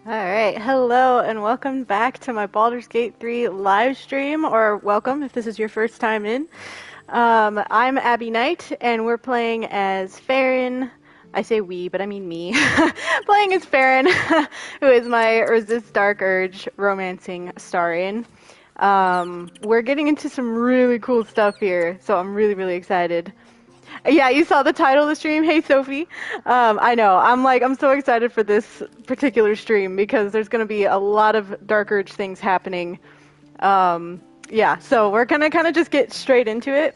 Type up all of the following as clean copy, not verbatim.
Alright, hello and welcome back to my Baldur's Gate 3 live stream, or welcome if this is your first time in. I'm Abby Knight, and we're playing as Faeryn. I say we, but I mean me. Playing as Faeryn, who is my Resist Dark Urge romancing Astarion. We're getting into some really cool stuff here, so I'm really excited. Yeah, you saw the title of the stream. Hey, Sophie. I know. I'm so excited for this particular stream because there's going to be a lot of Dark Urge things happening. Yeah, so we're going to kind of just get straight into it.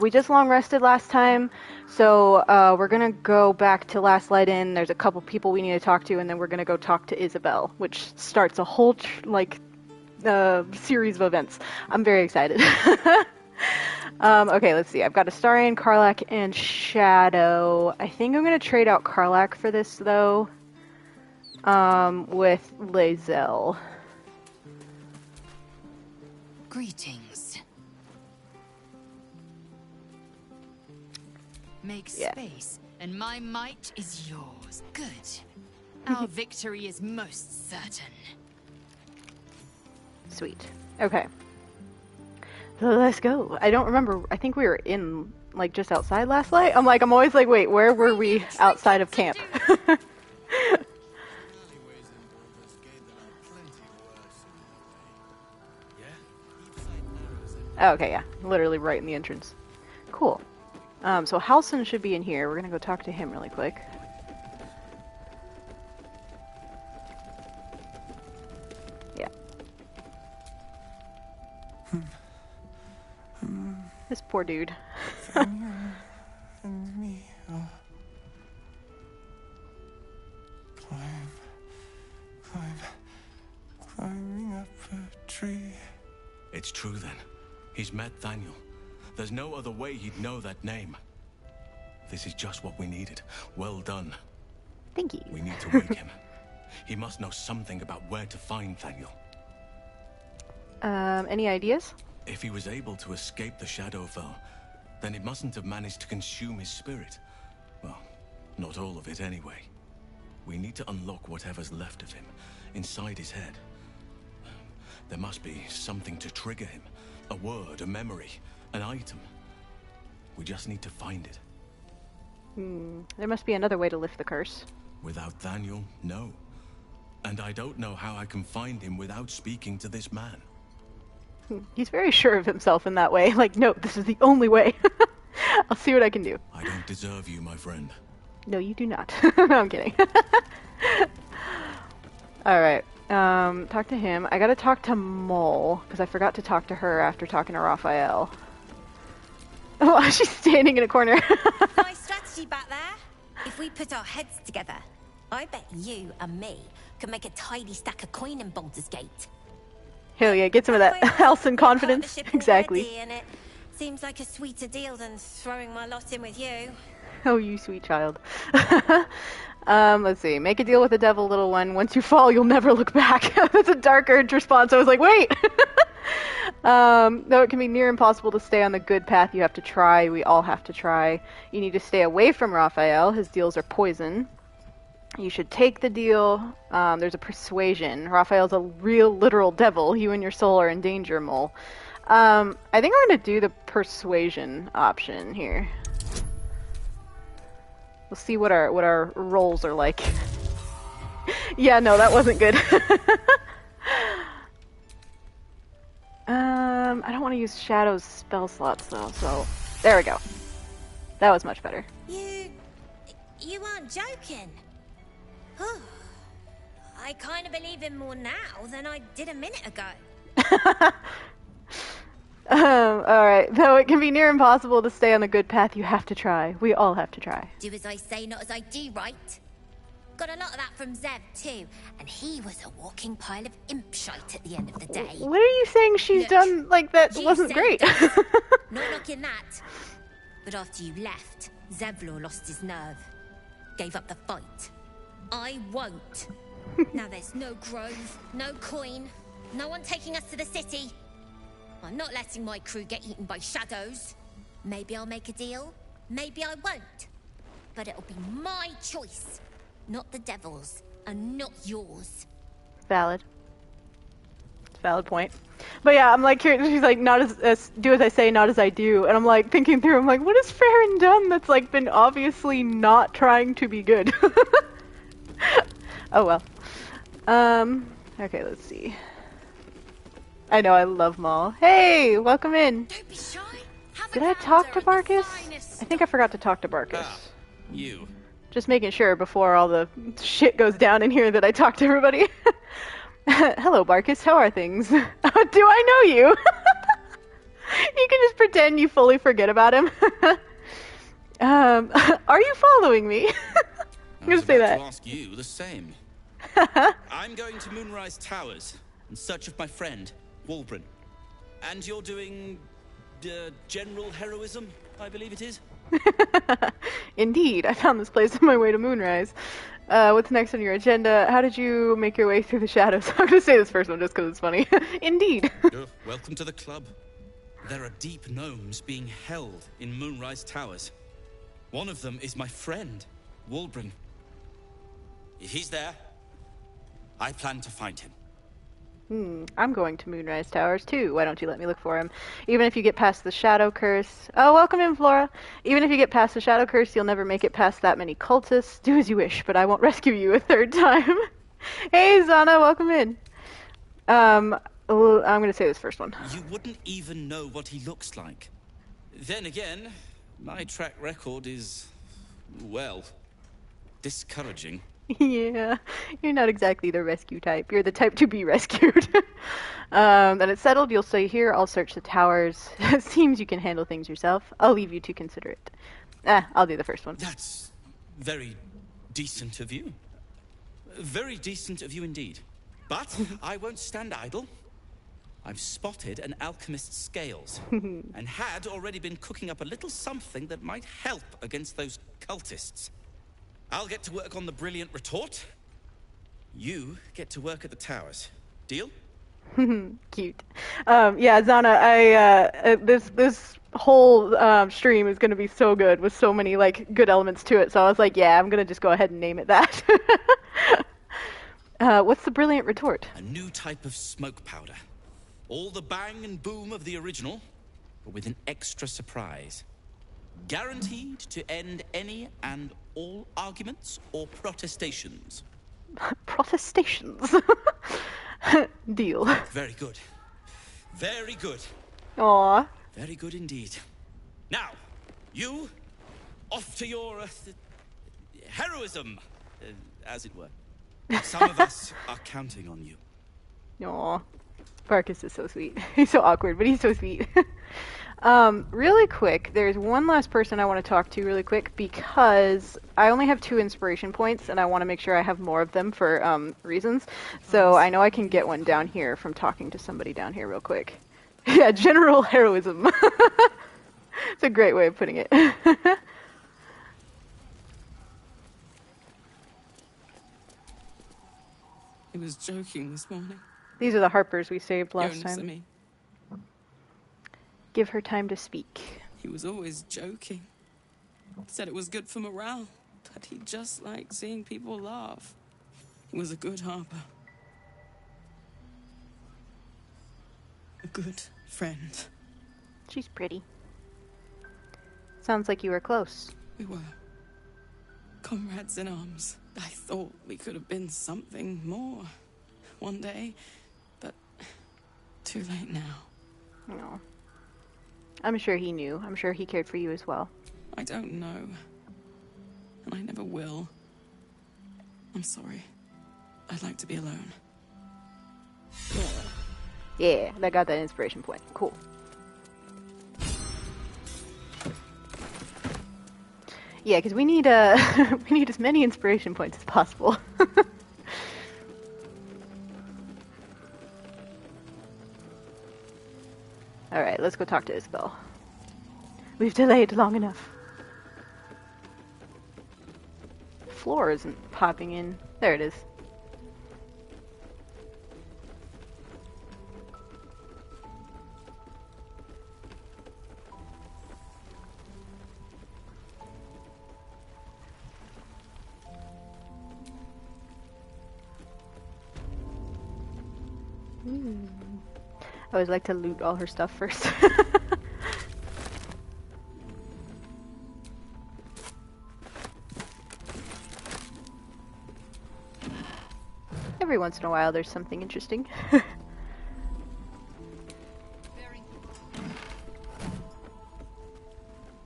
We just long rested last time, so we're going to go back to Last Light Inn. There's a couple people we need to talk to, and then we're going to go talk to Isabel, which starts a whole, series of events. I'm very excited. Okay, let's see. I've got Astarion, Karlach, and Shadow. I think I'm going to trade out Karlach for this, though, with Lae'zel. Greetings. Make space, and my might is yours. Good. Our victory is most certain. Sweet. Okay. Let's go. I don't remember. I think we were in, just outside last night. I'm always wait, where were we outside of camp? Okay, yeah. Literally right in the entrance. Cool. So Halson should be in here. We're gonna go talk to him really quick. Yeah. This poor dude. Climbing up a tree. It's true then. He's met Thaniel. There's no other way he'd know that name. This is just what we needed. Well done. Thank you. We need to wake him. He must know something about where to find Thaniel. Any ideas? If he was able to escape the Shadowfell, then it mustn't have managed to consume his spirit. Well, not all of it anyway. We need to unlock whatever's left of him, inside his head. There must be something to trigger him. A word, a memory, an item. We just need to find it. There must be another way to lift the curse. Without Thaniel, no. And I don't know how I can find him without speaking to this man. He's very sure of himself in that way. No, this is the only way. I'll see what I can do. I don't deserve you, my friend. No, you do not. No, I'm kidding. Alright. Talk to him. I gotta talk to Mole, because I forgot to talk to her after talking to Raphael. Oh, she's standing in a corner. Nice strategy back there. If we put our heads together, I bet you and me could make a tidy stack of coin in Baldur's Gate. Hell yeah, get some of that health and confidence. Exactly. And it seems like a sweeter deal than throwing my lot in with you. Oh, you sweet child. Let's see. Make a deal with the devil, little one. Once you fall, you'll never look back. That's a Dark Urge response. I was like, wait! Though it can be near impossible to stay on the good path, you have to try. We all have to try. You need to stay away from Raphael. His deals are poison. You should take the deal. There's a persuasion. Raphael's a real, literal devil. You and your soul are in danger, Mole. I think I'm going to do the persuasion option here. We'll see what our rolls are like. Yeah, no, that wasn't good. I don't want to use Shadow's spell slots, though, so... There we go. That was much better. You aren't joking. I kind of believe him more now than I did a minute ago. Alright. Though it can be near impossible to stay on the good path, you have to try. We all have to try. Do as I say, not as I do, right? Got a lot of that from Zev, too. And he was a walking pile of imp shite at the end of the day. What are you saying she's done, that wasn't great? Not knocking that. But after you left, Zevlor lost his nerve. Gave up the fight. I won't. Now there's no grove, no coin, no one taking us to the city. I'm not letting my crew get eaten by shadows. Maybe I'll make a deal, maybe I won't. But it'll be my choice. not the devil's, and not yours. Valid. Valid point. But yeah, I'm like, she's like, not as do as I say, not as I do. And I'm like thinking through, I'm like, what has Faeryn done that's like been obviously not trying to be good? Oh well. Okay, let's see. I know, I love Maul. Hey, welcome in. Don't be shy. Have Did a I talk to gander at the Barkus? finest I think I forgot to talk to Barkus. You. Just making sure before all the shit goes down in here that I talk to everybody. Hello, Barkus. How are things? Do I know you? You can just pretend you fully forget about him. Are you following me? I'm gonna say that. To ask you the same. I'm going to Moonrise Towers in search of my friend, Wulbren. And you're doing general heroism, I believe it is? Indeed, I found this place on my way to Moonrise. What's next on your agenda? How did you make your way through the shadows? I'm gonna say this first one just because it's funny. Indeed. Welcome to the club. There are deep gnomes being held in Moonrise Towers. One of them is my friend, Wulbren. If he's there, I plan to find him. I'm going to Moonrise Towers too. Why don't you let me look for him? Even if you get past the Shadow Curse. Oh, welcome in, Flora. Even if you get past the Shadow Curse, you'll never make it past that many cultists. Do as you wish, but I won't rescue you a third time. Hey, Zana, welcome in. I'm going to say this first one. You wouldn't even know what he looks like. Then again, my track record is, well, discouraging. Yeah, you're not exactly the rescue type. You're the type to be rescued. Then it's settled. You'll stay here. I'll search the towers. It seems you can handle things yourself. I'll leave you to consider it. I'll do the first one. That's very decent of you. Very decent of you indeed. But I won't stand idle. I've spotted an alchemist's scales and had already been cooking up a little something that might help against those cultists. I'll get to work on the brilliant retort. You get to work at the towers. Deal? Cute. Yeah, Zana, this whole stream is going to be so good with so many like good elements to it. So I was like, yeah, I'm going to just go ahead and name it that. What's the brilliant retort? A new type of smoke powder. All the bang and boom of the original, but with an extra surprise. Guaranteed to end any and all arguments or protestations. Protestations. Deal. Very good. Very good. Aww. Very good indeed. Now, you, off to your heroism, as it were. Some of us are counting on you. Aww. Barkus is so sweet. He's so awkward, but he's so sweet. Really quick, there's one last person I want to talk to really quick because I only have 2 inspiration points and I want to make sure I have more of them for reasons. So I know I can get one down here from talking to somebody down here real quick. Yeah, general heroism. It's a great way of putting it. He was joking this morning. These are the Harpers we saved last Jonas, I time. mean, Give her time to speak. he was always joking. Said it was good for morale, but he just liked seeing people laugh. He was a good Harper. A good friend. She's pretty. Sounds like you were close. We were comrades in arms. I thought we could have been something more one day, but too late now. No. I'm sure he knew. I'm sure he cared for you as well. I don't know. And I never will. I'm sorry. I'd like to be alone. Yeah, that got that inspiration point. Cool. Yeah, because we need we need as many inspiration points as possible. All right, let's go talk to Isabel. We've delayed long enough. Floor isn't popping in. There it is. I always like to loot all her stuff first. Every once in a while there's something interesting.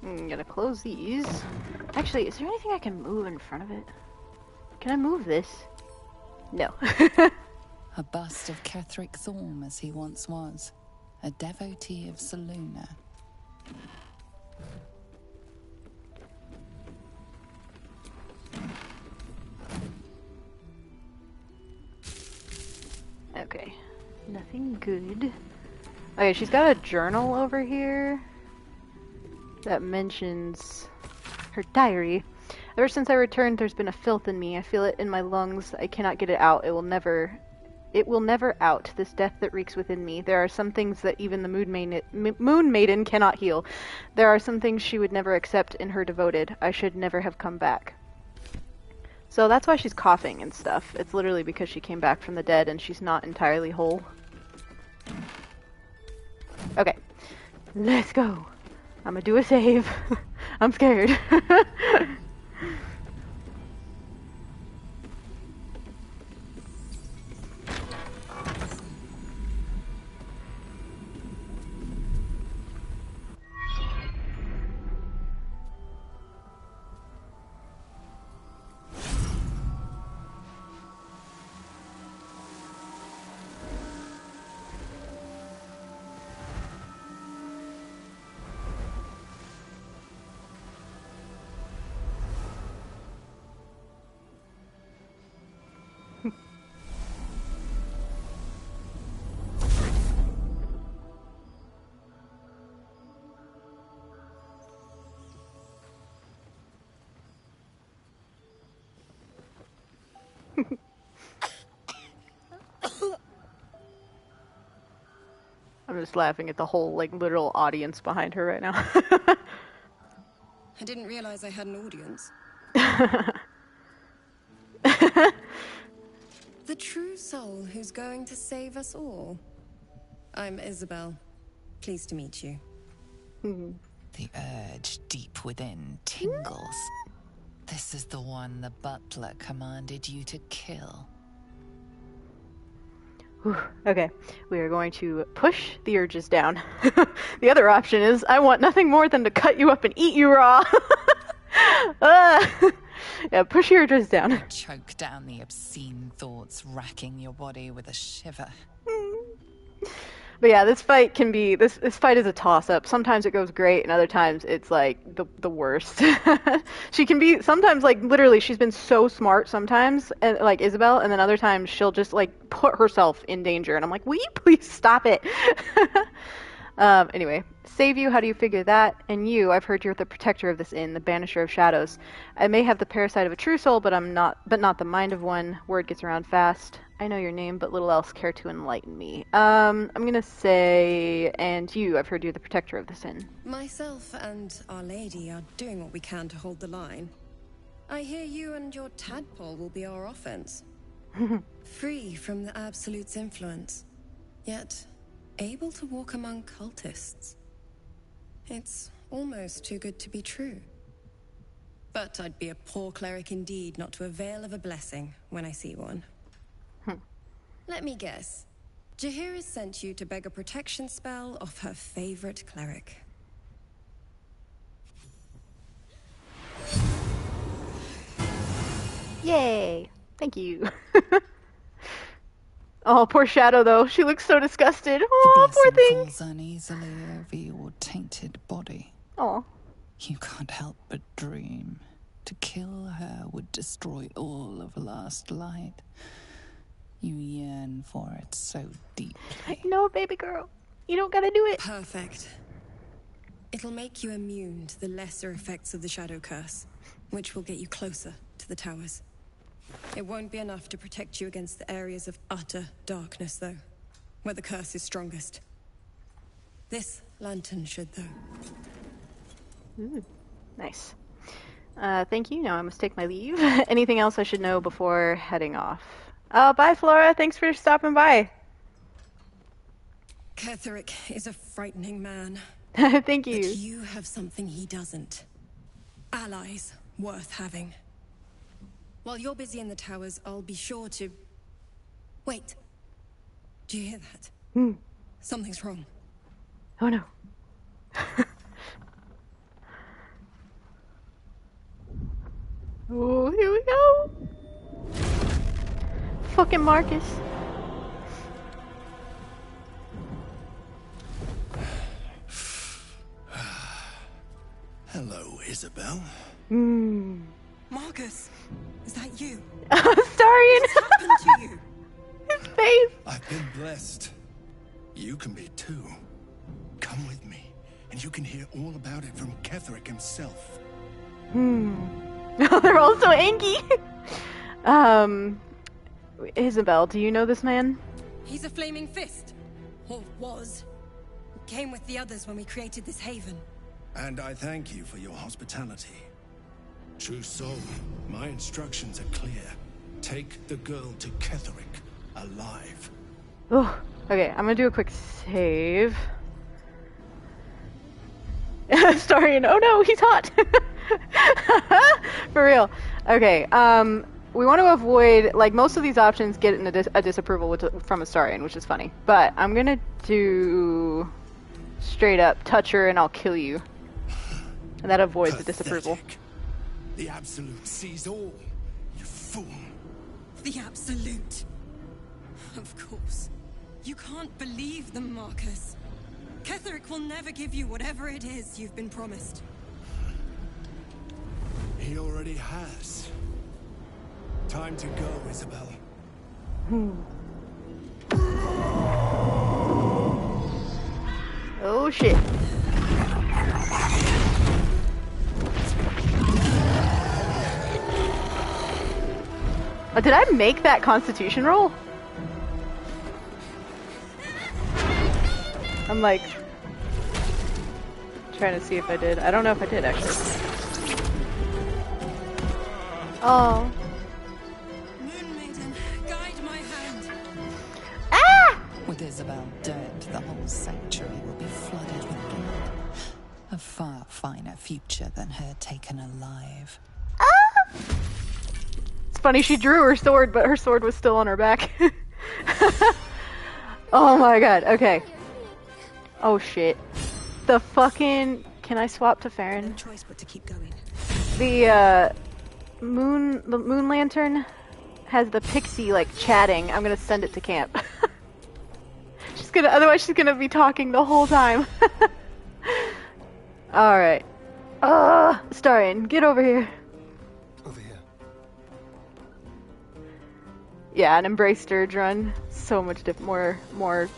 I'm gonna close these. Actually, is there anything I can move in front of it? Can I move this? No. A bust of Ketheric Thorm as he once was, a devotee of Saluna. Okay, nothing good. Okay, she's got a journal over here that mentions her diary. Ever since I returned, there's been a filth in me. I feel it in my lungs. I cannot get it out. It will never out. This death that reeks within me. There are some things that even the Moon Maiden cannot heal. There are some things she would never accept in her devoted. I should never have come back. So that's why she's coughing and stuff. It's literally because she came back from the dead and she's not entirely whole. Okay. Let's go. I'm gonna do a save. I'm scared. I'm just laughing at the whole, like, literal audience behind her right now. I didn't realize I had an audience. The true soul who's going to save us all. I'm Isabel. Pleased to meet you. The urge deep within tingles. This is the one the butler commanded you to kill. Whew. Okay, we are going to push the urges down. The other option is, I want nothing more than to cut you up and eat you raw. Yeah, push your urges down. Choke down the obscene thoughts racking your body with a shiver. But yeah, this fight can be, this fight is a toss-up. Sometimes it goes great, and other times it's, like, the worst. She can be, sometimes, like, literally, she's been so smart sometimes, and, like, Isabel, and then other times she'll just, like, put herself in danger, and I'm like, will you please stop it? Anyway, save you, how do you figure that? And you, I've heard you're the protector of this inn, the banisher of shadows. I may have the parasite of a true soul, but not the mind of one. Word gets around fast. I know your name, but little else care to enlighten me. I'm gonna say, and you, I've heard you're the protector of this inn. Myself and Our Lady are doing what we can to hold the line. I hear you and your tadpole will be our offense. Free from the Absolute's influence, yet able to walk among cultists. It's almost too good to be true. But I'd be a poor cleric indeed not to avail of a blessing when I see one. Let me guess. Jaheira sent you to beg a protection spell off her favorite cleric. Yay! Thank you. Oh, poor Shadow, though. She looks so disgusted. Oh, The poor blessing thing. falls uneasily over your tainted body. Oh. You can't help but dream. To kill her would destroy all of last light. You yearn for it so deeply. No, baby girl. You don't gotta do it. Perfect. It'll make you immune to the lesser effects of the Shadow Curse, which will get you closer to the towers. It won't be enough to protect you against the areas of utter darkness, though, where the curse is strongest. This lantern should, though. Nice. Thank you. Now I must take my leave. Anything else I should know before heading off? Oh, bye, Flora. Thanks for stopping by. Ketherick is a frightening man. Thank But you. you have something he doesn't. Allies worth having. While you're busy in the towers, I'll be sure to... Wait. Do you hear that? Something's wrong. Oh no. Oh, here we go. Fucking Marcus. Hello, Isabel. Marcus, is that you? Astarion. What's happened to you? His face. I've been blessed. You can be too. Come with me, and you can hear all about it from Ketherick himself. They're all so angry. Isabel, do you know this man? He's a flaming fist. Or was. Came with the others when we created this haven. And I thank you for your hospitality. True soul, my instructions are clear. Take the girl to Ketherick, alive. Oh, okay, I'm gonna do a quick save. Astarion, oh no, he's hot! For real. Okay, we want to avoid, like, most of these options get a disapproval from Astarion, which is funny. But I'm gonna do straight up touch her and I'll kill you. And that avoids the disapproval. Pathetic. The Absolute sees all, you fool. The Absolute. Of course. You can't believe them, Marcus. Ketherick will never give you whatever it is you've been promised. He already has. Time to go, Isabel. Oh shit. Did I make that constitution roll? I'm like trying to see if I did. I don't know if I did actually. Oh. Moon Maiden, guide my hand. Ah! With Isabel dead, the whole sanctuary will be flooded with blood. A far finer future than her taken alive. Ah! It's funny, she drew her sword, but her sword was still on her back. Oh my god, okay. Oh shit. The fucking... Can I swap to Faeryn? No choice but to keep going. The moon lantern has the pixie, like, chatting. I'm gonna send it to camp. Otherwise she's gonna be talking the whole time. Alright. Astarion, get over here. Over here. Yeah, an embrace Dirge run. So much more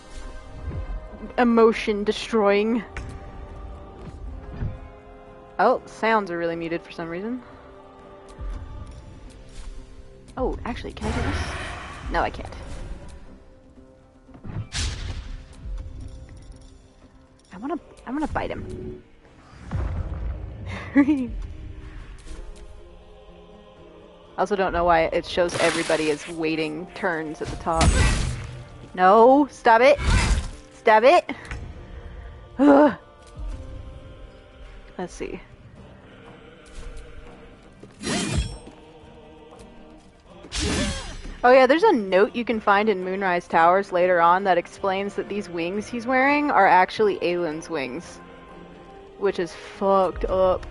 emotion destroying. Oh, sounds are really muted for some reason. Oh, actually, can I do this? No, I can't. I'm gonna bite him. I also don't know why it shows everybody as waiting turns at the top. No, stop it! Stop it! Ugh. Let's see. Oh yeah, there's a note you can find in Moonrise Towers later on that explains that these wings he's wearing are actually Aylin's wings. Which is fucked up.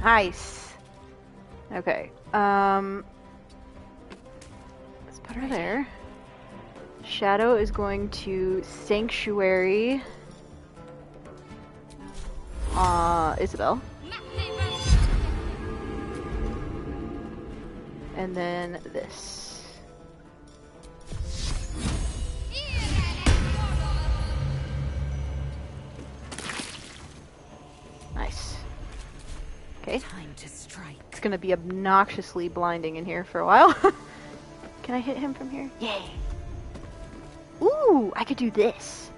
Nice. Okay, let's put her there. Shadow is going to Sanctuary Isabel. And then this. Nice. Okay. Time to strike. It's gonna be obnoxiously blinding in here for a while. Can I hit him from here? Yay! Ooh, I could do this.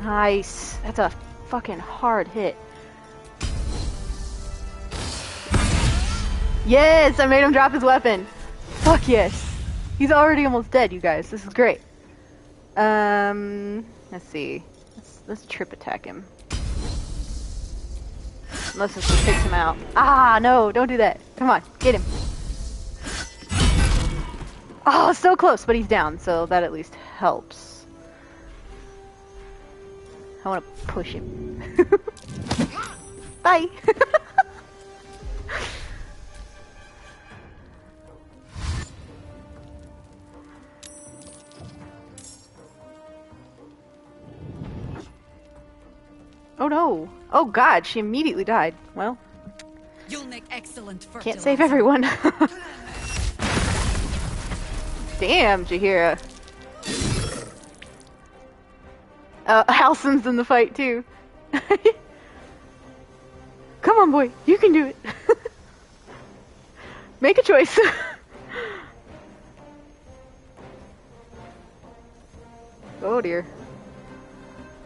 Nice. That's a fucking hard hit. Yes, I made him drop his weapon. Fuck yes. He's already almost dead, you guys. This is great. Let's see. Let's trip attack him. Unless this just takes him out. Ah, no, don't do that. Come on, get him. Oh, so close, but he's down, so that at least helps. I want to push him. Bye. Oh no. Oh god, she immediately died. Well, You'll make excellent fertilizer. can't save everyone. Damn, Jaheira. Halsin's in the fight too. Come on, boy, you can do it. Make a choice. Oh dear.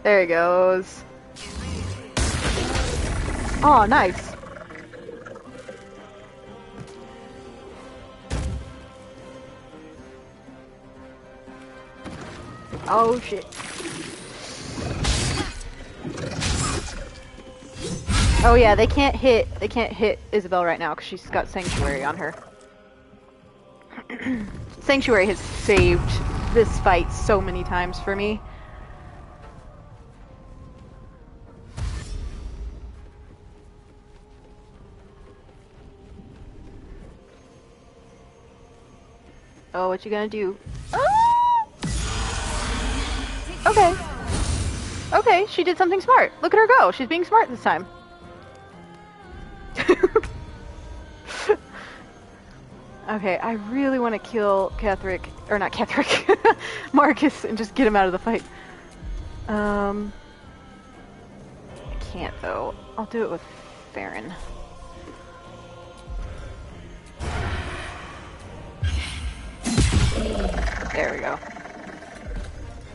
There he goes. Oh, nice. Oh shit. Oh yeah, they can't hit Isabel right now because she's got Sanctuary on her. Sanctuary has saved this fight so many times for me. Oh, what you gonna do? Oh! Okay. Okay, she did something smart. Look at her go. She's being smart this time. Okay, I really want to kill Marcus and just get him out of the fight. I can't though. I'll do it with Faeryn. There we go.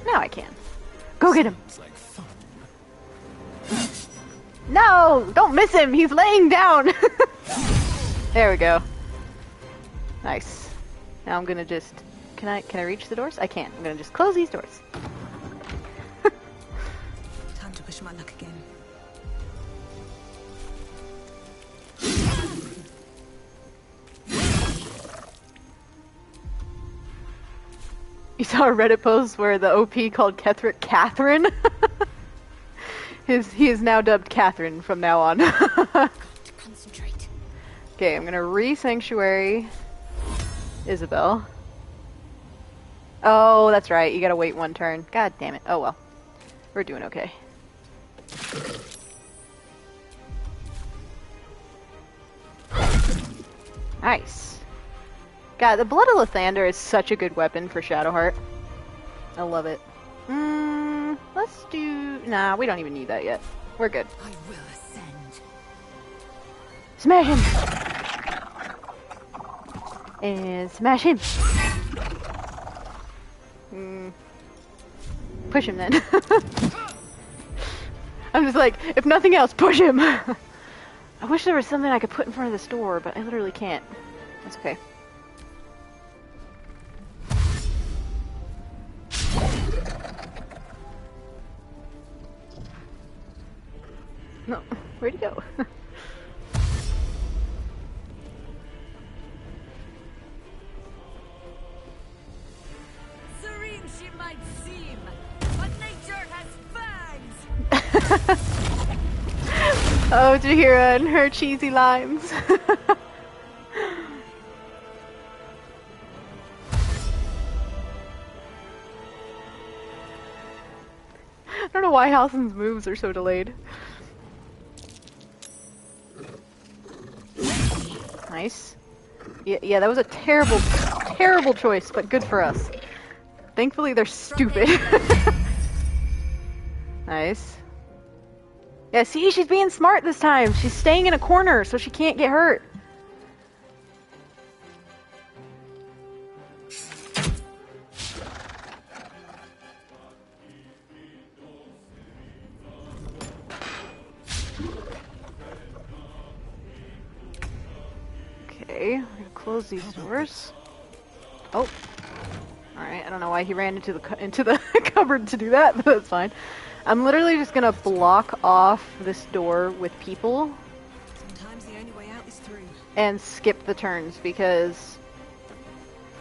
Now I can. Go get him. Like fun. No! Don't miss him! He's laying down! There we go. Nice. Now I'm gonna just... Can I reach the doors? I can't. I'm gonna just close these doors. Time to push my luck again. You saw a Reddit post where the OP called Ketherick Catherine? He is now dubbed Catherine from now on. Concentrate. Okay, I'm gonna re-sanctuary Isabel. Oh, that's right. You gotta wait one turn. God damn it. Oh well. We're doing okay. Nice. God, the Blood of Lathander is such a good weapon for Shadowheart. I love it. Let's do... Nah, we don't even need that yet. We're good. I will ascend. Smash him! And smash him! Push him then. I'm just like, if nothing else, push him! I wish there was something I could put in front of this door, but I literally can't. That's okay. No, where'd he go? Serene she might seem, but nature has fangs. Oh, Jaheira and her cheesy lines. I don't know why Halsin's moves are so delayed. Nice. Yeah, that was a terrible, terrible choice, but good for us. Thankfully, they're stupid. Nice. Yeah, see, she's being smart this time. She's staying in a corner so she can't get hurt. Okay, I'm gonna close these doors. Oh, all right. I don't know why he ran into the cupboard to do that, but that's fine. I'm literally just gonna block off this door with people. Sometimes the only way out is through. And skip the turns because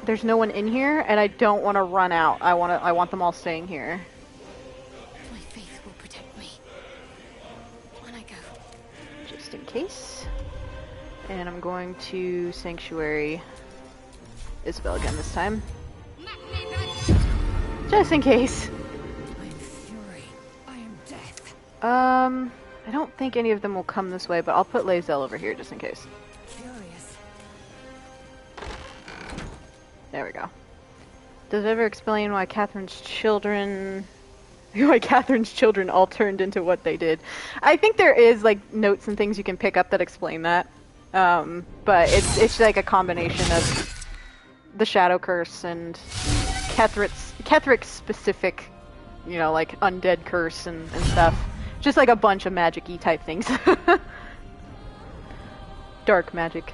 there's no one in here, and I don't want to run out. I want them all staying here. My faith will protect me. When I go. Just in case. And I'm going to Sanctuary Isabel again this time. Just in case. I am fury. I am death. I don't think any of them will come this way, but I'll put Lae'zel over here just in case. Furious. There we go. Does it ever explain why Catherine's children all turned into what they did? I think there is like notes and things you can pick up that explain that. But it's like a combination of the Shadow Curse and Ketheric's specific, you know, like undead curse and stuff. Just like a bunch of magic-y type things. Dark magic.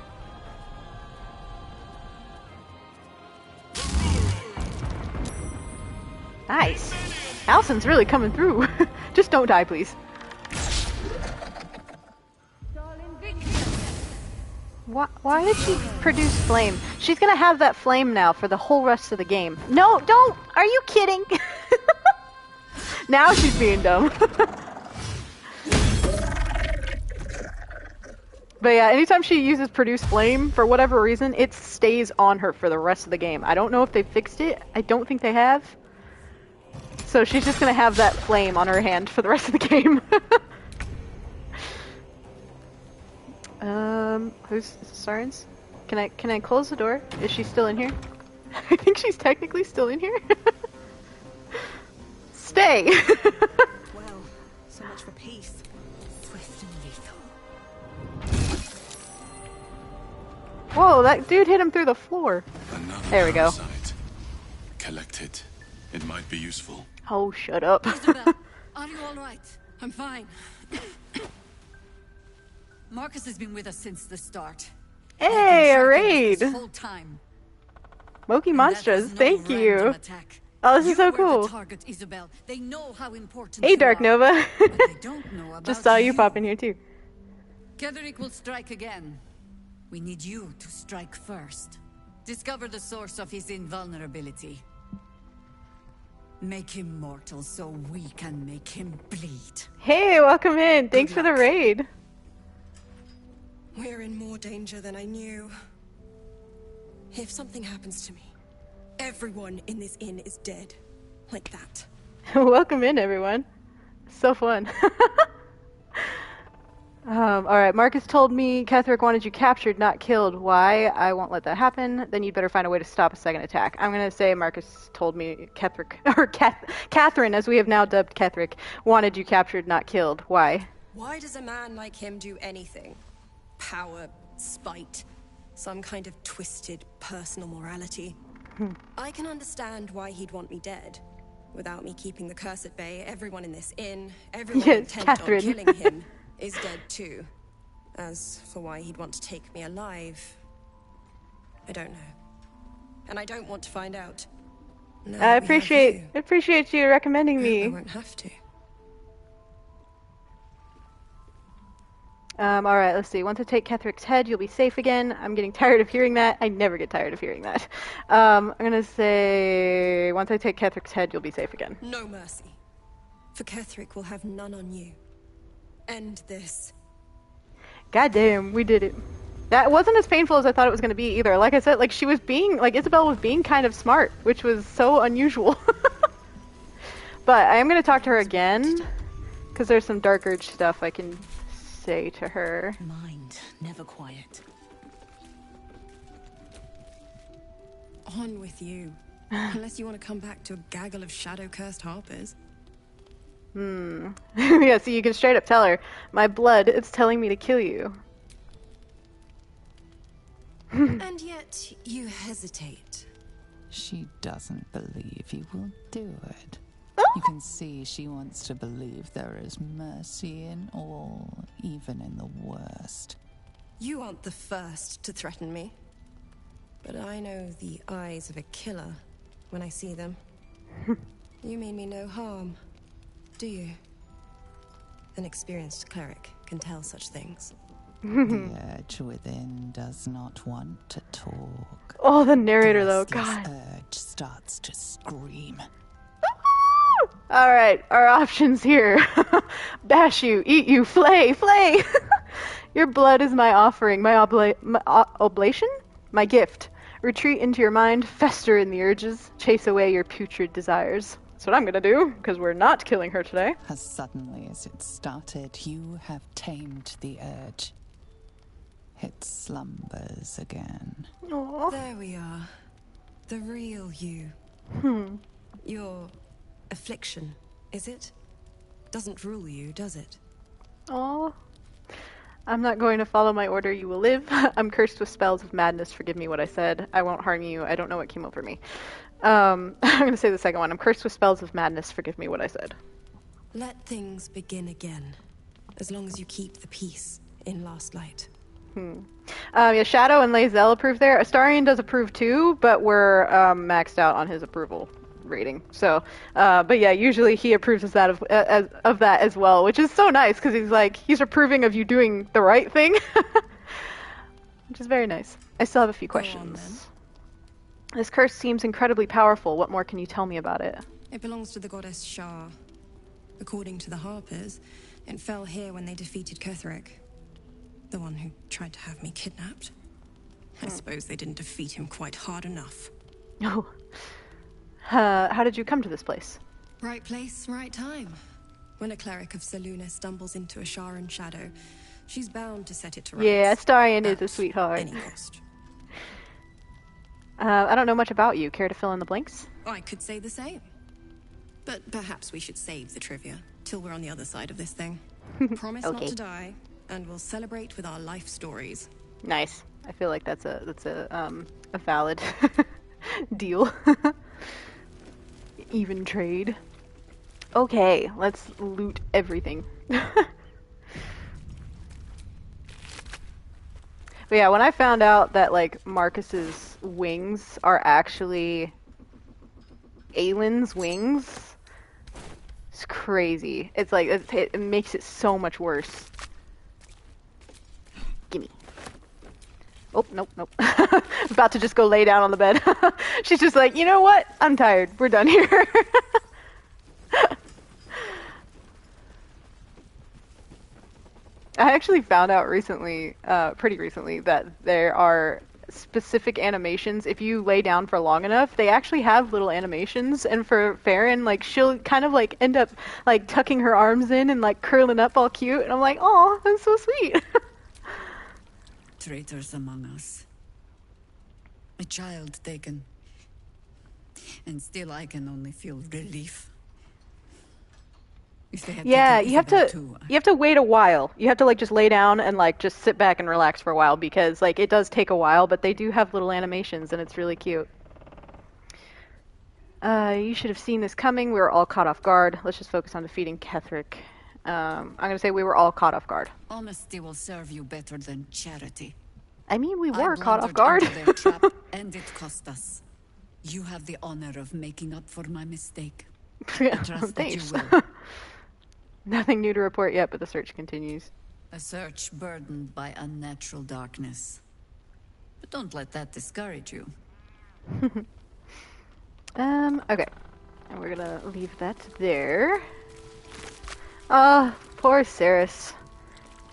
Nice. Allison's really coming through. Just don't die, please. Why did she produce flame? She's gonna have that flame now for the whole rest of the game. No, don't! Are you kidding? Now she's being dumb. But yeah, anytime she uses produce flame, for whatever reason, it stays on her for the rest of the game. I don't know if they fixed it. I don't think they have. So she's just gonna have that flame on her hand for the rest of the game. Who's Astarion's? Can I close the door? Is she still in here? I think she's technically still in here. Stay! Well, so much for peace. Swift and lethal. Whoa, that dude hit him through the floor. Another There we go. parasite. Collect it. It might be useful. Oh, shut up. Isabel, are you all right? I'm fine. Marcus has been with us since the start. Hey, a raid! This whole time. Moki And Monsters, that was no thank you. random attack. Oh, this is You so were cool. the target, Isabel. They know how important Hey, you Dark are, Nova. but they don't know about Just saw you pop in here too. Ketheric will strike again. We need you to strike first. Discover the source of his invulnerability. Make him mortal so we can make him bleed. Hey, welcome in. Thanks for the raid. We're in more danger than I knew. If something happens to me, everyone in this inn is dead. Like that. Welcome in, everyone. So fun. Alright, Marcus told me Ketheric wanted you captured, not killed. Why? I won't let that happen. Then you'd better find a way to stop a second attack. I'm gonna say Marcus told me Catherine, as we have now dubbed Ketheric, wanted you captured, not killed. Why? Why does a man like him do anything? Power, spite, some kind of twisted personal morality. I can understand why he'd want me dead. Without me keeping the curse at bay, everyone in this inn, everyone Yes, intent Catherine. on killing him, is dead too. As for why he'd want to take me alive, I don't know. And I don't want to find out. Now I that we have appreciate you recommending you, I me. won't have to. Alright, let's see. Once I take Ketheric's head, you'll be safe again. I'm getting tired of hearing that. I never get tired of hearing that. I'm gonna say, once I take Ketheric's head, you'll be safe again. No mercy. For Ketheric will have none on you. End this. Goddamn, we did it. That wasn't as painful as I thought it was gonna be either. Like I said, like she was being, like Isabel was being kind of smart, which was so unusual. But I am gonna talk to her again, because there's some Dark Urge stuff I can say to her. Mind never quiet. On with you. Unless you want to come back to a gaggle of shadow-cursed harpers. Yeah, so you can straight up tell her, my blood, it's telling me to kill you. And yet, you hesitate. She doesn't believe you will do it. You can see she wants to believe there is mercy in all, even in the worst. You aren't the first to threaten me. But I know the eyes of a killer when I see them. You mean me no harm, do you? An experienced cleric can tell such things. The urge within does not want to talk. Oh, the narrator, though. The restless God. urge starts to scream. Alright, our options here. Bash you, eat you, flay, flay! Your blood is my offering, my oblation? My gift. Retreat into your mind, fester in the urges, chase away your putrid desires. That's what I'm gonna do, because we're not killing her today. As suddenly as it started, you have tamed the urge. It slumbers again. Aww. There we are. The real you. Your affliction, is it? Doesn't rule you, does it? Aww. I'm not going to follow my order, you will live. I'm cursed with spells of madness, forgive me what I said. I won't harm you, I don't know what came over me. I'm gonna say the second one. I'm cursed with spells of madness, forgive me what I said. Let things begin again. As long as you keep the peace in Last Light. Yeah, Shadow and Lae'zel approve there. Astarion does approve too, but we're maxed out on his approval rating. So, but yeah, usually he approves of that of that as well, which is so nice because he's approving of you doing the right thing, which is very nice. I still have a few questions. This curse seems incredibly powerful. What more can you tell me about it? It belongs to the goddess Shar. According to the Harpers, it fell here when they defeated Ketheric. The one who tried to have me kidnapped. I suppose they didn't defeat him quite hard enough. Oh. How did you come to this place? Right place, right time. When a cleric of Selûne stumbles into a Sharan shadow, she's bound to set it to rights. Yeah, Astarion is a sweetheart. Any cost. I don't know much about you. Care to fill in the blanks? I could say the same. But perhaps we should save the trivia till we're on the other side of this thing. Promise not Okay. to die, and we'll celebrate with our life stories. Nice. I feel like that's a valid deal. Even trade. Okay, let's loot everything. But yeah, when I found out that like Marcus's wings are actually Aylin's wings, it's crazy. It's like it makes it so much worse. Gimme. Oh, nope. About to just go lay down on the bed. She's just like, you know what? I'm tired. We're done here. I actually found out recently, pretty recently, that there are specific animations. If you lay down for long enough, they actually have little animations. And for Faeryn, like, she'll kind of like end up like tucking her arms in and like curling up all cute. And I'm like, oh, that's so sweet. Traitors among us. A child taken. And still I can only feel relief. If they had Yeah, taken you have Isabel to too, you have to wait a while. You have to like just lay down and like just sit back and relax for a while because like it does take a while, but they do have little animations and it's really cute. You should have seen this coming. We were all caught off guard. Let's just focus on defeating Ketheric. I'm gonna say we were all caught off guard. honesty will serve you better than charity. I mean, we I were caught off blundered guard. into their trap, and it cost us. You have the honor of making up for my mistake. I trust that you Thanks. will. Nothing new to report yet, but the search continues. A search burdened by unnatural darkness. But don't let that discourage you. Okay. And we're gonna leave that there. Poor Ceres.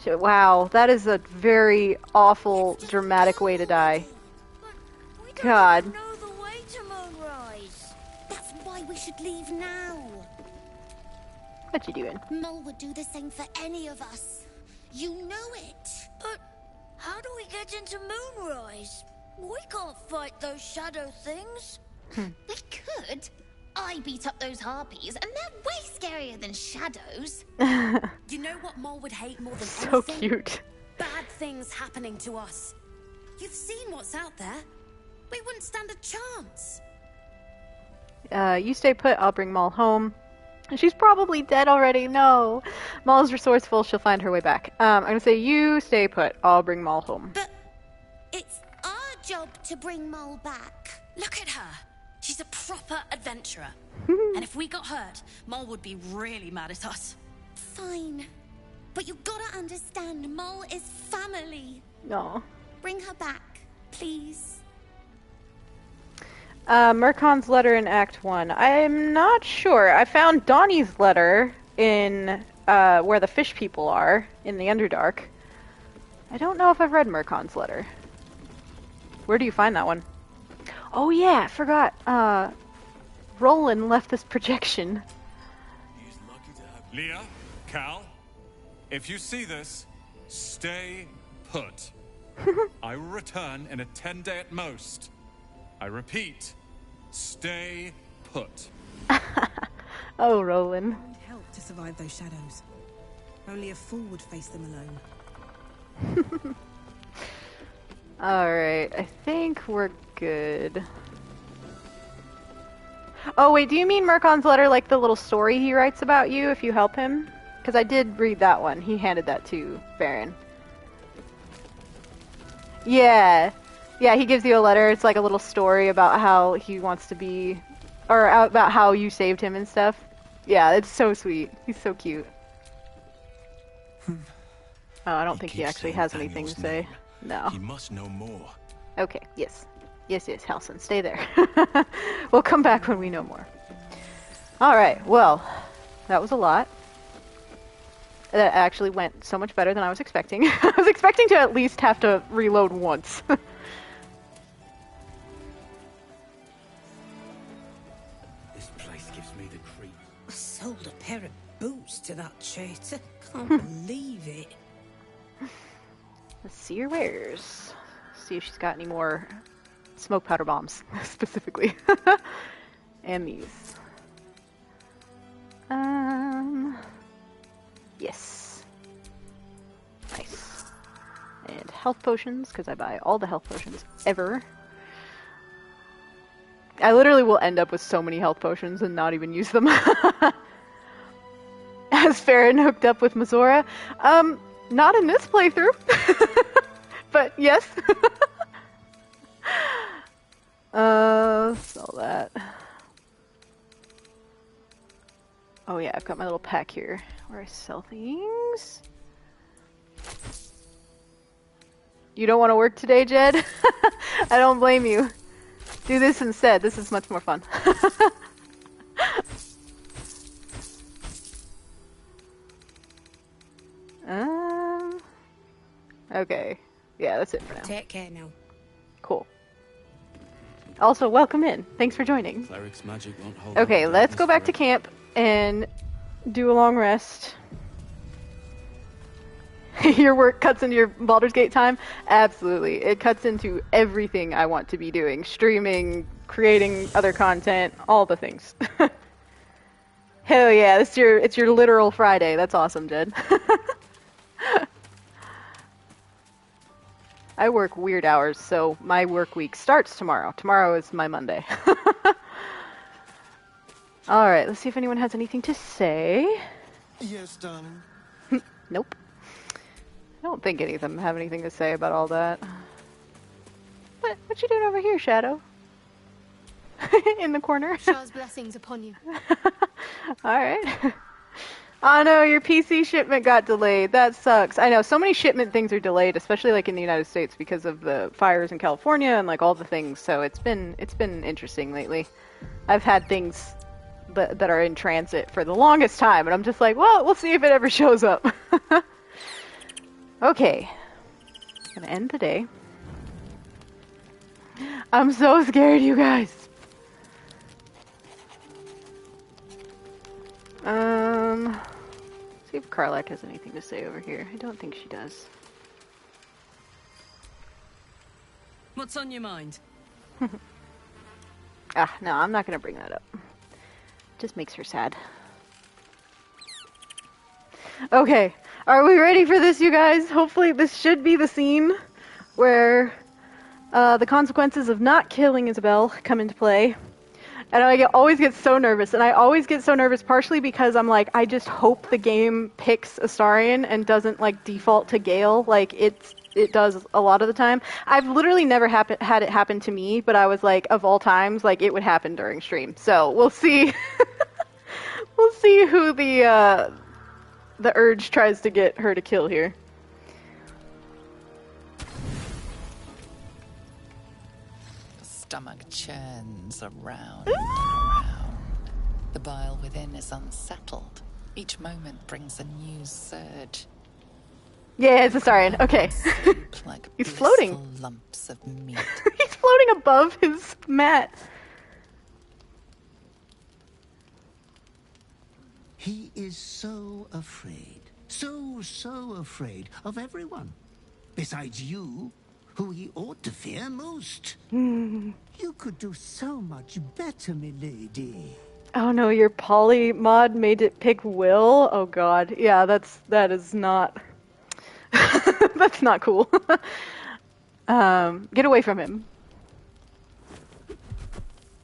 Wow, that is a very awful, dramatic way to die. God. Know the way to Moonrise. That's why we should leave now. What you doing? Mole would do the same for any of us. You know it. But how do we get into Moonrise? We can't fight those shadow things. We could. I beat up those harpies, and they're way scarier than shadows. You know what Mole would hate more than So anything? cute. Bad things happening to us. You've seen what's out there. We wouldn't stand a chance. You stay put, I'll bring Maul home. She's probably dead already. No. Maul's resourceful. She'll find her way back. I'm going to say you stay put. I'll bring Maul home. But it's our job to bring Mole back. Look at her. She's a proper adventurer. And if we got hurt, Mole would be really mad at us. Fine. But you gotta understand, Mole is family. No. Bring her back, please. Murkon's letter in Act 1. I'm not sure. I found Donnie's letter in where the fish people are, in the Underdark. I don't know if I've read Murkon's letter. Where do you find that one? Oh yeah, I forgot. Roland left this projection. He's lucky to have Leah, Cal, if you see this, stay put. I will return in a 10-day at most. I repeat, stay put. Oh, Roland. Help to survive those shadows. Only a fool would face them alone. Alright, I think we're good. Oh wait, do you mean Murkon's letter, like the little story he writes about you if you help him? Because I did read that one. He handed that to Faeryn. Yeah. Yeah, he gives you a letter. It's like a little story about how he wants to be, or about how you saved him and stuff. Yeah, it's so sweet. He's so cute. Oh, I don't think he actually has anything to say. No. He must know more. Okay, yes. Yes, Halson, stay there. We'll come back when we know more. Alright, well, that was a lot. That actually went so much better than I was expecting. I was expecting to at least have to reload once. This place gives me the creep. I sold a pair of boots to that traitor. Can't believe it. Let's see her wares. See if she's got any more smoke powder bombs, specifically. And these. Yes. Nice. And health potions, because I buy all the health potions ever. I literally will end up with so many health potions and not even use them. Has Faeryn hooked up with Mazora? Not in this playthrough. But yes. Sell that. Oh yeah, I've got my little pack here where I sell things. You don't want to work today, Jed? I don't blame you. Do this instead. This is much more fun. Okay. Yeah, that's it for now. Take care now. Cool. Also, welcome in. Thanks for joining. Cleric's magic won't hold Okay, up let's go back to forever. camp and do a long rest. Your work cuts into your Baldur's Gate time? Absolutely. It cuts into everything I want to be doing. Streaming, creating other content, all the things. Hell yeah, it's your literal Friday. That's awesome, Jed. I work weird hours, so my work week starts tomorrow. Tomorrow is my Monday. Alright, let's see if anyone has anything to say. Yes, darling. Nope. I don't think any of them have anything to say about all that. What you doing over here, Shadow? In the corner? Shah's blessings upon you. Alright. Oh no, your PC shipment got delayed. That sucks. I know, so many shipment things are delayed, especially like in the United States because of the fires in California and like all the things, so it's been interesting lately. I've had things that are in transit for the longest time, and I'm just like, well, we'll see if it ever shows up. Okay. Gonna end the day. I'm so scared, you guys. See if Karlak has anything to say over here. I don't think she does. What's on your mind? No, I'm not gonna bring that up. Just makes her sad. Okay, are we ready for this, you guys? Hopefully this should be the scene where the consequences of not killing Isabel come into play. And I always get so nervous, and I always get so nervous partially because I'm like, I just hope the game picks Astarion and doesn't like default to Gale like it does a lot of the time. I've literally never had it happen to me, but I was like, of all times, like it would happen during stream. So we'll see. We'll see who the urge tries to get her to kill here. The stomach churns around and around. The bile within is unsettled. Each moment brings a new surge. Yeah, it's Astarion. Okay. Like He's floating. Lumps of meat. He's floating above his mat. He is so afraid. So afraid of everyone. Besides you, who he ought to fear most. You could do so much better, milady. Oh no, your poly mod made it pick Will? Oh god. Yeah, that is not... That's not cool. Get away from him.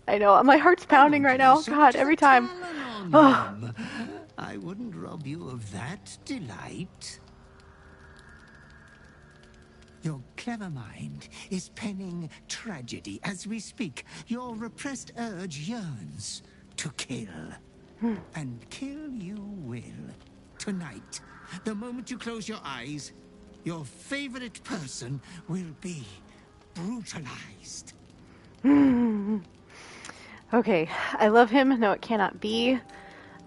I know, my heart's pounding right now. God, every time. Oh. I wouldn't rob you of that delight. Your clever mind is penning tragedy as we speak. Your repressed urge yearns to kill. And kill you will. Tonight, the moment you close your eyes, your favorite person will be brutalized. Okay, I love him. No, it cannot be.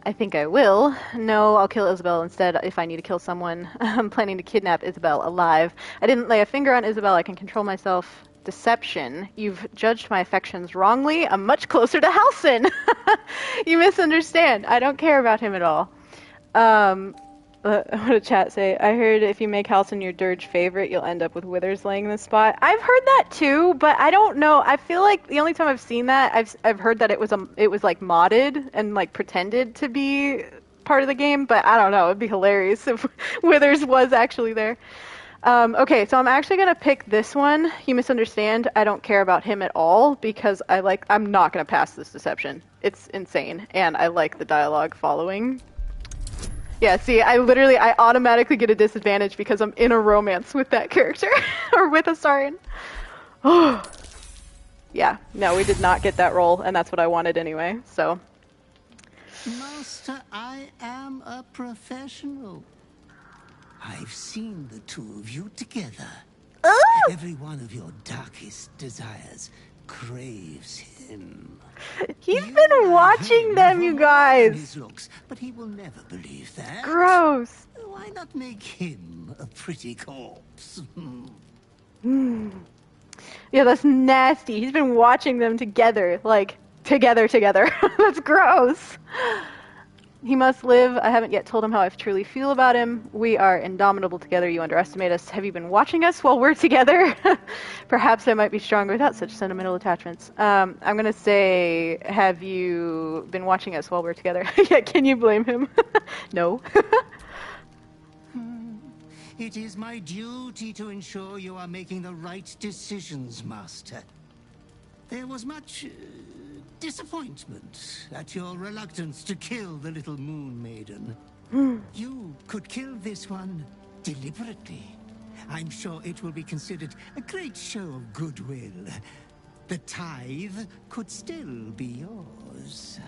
I think I will. No, I'll kill Isabel instead if I need to kill someone. I'm planning to kidnap Isabel alive. I didn't lay a finger on Isabel. I can control myself. Deception. You've judged my affections wrongly. I'm much closer to Halsin. You misunderstand. I don't care about him at all. What did chat say? I heard if you make Halsin your dirge favorite, you'll end up with Withers laying in the spot. I've heard that too, but I don't know. I feel like the only time I've seen that, I've heard that it was like modded and like pretended to be part of the game, but I don't know. It'd be hilarious if Withers was actually there. Okay, so I'm actually gonna pick this one. You misunderstand. I don't care about him at all because I'm not gonna pass this deception. It's insane, and I like the dialogue following. Yeah, see, I automatically get a disadvantage because I'm in a romance with that character. Or with Astarion. Oh. Yeah, no, we did not get that role, and that's what I wanted anyway, so. Master, I am a professional. I've seen the two of you together. Every one of your darkest desires craves him. He's been watching them, you guys. His looks, but he will never believe that. Gross. Why not make him a pretty corpse? Yeah, that's nasty. He's been watching them together, like together. That's gross. He must live. I haven't yet told him how I truly feel about him. We are indomitable together. You underestimate us. Have you been watching us while we're together? Perhaps I might be stronger without such sentimental attachments. I'm going to say, have you been watching us while we're together? Yeah, can you blame him? No. It is my duty to ensure you are making the right decisions, Master. There was much disappointment at your reluctance to kill the little moon maiden. You could kill this one deliberately. I'm sure it will be considered a great show of goodwill. The tithe could still be yours.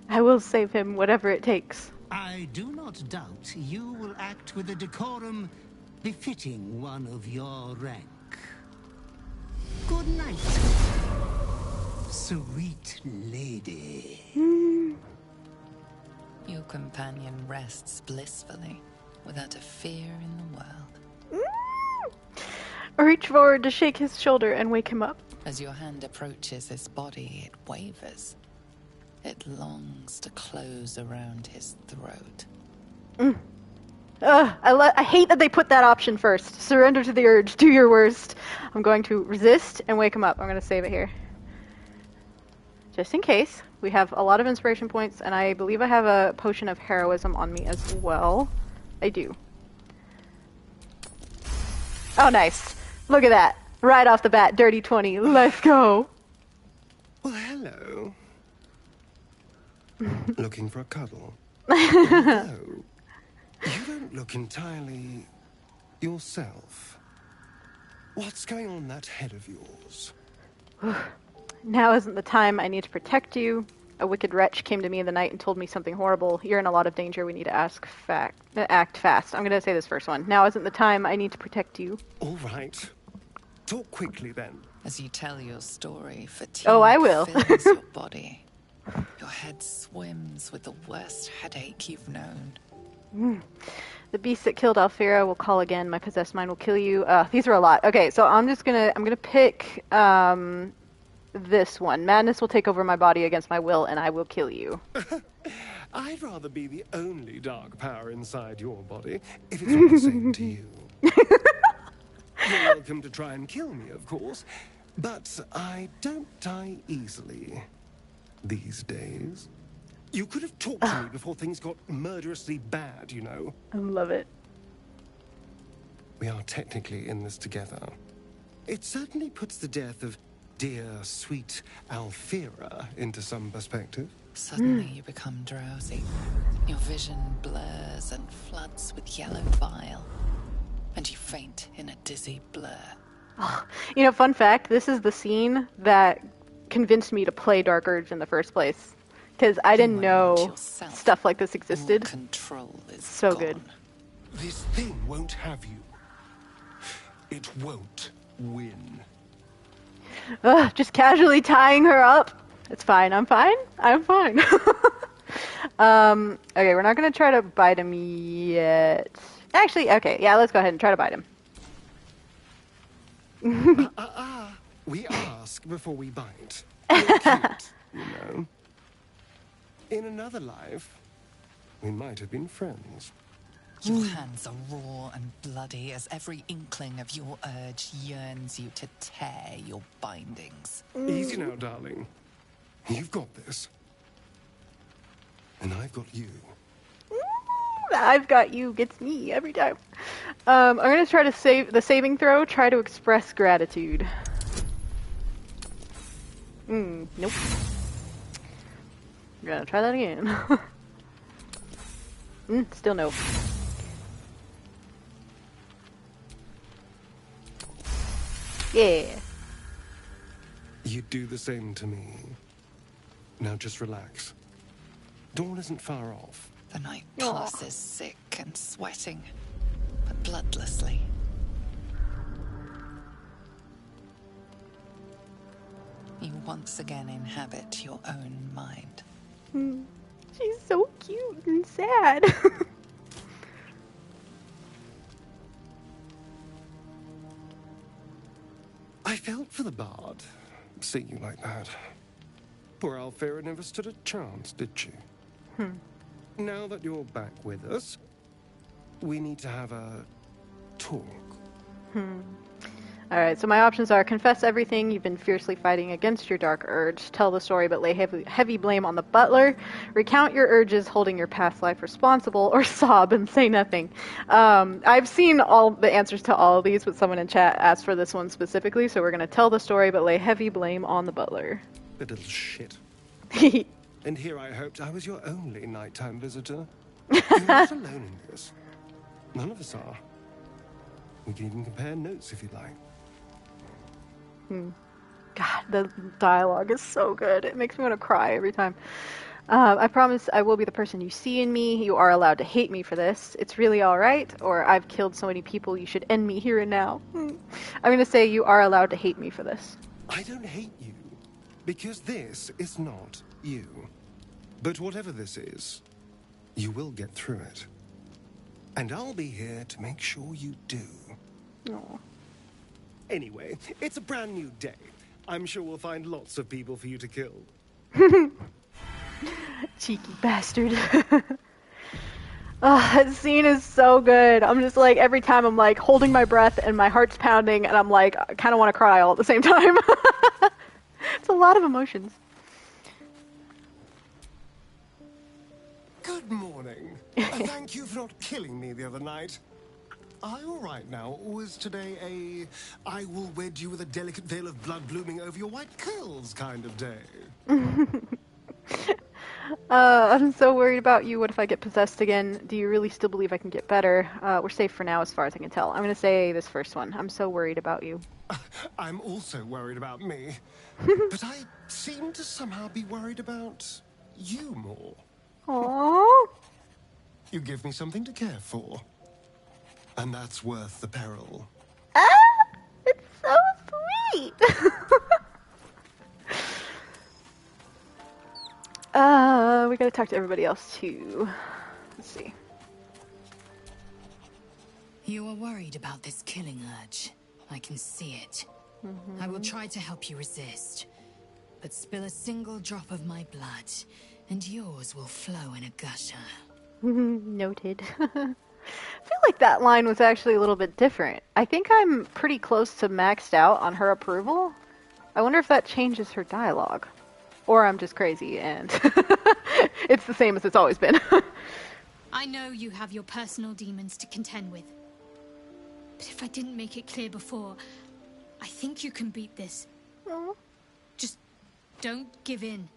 I will save him, whatever it takes. I do not doubt you will act with a decorum befitting one of your rank. Good night, sweet lady. Your companion rests blissfully, without a fear in the world. I reach forward to shake his shoulder and wake him up. As your hand approaches his body, it wavers. It longs to close around his throat. I hate that they put that option first. Surrender to the urge. Do your worst. I'm going to resist and wake him up. I'm going to save it here. Just in case. We have a lot of inspiration points, and I believe I have a potion of heroism on me as well. I do. Oh, nice. Look at that. Right off the bat, dirty 20. Let's go. Hello. Looking for a cuddle? No. You don't look entirely yourself. What's going on in that head of yours? Now isn't the time. I need to protect you. A wicked wretch came to me in the night and told me something horrible. You're in a lot of danger. We need to act fast. I'm going to say this first one. Now isn't the time. I need to protect you. All right. Talk quickly, then. As you tell your story, fatigue Oh, I will. fills your body. Your head swims with the worst headache you've known. The beast that killed Alfira will call again. My possessed mind will kill you. These are a lot. Okay, so I'm gonna pick this one. Madness will take over my body against my will, and I will kill you. I'd rather be the only dark power inside your body, if it's all the same to you. You're welcome to try and kill me, of course, but I don't die easily these days. You could have talked to me before things got murderously bad, you know. I love it. We are technically in this together. It certainly puts the death of dear, sweet Alfira into some perspective. Suddenly you become drowsy. Your vision blurs and floods with yellow bile. And you faint in a dizzy blur. Oh, you know, fun fact, this is the scene that convinced me to play Dark Urge in the first place. Because I didn't know stuff like this existed. All control is so gone. good. This thing won't have you. It won't win. Ugh, just casually tying her up. It's fine. I'm fine. I'm fine. Okay, we're not going to try to bite him yet. Actually, okay. Yeah, let's go ahead and try to bite him. We ask before we bite. You're cute, you know. In another life, we might have been friends. Your hands are raw and bloody as every inkling of your urge yearns you to tear your bindings. Easy now, darling. You've got this. And I've got you. I've got you gets me every time. I'm going to try to save the saving throw. Try to express gratitude. Nope. I'm going to try that again. Still nope. Yeah. You do the same to me. Now just relax. Dawn isn't far off. The night passes sick and sweating, but bloodlessly. You once again inhabit your own mind. She's so cute and sad. I felt for the bard, seeing you like that. Poor Alfira never stood a chance, did she? Now that you're back with us, we need to have a talk. Alright, so my options are confess everything you've been fiercely fighting against your dark urge, tell the story but lay heavy blame on the butler, recount your urges holding your past life responsible, or sob and say nothing. I've seen all the answers to all of these, but someone in chat asked for this one specifically, so we're going to tell the story but lay heavy blame on the butler. A little shit. And here I hoped I was your only nighttime visitor. You're not alone in this. None of us are. We can even compare notes if you'd like. God, the dialogue is so good. It makes me want to cry every time. I promise I will be the person you see in me. You are allowed to hate me for this. It's really alright. Or I've killed so many people, you should end me here and now. I'm going to say you are allowed to hate me for this. I don't hate you, because this is not you. But whatever this is, you will get through it. And I'll be here to make sure you do. Aww. Anyway, it's a brand new day. I'm sure we'll find lots of people for you to kill. Cheeky bastard. That scene is so good. I'm just like, every time I'm like holding my breath and my heart's pounding and I'm like, I kind of want to cry all at the same time. It's a lot of emotions. Good morning. Thank you for not killing me the other night. I all right now? Was today a I will wed you with a delicate veil of blood blooming over your white curls kind of day? I'm so worried about you. What if I get possessed again? Do you really still believe I can get better? We're safe for now as far as I can tell. I'm gonna say this first one. I'm so worried about you. I'm also worried about me. But I seem to somehow be worried about you more. Aww. You give me something to care for. And that's worth the peril. Ah! It's so sweet! We gotta talk to everybody else too. Let's see. You are worried about this killing urge. I can see it. I will try to help you resist. But spill a single drop of my blood, and yours will flow in a gusher. Noted. I feel like that line was actually a little bit different. I think I'm pretty close to maxed out on her approval. I wonder if that changes her dialogue. Or I'm just crazy and it's the same as it's always been. I know you have your personal demons to contend with. But if I didn't make it clear before, I think you can beat this. Aww. Just don't give in.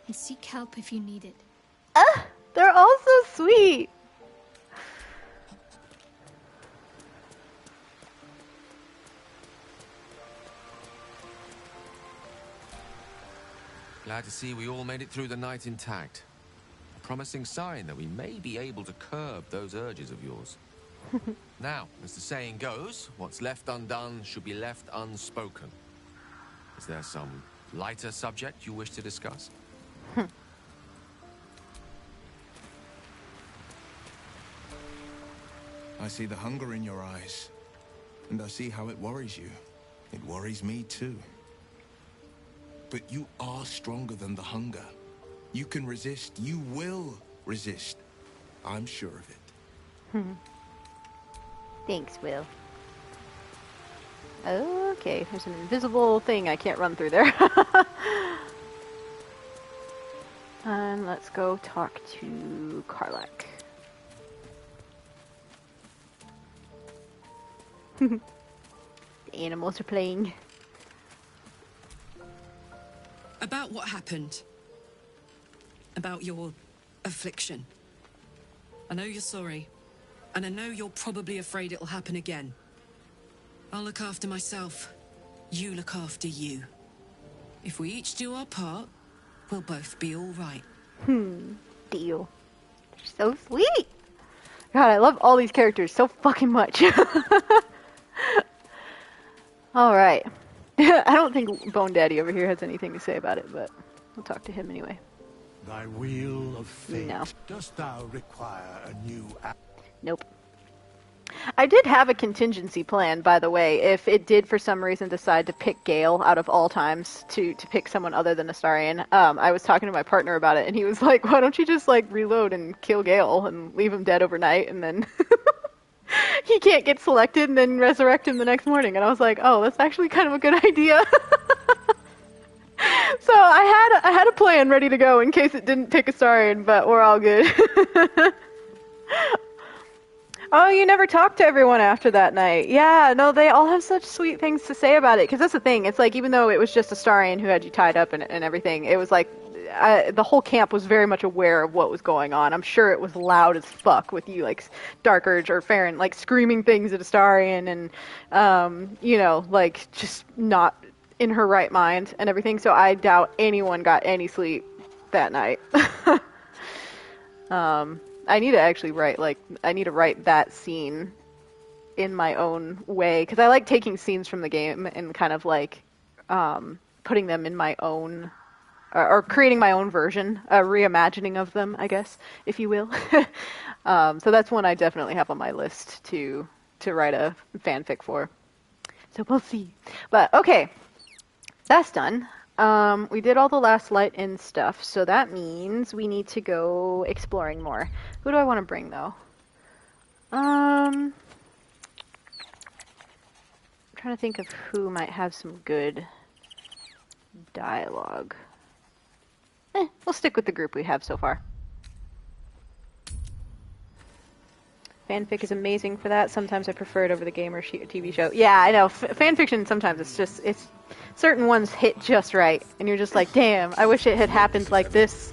And seek help if you need it. They're all so sweet. Glad to see we all made it through the night intact. A promising sign that we may be able to curb those urges of yours. Now, as the saying goes, what's left undone should be left unspoken. Is there some lighter subject you wish to discuss? I see the hunger in your eyes, and I see how it worries you. It worries me too. But you are stronger than the hunger. You can resist. You will resist. I'm sure of it. Thanks, Will. Okay, there's an invisible thing I can't run through there. And let's go talk to Karlach. The animals are playing. About what happened. About your affliction. I know you're sorry. And I know you're probably afraid it'll happen again. I'll look after myself. You look after you. If we each do our part, we'll both be all right. Deal. They're so sweet. God, I love all these characters so fucking much. Alright. I don't think Bone Daddy over here has anything to say about it, but we'll talk to him anyway. Thy wheel of fate, No. dost thou require a new Nope. I did have a contingency plan, by the way, if it did for some reason decide to pick Gale out of all times to pick someone other than Astarion. I was talking to my partner about it, and he was like, why don't you just, like, reload and kill Gale and leave him dead overnight, and then he can't get selected, and then resurrect him the next morning. And I was like, oh, that's actually kind of a good idea. So I had a plan ready to go in case it didn't pick Astarion, but we're all good. Oh, you never talked to everyone after that night. Yeah, no, they all have such sweet things to say about it. Because that's the thing. It's like, even though it was just Astarion who had you tied up and everything, it was like, the whole camp was very much aware of what was going on. I'm sure it was loud as fuck with you, like, Dark Urge or Faeryn, like, screaming things at Astarion and, you know, like, just not in her right mind and everything. So I doubt anyone got any sleep that night. I need to actually write, like, I need to write that scene in my own way, because I like taking scenes from the game and kind of, like, putting them in my own, or creating my own version, a reimagining of them, I guess, if you will. So that's one I definitely have on my list to write a fanfic for. So we'll see. But, okay, that's done. We did all the last light in stuff, so that means we need to go exploring more. Who do I want to bring, though? I'm trying to think of who might have some good dialogue. We'll stick with the group we have so far. Fanfic is amazing for that. Sometimes I prefer it over the game or TV show. Yeah, I know. Fanfiction, sometimes it's certain ones hit just right. And you're just like, damn, I wish it had happened like this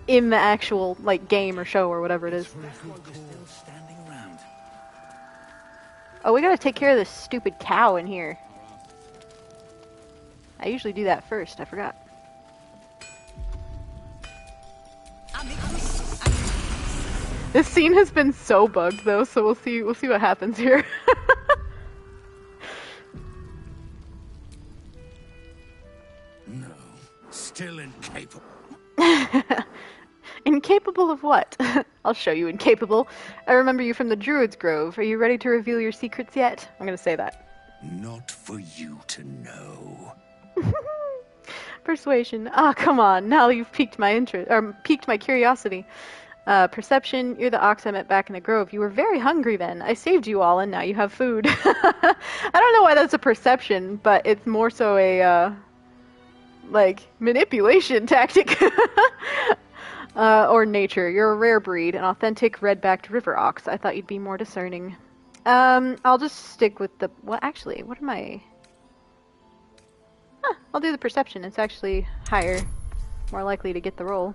in the actual, like, game or show or whatever it is. Oh, we gotta take care of this stupid cow in here. I usually do that first. I forgot. This scene has been so bugged though, so we'll see what happens here. No, still incapable. Incapable of what? I'll show you incapable. I remember you from the Druid's Grove. Are you ready to reveal your secrets yet? I'm gonna say that. Not for you to know. Persuasion. Ah, come on. Now you've piqued my interest, or piqued my curiosity. Perception. You're the ox I met back in the grove. You were very hungry then. I saved you all, and now you have food. I don't know why that's a perception, but it's more so a like manipulation tactic. Or nature. You're a rare breed, an authentic red-backed river ox. I thought you'd be more discerning. I'll just stick with the... Well, actually, what am I... Huh, I'll do the perception. It's actually higher. More likely to get the roll.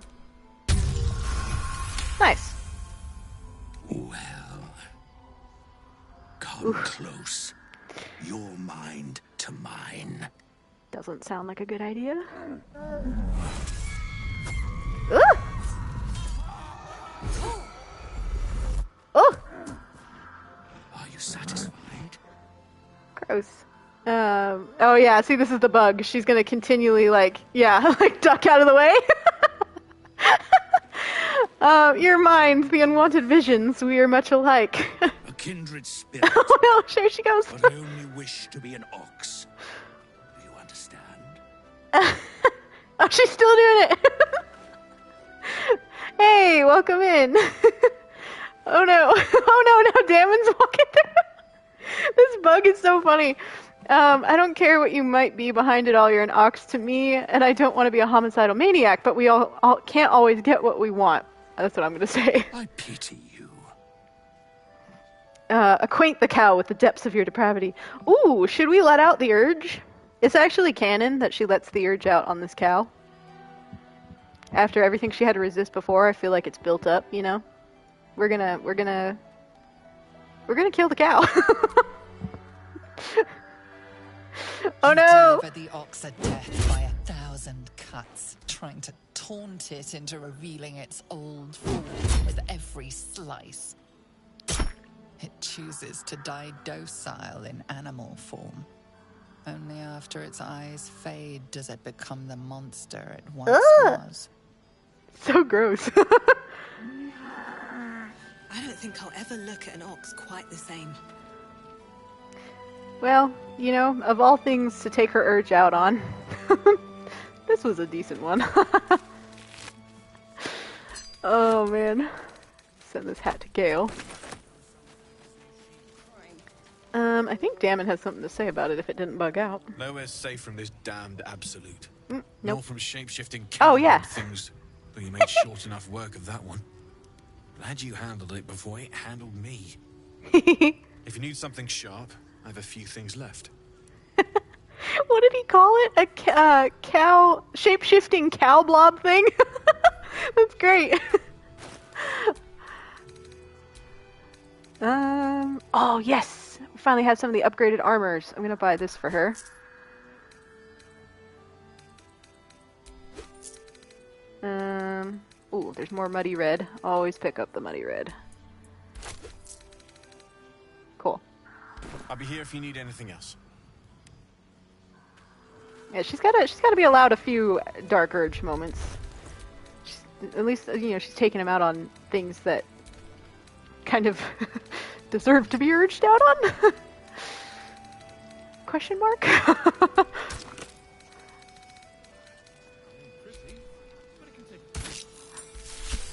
Nice. Well... Come close. Your mind to mine. Doesn't sound like a good idea. Oh! Are you satisfied? Gross. Oh yeah, see this is the bug. She's gonna continually like duck out of the way. Your mind, the unwanted visions, we are much alike. A kindred spirit. Oh no, there she goes. But I only wish to be an ox. Do you understand? Oh, she's still doing it. Hey, welcome in. Oh no. Oh no, Damon's walking through. This bug is so funny. I don't care what you might be behind it all, you're an ox to me, and I don't want to be a homicidal maniac, but we all can't always get what we want. That's what I'm going to say. I pity you. Acquaint the cow with the depths of your depravity. Ooh, should we let out the urge? It's actually canon that she lets the urge out on this cow. After everything she had to resist before, I feel like it's built up, you know? We're gonna kill the cow. Oh no! Deliver the ox a death by 1,000 cuts, trying to taunt it into revealing its old form with every slice. It chooses to die docile in animal form. Only after its eyes fade does it become the monster it once was. So gross. I don't think I'll ever look at an ox quite the same. Well, you know, of all things to take her urge out on, this was a decent one. Oh man. Send this hat to Gale. I think Damon has something to say about it if it didn't bug out. Nowhere's safe from this damned absolute. Nope. Nor from shape-shifting things, though you made short enough work of that one. Glad you handled it before it handled me. If you need something sharp, I have a few things left. What did he call it? A cow, shape-shifting cow blob thing? That's great. Oh yes! We finally have some of the upgraded armors. I'm gonna buy this for her. Ooh, there's more muddy red. Always pick up the muddy red. Cool. I'll be here if you need anything else. Yeah, she's gotta be allowed a few dark urge moments. At least, you know, she's taking him out on things that kind of deserve to be urged out on? Question mark?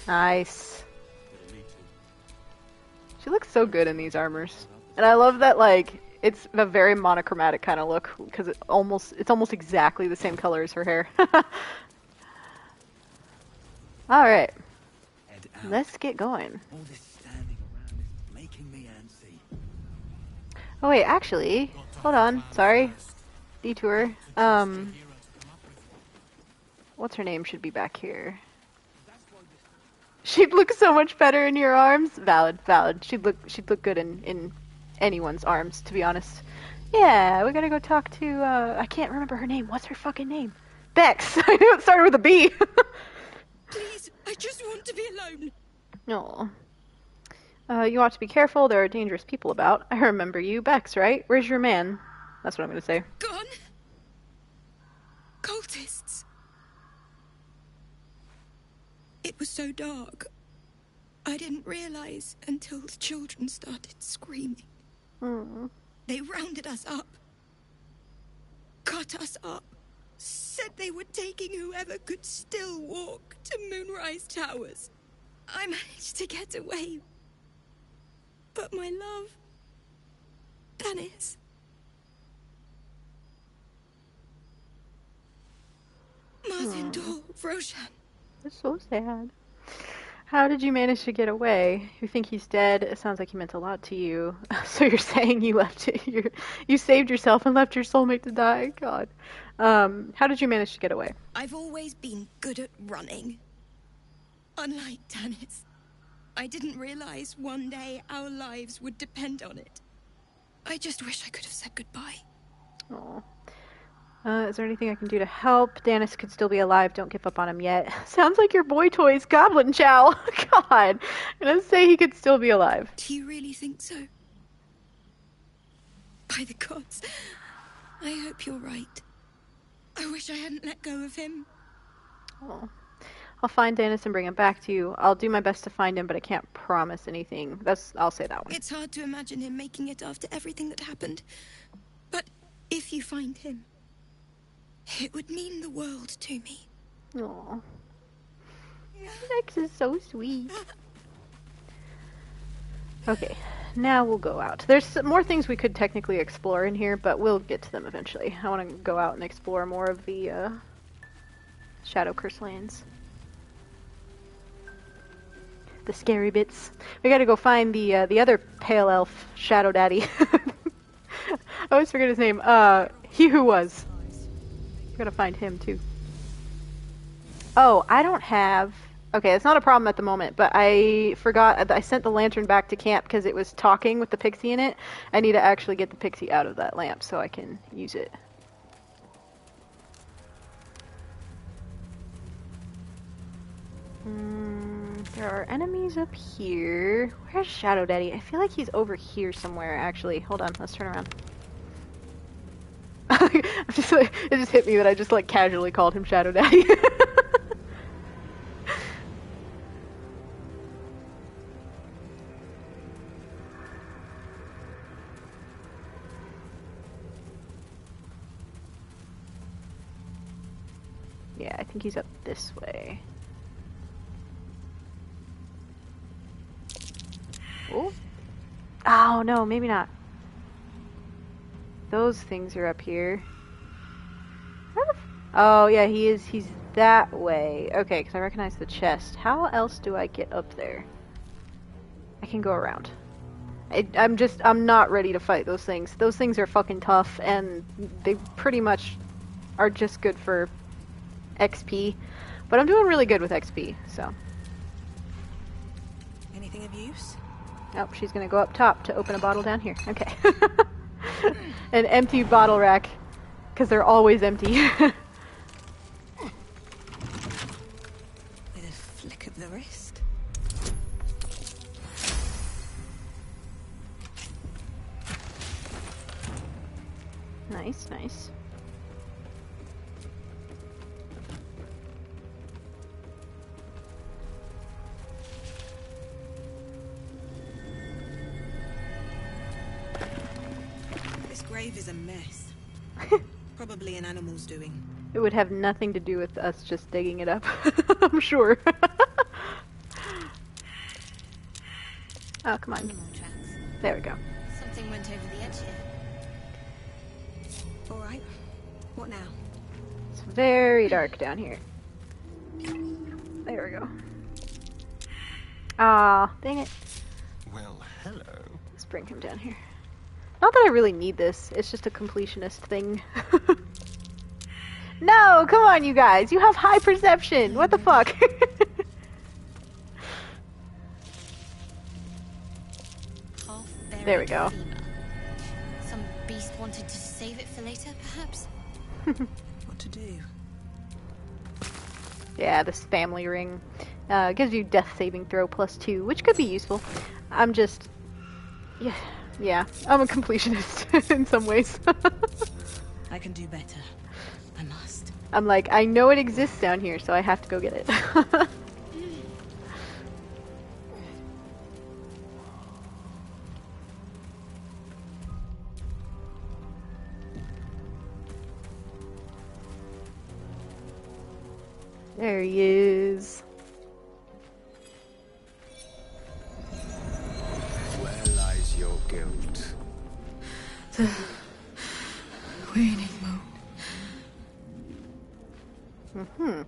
Nice. She looks so good in these armors. And I love that, like, it's a very monochromatic kind of look, because it's almost exactly the same color as her hair. Alright. Let's get going. Oh wait, actually, hold on. Sorry. Detour. What's her name should be back here. She'd look so much better in your arms. Valid, valid. She'd look good in anyone's arms, to be honest. Yeah, we gotta go talk to, I can't remember her name. What's her fucking name? Bex! I knew it started with a B! Please, I just want to be alone. No. You ought to be careful. There are dangerous people about. I remember you. Bex, right? Where's your man? That's what I'm gonna say. Gone. Cultists. It was so dark. I didn't realize until the children started screaming. They rounded us up. Cut us up. Said they were taking whoever could still walk to Moonrise Towers. I managed to get away. But my love... Dennis... Martin Dor, Roshan. That's so sad. How did you manage to get away? You think he's dead? It sounds like he meant a lot to you. So you're saying you left you saved yourself and left your soulmate to die? God. How did you manage to get away? I've always been good at running. Unlike Dennis, I didn't realize one day our lives would depend on it. I just wish I could have said goodbye. Oh. Is there anything I can do to help? Dennis could still be alive. Don't give up on him yet. Sounds like your boy toy's Goblin Chow. God. I'm gonna say he could still be alive. Do you really think so? By the gods, I hope you're right. I wish I hadn't let go of him. Oh. I'll find Dennis and bring him back to you. I'll do my best to find him, but I can't promise anything. I'll say that one. It's hard to imagine him making it after everything that happened. But if you find him, it would mean the world to me. Aww. Lex is so sweet. Okay, now we'll go out. There's some more things we could technically explore in here, but we'll get to them eventually. I want to go out and explore more of the Shadow Curse lands. The scary bits. We gotta go find the other pale elf Shadow Daddy. I always forget his name. He Who Was. Gotta find him too. Oh, I don't have... Okay, it's not a problem at the moment, but I forgot. I sent the lantern back to camp because it was talking with the pixie in it. I need to actually get the pixie out of that lamp so I can use it. There are enemies up here. Where's Shadow Daddy? I feel like he's over here somewhere, actually. Hold on, let's turn around. I'm just like, it just hit me that I just like casually called him Shadow Daddy. Yeah, I think he's up this way. Oh. Oh no, maybe not. Those things are up here. Oh yeah, he's that way. Okay, because I recognize the chest. How else do I get up there? I can go around. I'm not ready to fight those things. Those things are fucking tough, and they pretty much are just good for XP. But I'm doing really good with XP, so. Anything of use? Oh, she's gonna go up top to open a bottle down here. Okay. An empty bottle rack, because they're always empty. With a flick of the wrist. Nice, nice. Grave is a mess. Probably an animal's doing. It would have nothing to do with us just digging it up. I'm sure. Oh, come on. There we go. Something went over the edge here. Alright. What now? It's very dark down here. There we go. Ah, dang it. Well, hello. Let's bring him down here. Not that I really need this. It's just a completionist thing. No, come on, you guys. You have high perception. What the fuck? There we go. Some beast wanted to save it for later, perhaps? What to do? Yeah, this family ring gives you death saving throw +2, which could be useful. I'm just... Yeah, I'm a completionist in some ways. I can do better. I must. I'm like, I know it exists down here, so I have to go get it. There he is. Where lies your guilt? The waning moon.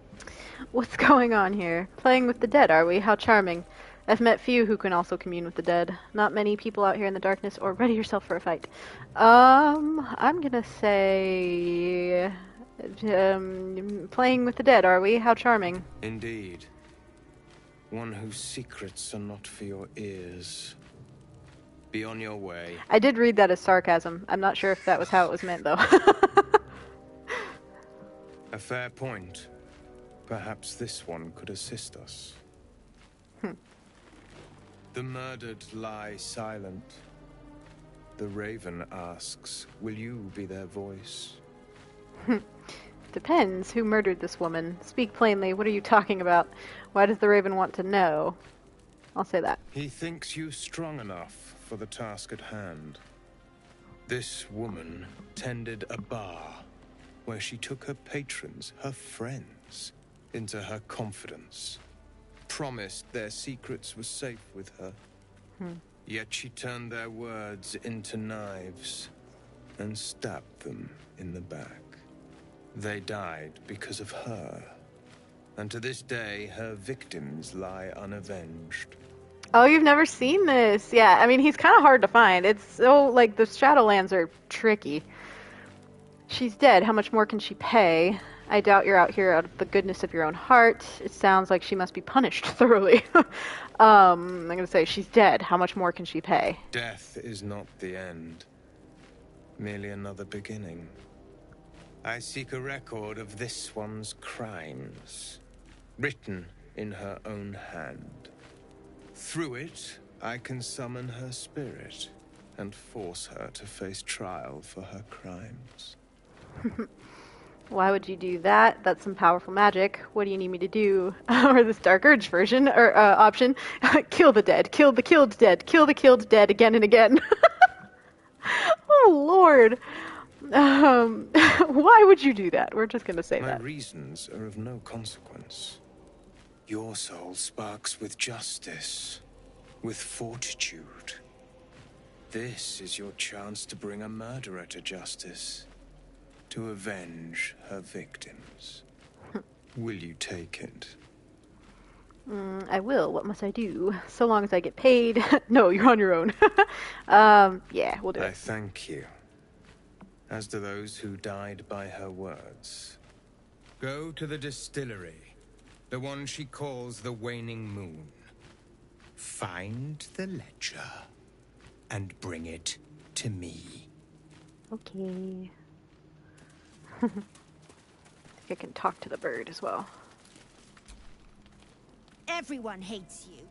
What's going on here? Playing with the dead, are we? How charming. I've met few who can also commune with the dead. Not many people out here in the darkness, or ready yourself for a fight. I'm gonna say... playing with the dead, are we? How charming. Indeed. One whose secrets are not for your ears. Be on your way. I did read that as sarcasm. I'm not sure if that was how it was meant, though. A fair point. Perhaps this one could assist us. The murdered lie silent. The raven asks, will you be their voice? Depends. Who murdered this woman? Speak plainly. What are you talking about? Why does the raven want to know? I'll say that. He thinks you strong enough for the task at hand. This woman tended a bar where she took her patrons, her friends, into her confidence. Promised their secrets were safe with her. Yet she turned their words into knives and stabbed them in the back. They died because of her. And to this day, her victims lie unavenged. Oh, you've never seen this? Yeah, I mean, he's kind of hard to find. It's so, like, the Shadowlands are tricky. She's dead. How much more can she pay? I doubt you're out here out of the goodness of your own heart. It sounds like she must be punished thoroughly. I'm gonna say she's dead. How much more can she pay? Death is not the end. Merely another beginning. I seek a record of this one's crimes, written in her own hand. Through it, I can summon her spirit and force her to face trial for her crimes. Why would you do that? That's some powerful magic. What do you need me to do? Or this Dark Urge version, or option. Kill the dead. Kill the killed dead. Kill the killed dead again and again. Oh, Lord. Why would you do that? We're just going to say that. My reasons are of no consequence. Your soul sparks with justice, with fortitude. This is your chance to bring a murderer to justice, to avenge her victims. Will you take it? I will. What must I do? So long as I get paid. No, you're on your own. Yeah, we'll do it. I thank you. As do those who died by her words. Go to the distillery, the one she calls the Waning Moon. Find the ledger and bring it to me. Okay. I think I can talk to the bird as well. Everyone hates you.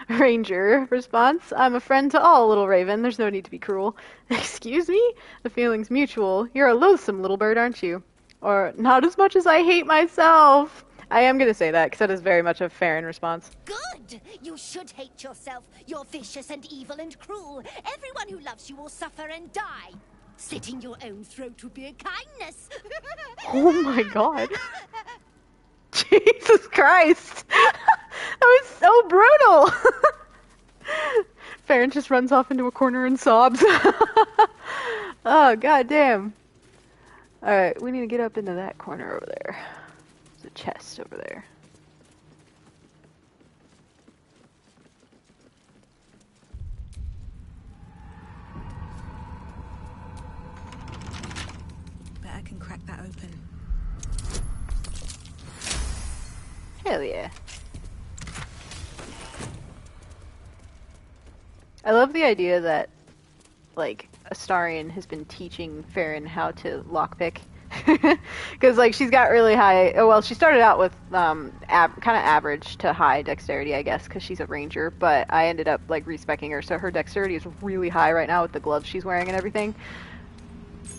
Ranger response. I'm a friend to all, little raven. There's no need to be cruel. Excuse me? The feeling's mutual. You're a loathsome little bird, aren't you? Or, not as much as I hate myself. I am going to say that, because that is very much a Faeryn response. Good! You should hate yourself. You're vicious and evil and cruel. Everyone who loves you will suffer and die. Slitting your own throat would be a kindness. Oh my god. Jesus Christ. That was so brutal. Faeryn just runs off into a corner and sobs. Oh, god damn. Alright, we need to get up into that corner over there. There's a chest over there. that open. Hell yeah. I love the idea that, like, Astarion has been teaching Faeryn how to lockpick. Because, like, she's got really high... Well, she started out with kind of average to high dexterity, I guess, because she's a ranger. But I ended up, like, respecking her, so her dexterity is really high right now with the gloves she's wearing and everything.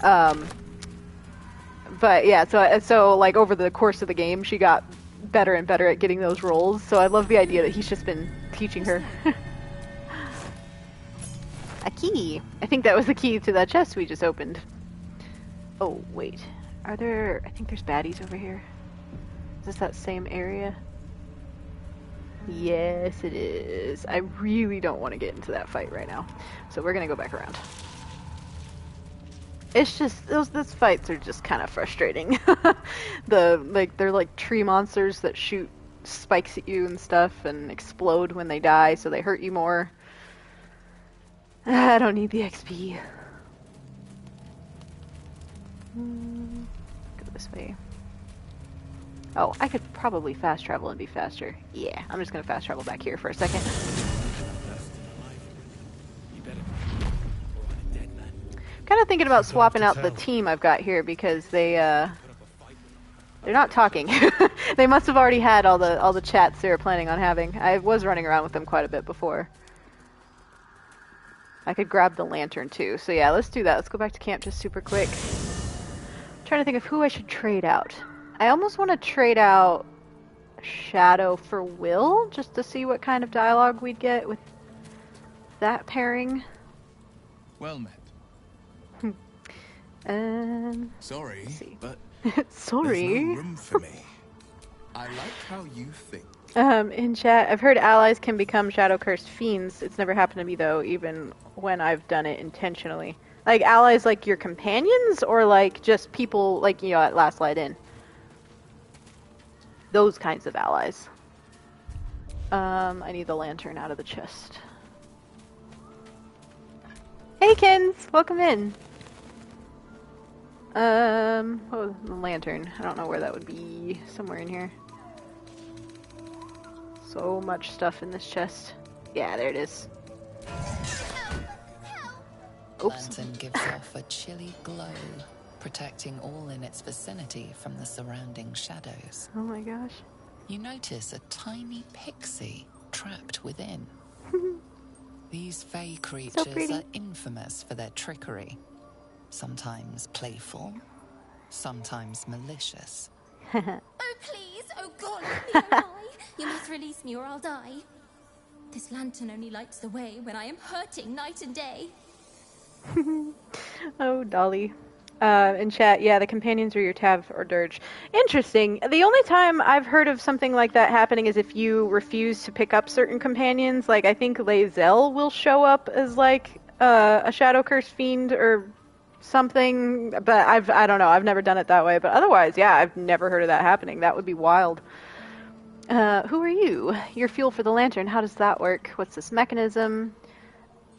But, yeah, so like, over the course of the game, she got better and better at getting those rolls. So I love the idea that he's just been teaching her. A key. I think that was the key to that chest we just opened. Oh, wait. Are there... I think there's baddies over here. Is this that same area? Yes, it is. I really don't want to get into that fight right now. So we're gonna go back around. It's just... Those fights are just kind of frustrating. They're like tree monsters that shoot spikes at you and stuff and explode when they die, so they hurt you more. I don't need the XP. Go this way. Oh, I could probably fast travel and be faster. Yeah, I'm just gonna fast travel back here for a second. Kind of thinking about swapping out the team I've got here because they're not talking. They must have already had all the chats they were planning on having. I was running around with them quite a bit before. I could grab the lantern too. So yeah, let's do that. Let's go back to camp just super quick. I'm trying to think of who I should trade out. I almost want to trade out Shadow for Will, just to see what kind of dialogue we'd get with that pairing. Well met. Sorry, but sorry. there's no room for me. I like how you think. In chat, I've heard allies can become shadow cursed fiends. It's never happened to me though, even when I've done it intentionally. Like allies, like your companions, or like just people, like, you know, at Last Light In. Those kinds of allies. I need the lantern out of the chest. Hey, Kins, welcome in. Oh, the lantern. I don't know where that would be. Somewhere in here. So much stuff in this chest. Yeah, there it is. The lantern gives off a chilly glow, protecting all in its vicinity from the surrounding shadows. Oh my gosh. You notice a tiny pixie trapped within. These fey creatures are infamous for their trickery. Sometimes playful, sometimes malicious. Oh, please! Oh, God, leave me alive! You must release me or I'll die. This lantern only lights the way when I am hurting night and day. Oh, Dolly. In chat, yeah, the companions are your Tav or Dirge. Interesting. The only time I've heard of something like that happening is if you refuse to pick up certain companions. Like, I think Lae'zel will show up as, like, a Shadow Curse Fiend or something, but I don't know. I've never done it that way. But otherwise, yeah, I've never heard of that happening. That would be wild. Who are you? Your fuel for the lantern. How does that work? What's this mechanism?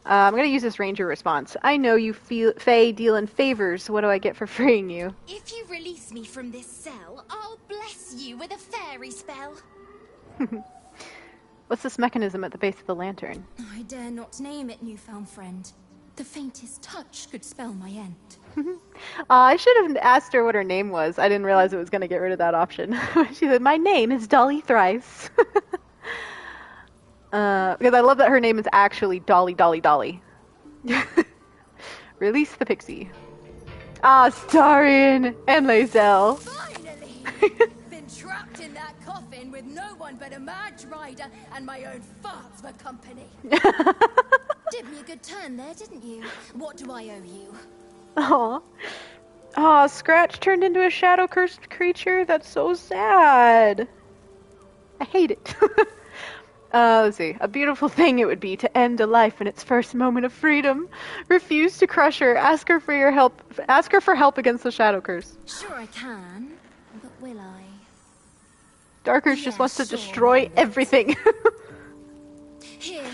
I'm going to use this ranger response. I know you Fae deal in favors. What do I get for freeing you? If you release me from this cell, I'll bless you with a fairy spell. What's this mechanism at the base of the lantern? I dare not name it, newfound friend. The faintest touch could spell my end. I should have asked her what her name was. I didn't realize it was going to get rid of that option. She said, my name is Dolly Thrice. Because I love that her name is actually Dolly. Release the pixie. Astarion and Lae'zel. Finally! Been trapped in that coffin with no one but a Madge Rider and my own farts for company. Did me a good turn there, didn't you? What do I owe you? Aw, Scratch turned into a shadow-cursed creature? That's so sad. I hate it. Let's see. A beautiful thing it would be to end a life in its first moment of freedom. Refuse to crush her. Ask her for your help. Ask her for help against the shadow curse. Sure I can, but will I? Darkers just wants to destroy everything. Here,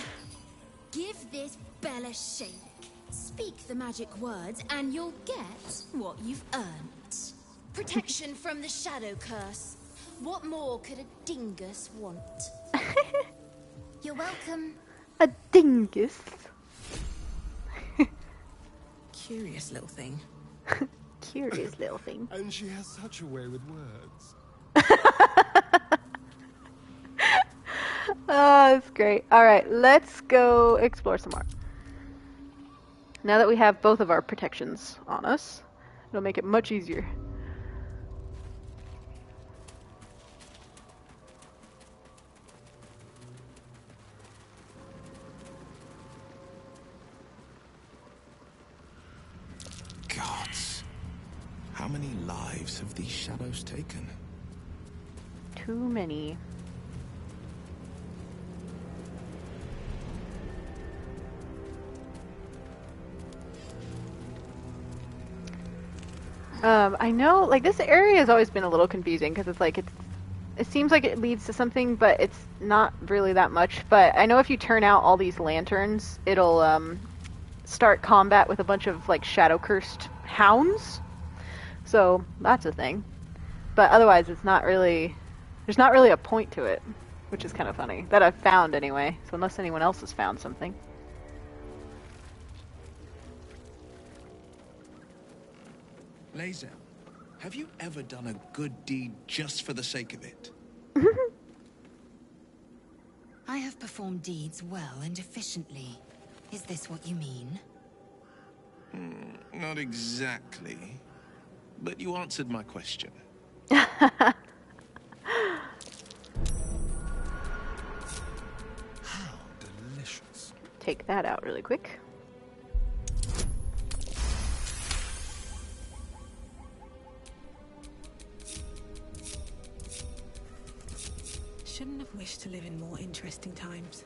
give this bell a shake. Speak the magic words and you'll get what you've earned. Protection from the shadow curse. What more could a dingus want? You're welcome. A dingus. Curious little thing. Curious little thing. And she has such a way with words. Oh, that's great. Alright, let's go explore some more. Now that we have both of our protections on us, it'll make it much easier. Gods. How many lives have these shadows taken? Too many. I know, like, this area has always been a little confusing because it's like, it seems like it leads to something, but it's not really that much. But I know if you turn out all these lanterns, it'll start combat with a bunch of like shadow cursed hounds. So that's a thing. But otherwise, it's not really. There's not really a point to it, which is kind of funny that I've found anyway. So unless anyone else has found something. Lae'zel, have you ever done a good deed just for the sake of it? I have performed deeds well and efficiently. Is this what you mean? Not exactly. But you answered my question. How delicious. Take that out really quick. Shouldn't have wished to live in more interesting times.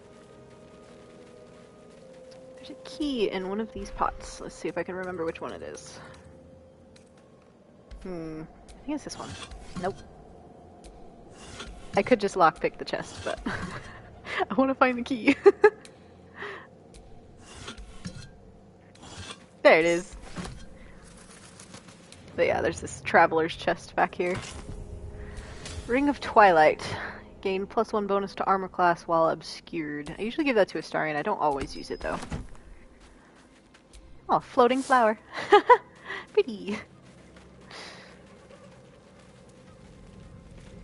There's a key in one of these pots. Let's see if I can remember which one it is. I think it's this one. Nope. I could just lockpick the chest, but I want to find the key. There it is. But yeah, there's this traveler's chest back here. Ring of Twilight. Gain +1 bonus to armor class while obscured. I usually give that to Astarion. I don't always use it though. Oh, floating flower. Pretty.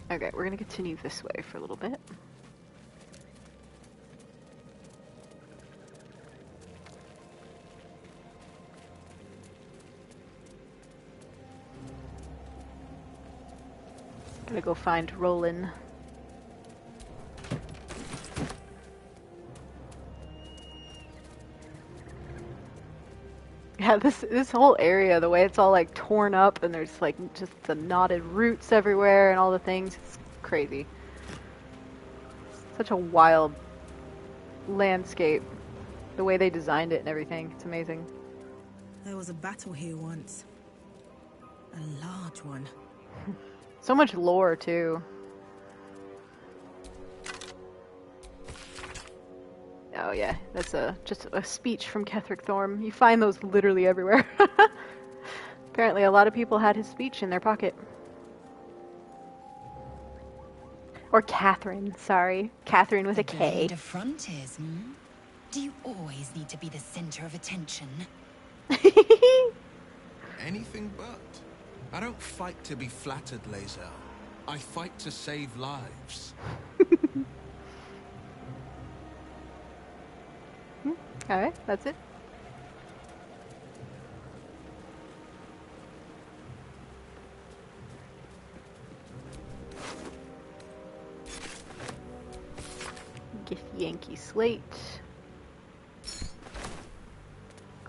Okay, we're gonna continue this way for a little bit. Gonna go find Roland. Yeah, this whole area, the way it's all like torn up and there's like just the knotted roots everywhere and all the things, it's crazy. Such a wild landscape. The way they designed it and everything, it's amazing. There was a battle here once. A large one. So much lore too. Oh yeah, that's just a speech from Ketheric Thorm. You find those literally everywhere. Apparently a lot of people had his speech in their pocket. Or Catherine, sorry. Catherine with a K. Blade of Frontiers, hmm? Do you always need to be the center of attention? Anything but. I don't fight to be flattered, Lae'zel. I fight to save lives. Alright, that's it. Yankee slate.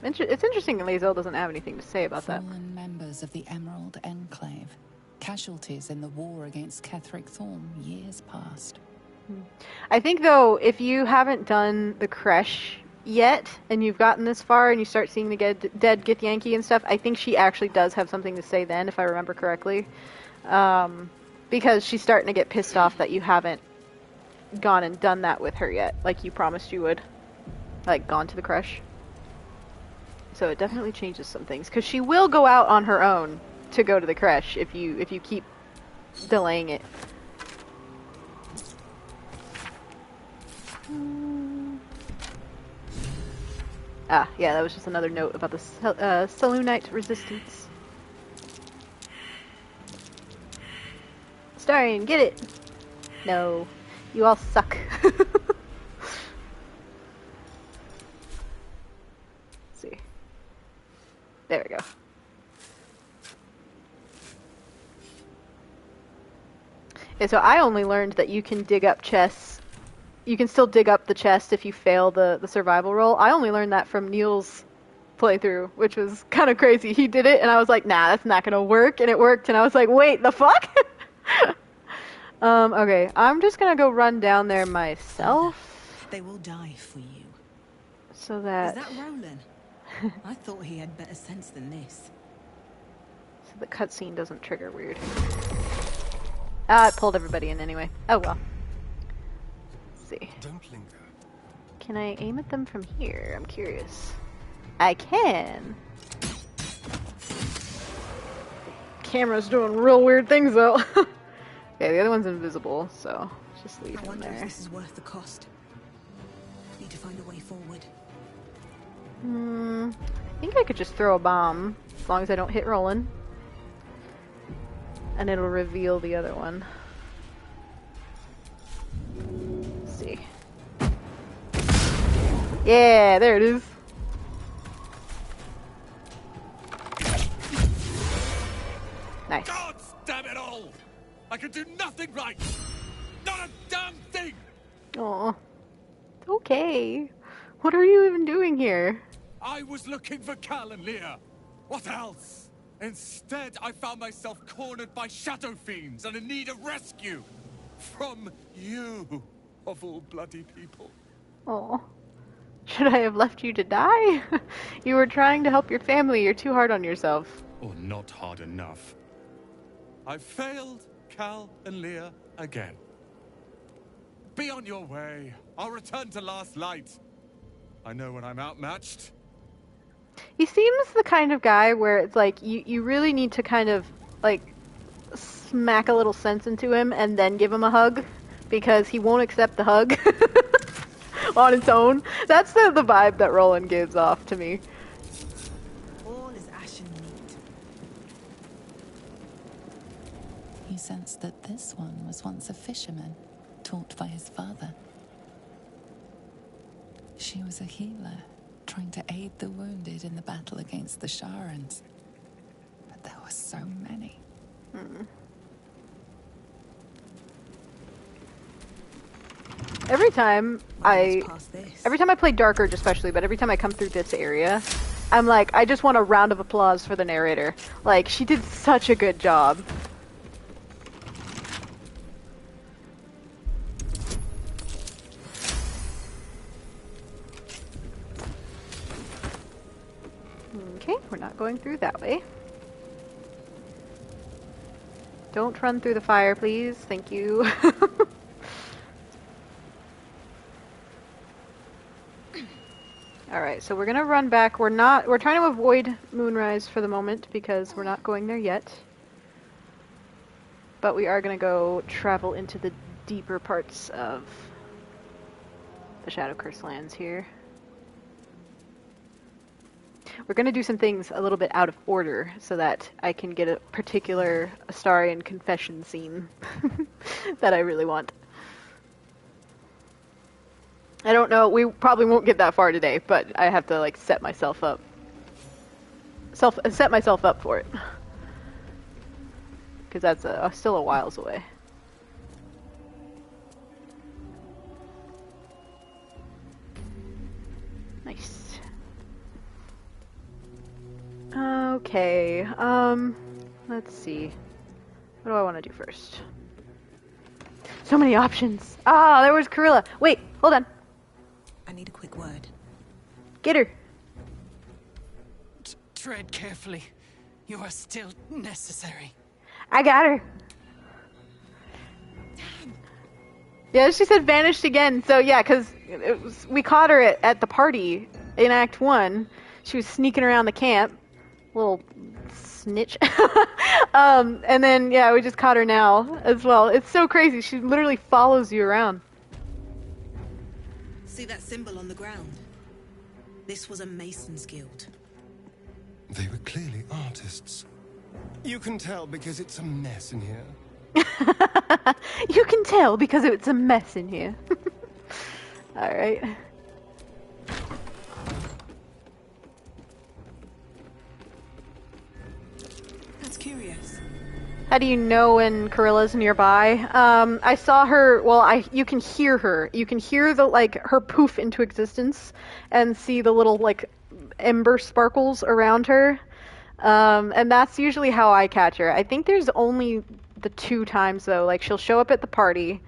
It's interesting that Lae'zel doesn't have anything to say about that. Fallen members of the Emerald Enclave. Casualties in the war against Ketheric Thorm years past. I think, though, if you haven't done the Kresh yet, and you've gotten this far, and you start seeing the dead Githyanki and stuff, I think she actually does have something to say then, if I remember correctly. Because she's starting to get pissed off that you haven't gone and done that with her yet, like you promised you would. Like, gone to the Kresh. So it definitely changes some things, because she will go out on her own to go to the creche if you keep delaying it. Ah, yeah, that was just another note about the Selûnite resistance. Astarion, get it! No, you all suck. Let's see. There we go. Yeah, so I only learned that you can dig up chests. You can still dig up the chest if you fail the survival roll. I only learned that from Neil's playthrough, which was kind of crazy. He did it, and I was like, nah, that's not gonna work, and it worked, and I was like, wait, the fuck? Okay, I'm just gonna go run down there myself. They will die for you. So that... Is that Roland? I thought he had better sense than this. So the cutscene doesn't trigger weird. Ah, it pulled everybody in anyway. Oh well. Let's see. Don't linger. Can I aim at them from here? I'm curious. I can. Camera's doing real weird things though. Okay, the other one's invisible, so just leave him there. If this is worth the cost. Need to find a way forward. I think I could just throw a bomb, as long as I don't hit Roland. And it'll reveal the other one. Let's see. Yeah, there it is. Nice. God damn it all! I can do nothing right! Not a damn thing! Aw. It's okay. What are you even doing here? I was looking for Cal and Leah. What else? Instead, I found myself cornered by shadow fiends and in need of rescue. From you, of all bloody people. Oh. Should I have left you to die? You were trying to help your family. You're too hard on yourself. Or not hard enough. I failed Cal and Leah again. Be on your way. I'll return to Last Light. I know when I'm outmatched. He seems the kind of guy where it's like, you really need to kind of, like, smack a little sense into him and then give him a hug, because he won't accept the hug on its own. That's the vibe that Roland gives off to me. All is ashen meat. You sense that this one was once a fisherman, taught by his father. She was a healer, trying to aid the wounded in the battle against the Sharans. But there were so many. Every time I play Dark Urge especially, but every time I come through this area, I'm like, I just want a round of applause for the narrator. Like, she did such a good job. Okay, we're not going through that way. Don't run through the fire, please. Thank you. Alright, so we're gonna run back. We're trying to avoid Moonrise for the moment because we're not going there yet. But we are gonna go travel into the deeper parts of the Shadow Curse lands here. We're gonna do some things a little bit out of order so that I can get a particular Astarion confession scene that I really want. I don't know, we probably won't get that far today, but I have to, like, set myself up. Set myself up for it. Because that's still a whiles away. Nice. Okay, let's see. What do I want to do first? So many options! Ah, there was Karilla! Wait, hold on. I need a quick word. Get her! Tread carefully. You are still necessary. I got her! Yeah, she said vanished again, so yeah, because we caught her at the party in Act 1. She was sneaking around the camp, Little snitch. And then, yeah, we just caught her now as well. It's so crazy. She literally follows you around. See that symbol on the ground? This was a Mason's Guild. They were clearly artists. You can tell because it's a mess in here. You can tell because it's a mess in here. Alright. That's curious. How do you know when Carilla's nearby? I saw her, well, you can hear her. You can hear the, like, her poof into existence and see the little, like, ember sparkles around her. And that's usually how I catch her. I think there's only the 2 times, though. Like, she'll show up at the party,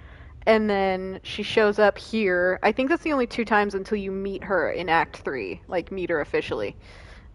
and then she shows up here. I think that's the only 2 times until you meet her in Act 3. Like, meet her officially.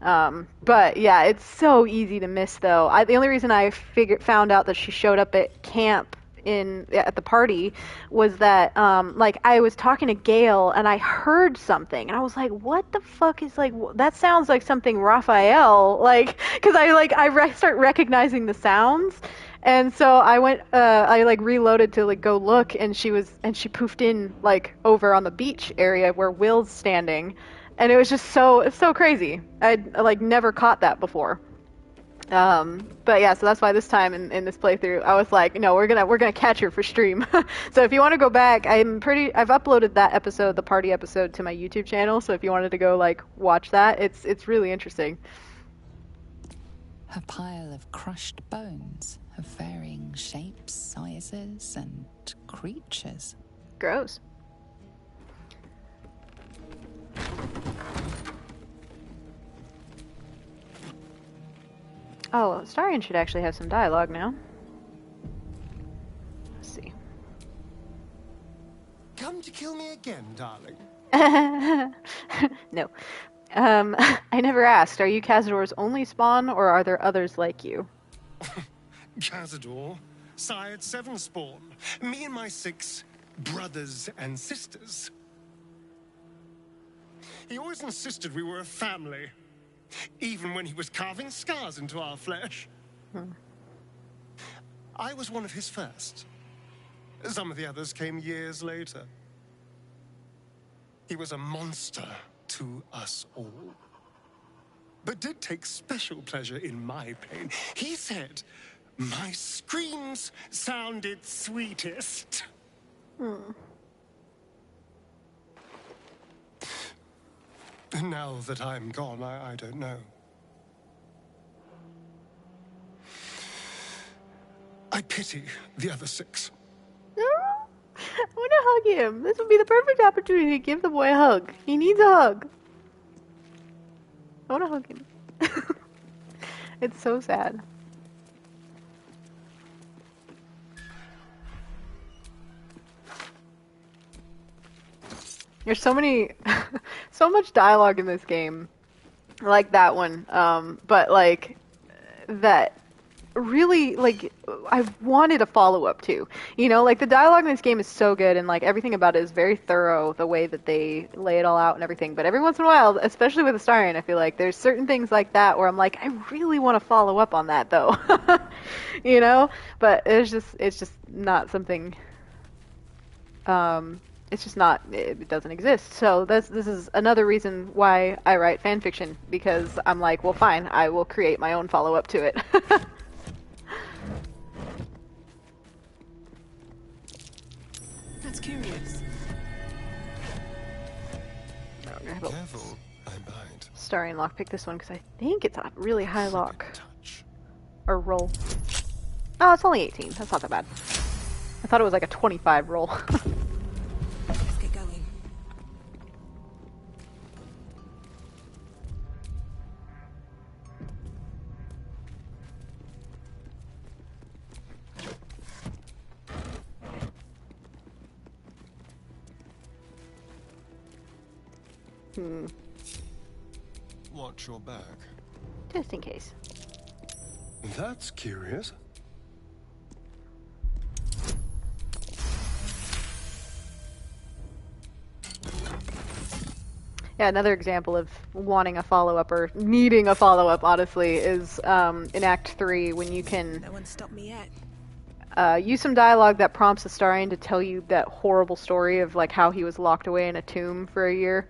But yeah, it's so easy to miss, though. The only reason I found out that she showed up at camp at the party was that like I was talking to Gale and I heard something and I was like, what the fuck is, like, that sounds like something Raphael, like, because I start recognizing the sounds. And so I went, I like reloaded to like go look, and she poofed in like over on the beach area where Will's standing. And it was just it's so crazy. I'd like never caught that before. But yeah, so that's why this time in this playthrough, I was like, no, we're gonna catch her for stream. So if you want to go back, I've uploaded that episode, the party episode, to my YouTube channel. So if you wanted to go like watch that, it's really interesting. A pile of crushed bones of varying shapes, sizes, and creatures. Gross. Oh, Astarion should actually have some dialogue now. Let's see. Come to kill me again, darling. No. I never asked, are you Cazador's only spawn, or are there others like you? Cazador sired 7 spawn. Me and my 6 brothers and sisters. He always insisted we were a family, even when he was carving scars into our flesh. I was one of his first. Some of the others came years later. He was a monster to us all, but did take special pleasure in my pain. He said my screams sounded sweetest. Now that I'm gone, I don't know. I pity the other 6. I want to hug him. This would be the perfect opportunity to give the boy a hug. He needs a hug. I want to hug him. It's so sad. There's so much dialogue in this game, like that one, but like that really, like, I wanted a follow-up to, you know, like the dialogue in this game is so good, and like everything about it is very thorough, the way that they lay it all out and everything, but every once in a while, especially with Astarion, I feel like there's certain things like that where I'm like, I really want to follow up on that though. You know, but it's just not something, it's just not, it doesn't exist. So this is another reason why I write fan fiction, because I'm like, well, fine, I will create my own follow-up to it. That's curious. Careful, I bite. Astarion lockpick this one, because I think it's a really high lock. Or roll. Oh, it's only 18. That's not that bad. I thought it was like a 25 roll. Let's get going. Watch your back. Just in case. That's curious. Yeah, another example of wanting a follow-up or needing a follow-up, honestly, is in Act 3 when you can No one stopped me yet. use some dialogue that prompts Astarion to tell you that horrible story of like how he was locked away in a tomb for a year.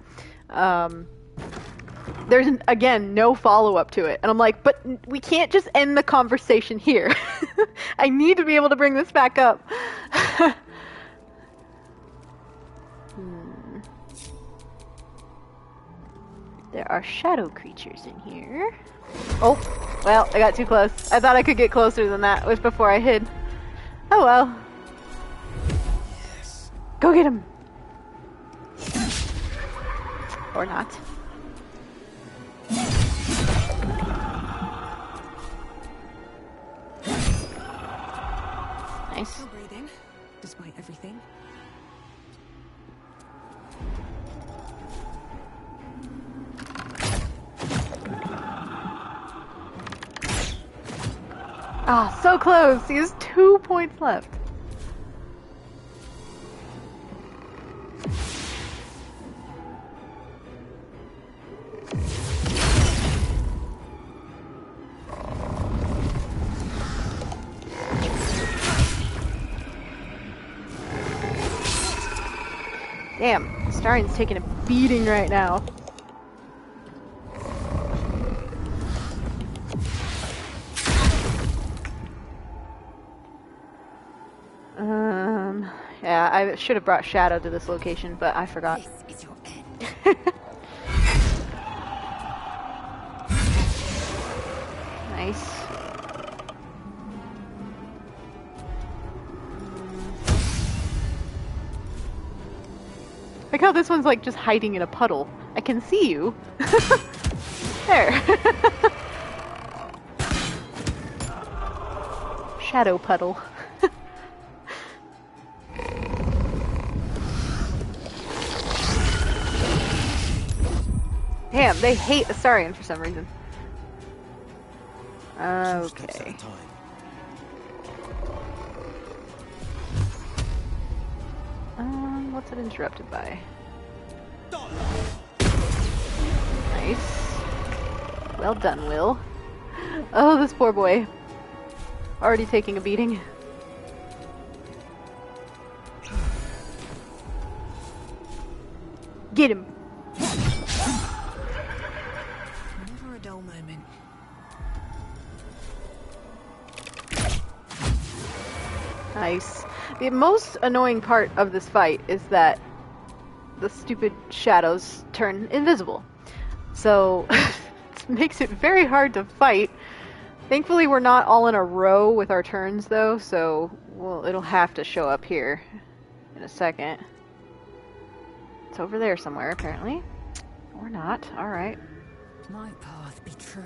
There's, again, no follow-up to it. And I'm like, but we can't just end the conversation here. I need to be able to bring this back up. There are shadow creatures in here. Oh, well, I got too close. I thought I could get closer than that. It was before I hid. Oh well. Yes. Go get him. Or not. Nice. Still breathing, despite everything. Ah, so close! He has 2 points left. Damn, Astarion's taking a beating right now. Yeah, I should have brought Shadow to this location, but I forgot. This is your end. Nice. Like how this one's like just hiding in a puddle. I can see you. There. Shadow puddle. Damn, they hate Astarion for some reason. Okay. What's it interrupted by? Nice. Well done, Will. Oh, this poor boy. Already taking a beating. Get him! Never a dull moment. Nice. The most annoying part of this fight is that the stupid shadows turn invisible. So, it makes it very hard to fight. Thankfully, we're not all in a row with our turns, though, so, well, it'll have to show up here in a second. It's over there somewhere, apparently. Or not. Alright. My path be true.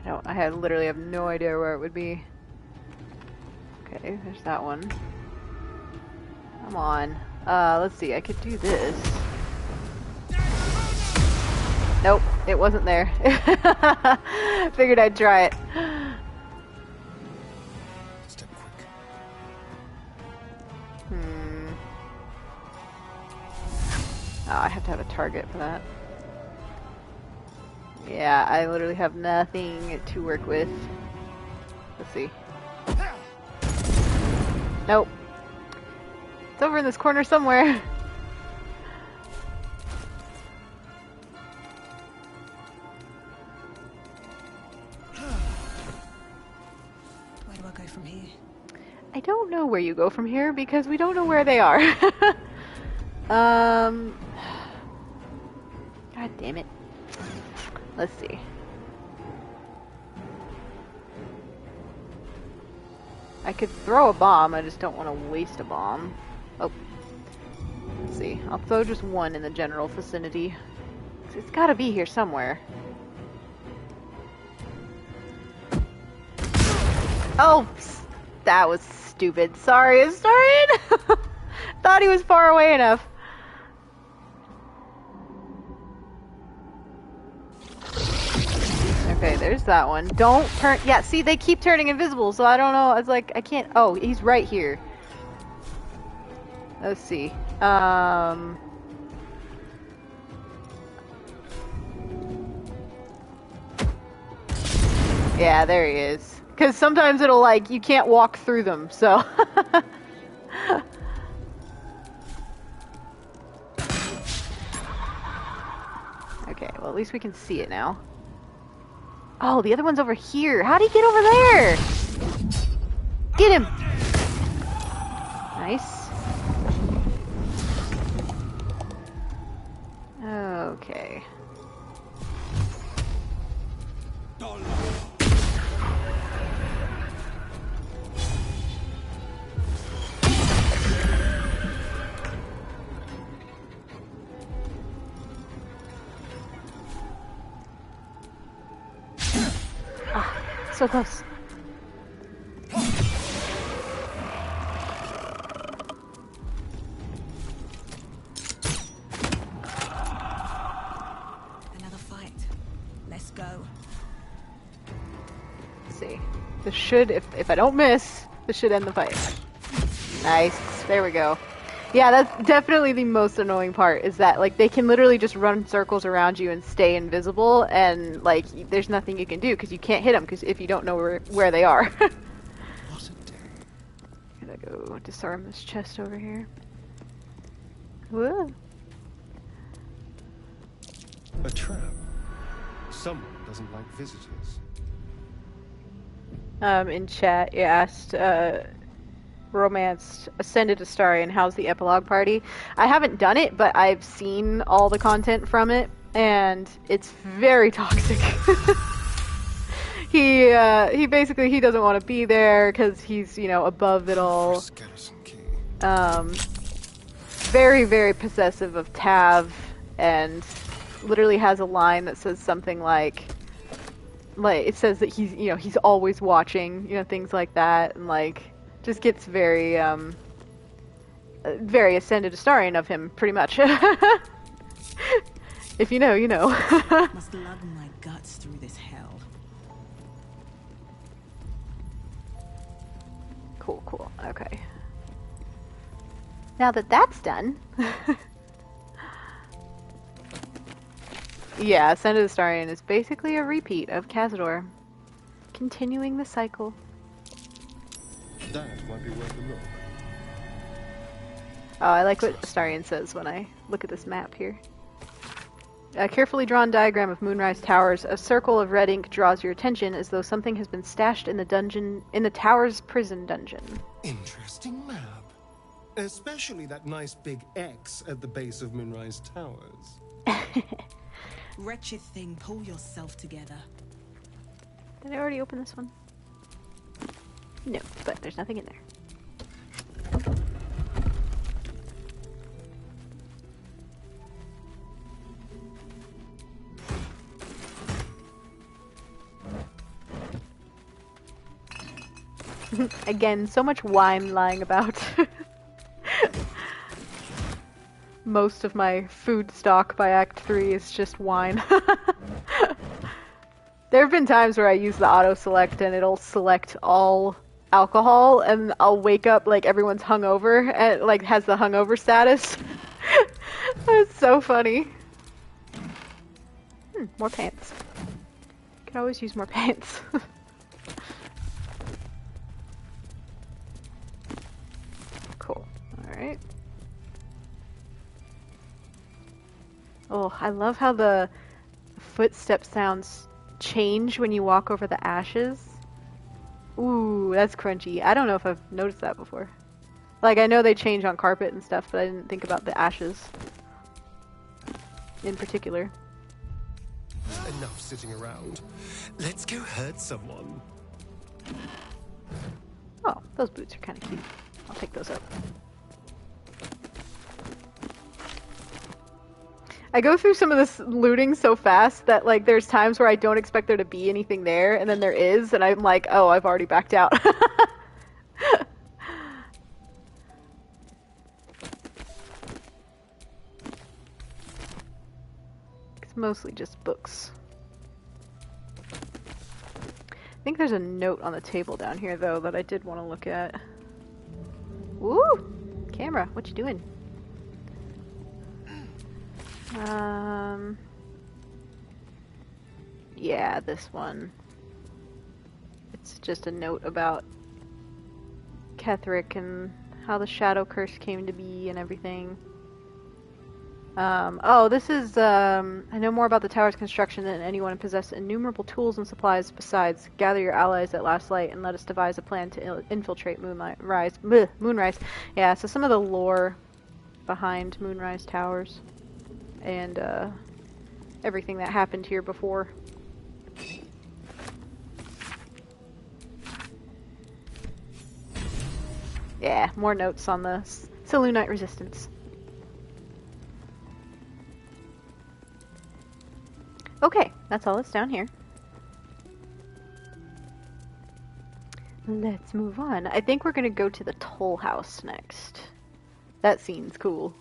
I literally have no idea where it would be. Okay, there's that one. Come on. Let's see, I could do this. Nope, it wasn't there. Figured I'd try it. Step quick. Oh, I have to have a target for that. Yeah, I literally have nothing to work with. Let's see. Nope. It's over in this corner somewhere. Where do I go from here? I don't know where you go from here because we don't know where they are. God damn it. Let's see. I could throw a bomb, I just don't want to waste a bomb. Oh. Let's see. I'll throw just one in the general vicinity. It's gotta be here somewhere. Oh! That was stupid. Sorry, Astarion! Thought he was far away enough. Okay, there's that one. Don't turn. Yeah, see, they keep turning invisible, so I don't know. It's like, I can't. Oh, he's right here. Let's see. Yeah, there he is. Because sometimes it'll, like, you can't walk through them, so... Okay, well, at least we can see it now. Oh, the other one's over here. How'd he get over there? Get him! Nice. Okay. So close. Another fight. Let's go. Let's see. This should, if I don't miss, this should end the fight. Nice. There we go. Yeah, that's definitely the most annoying part, is that, like, they can literally just run circles around you and stay invisible, and, like, there's nothing you can do, because you can't hit them, because if you don't know where they are. Gotta go disarm this chest over here. Whoa. A trap. Someone doesn't like visitors. In chat, you asked, romanced Ascended Astarion, how's the epilogue party? I haven't done it, but I've seen all the content from it, and it's very toxic. He basically, he doesn't want to be there because he's, you know, above it all. Very, very possessive of Tav, and literally has a line that says something like it says that he's, you know, he's always watching, you know, things like that, and like just gets very very Ascended Astarion of him, pretty much. If you know, you know. Must lug my guts through this hell. Cool, cool. Okay. Now that that's done. Yeah, Ascended Astarion is basically a repeat of Cazador. Continuing the cycle. That might be worth a look. Oh, I like what Astarion says when I look at this map here. A carefully drawn diagram of Moonrise Towers. A circle of red ink draws your attention as though something has been stashed in the dungeon, in the tower's prison dungeon. Interesting map. Especially that nice big X at the base of Moonrise Towers. Wretched thing, pull yourself together. Did I already open this one? No, but there's nothing in there. Again, so much wine lying about. Most of my food stock by Act 3 is just wine. There have been times where I use the auto-select and it'll select all alcohol, and I'll wake up like everyone's hungover and like has the hungover status. That's so funny. More pants. Could always use more pants. Cool. Alright. Oh, I love how the footstep sounds change when you walk over the ashes. Ooh, that's crunchy. I don't know if I've noticed that before. Like, I know they change on carpet and stuff, but I didn't think about the ashes in particular. Enough sitting around. Let's go hurt someone. Oh, those boots are kind of cute. I'll pick those up. I go through some of this looting so fast that, like, there's times where I don't expect there to be anything there, and then there is, and I'm like, oh, I've already backed out. It's mostly just books. I think there's a note on the table down here, though, that I did want to look at. Woo! Camera, what you doing? Yeah, this one. It's just a note about Ketherick and how the Shadow Curse came to be and everything. Oh, this is, I know more about the tower's construction than anyone and possess innumerable tools and supplies. Besides, gather your allies at last light and let us devise a plan to infiltrate Moonrise. Yeah, so some of the lore behind Moonrise Towers and, everything that happened here before. Yeah, more notes on the Selûnite resistance. Okay, that's all that's down here. Let's move on. I think we're gonna go to the Toll House next. That seems cool.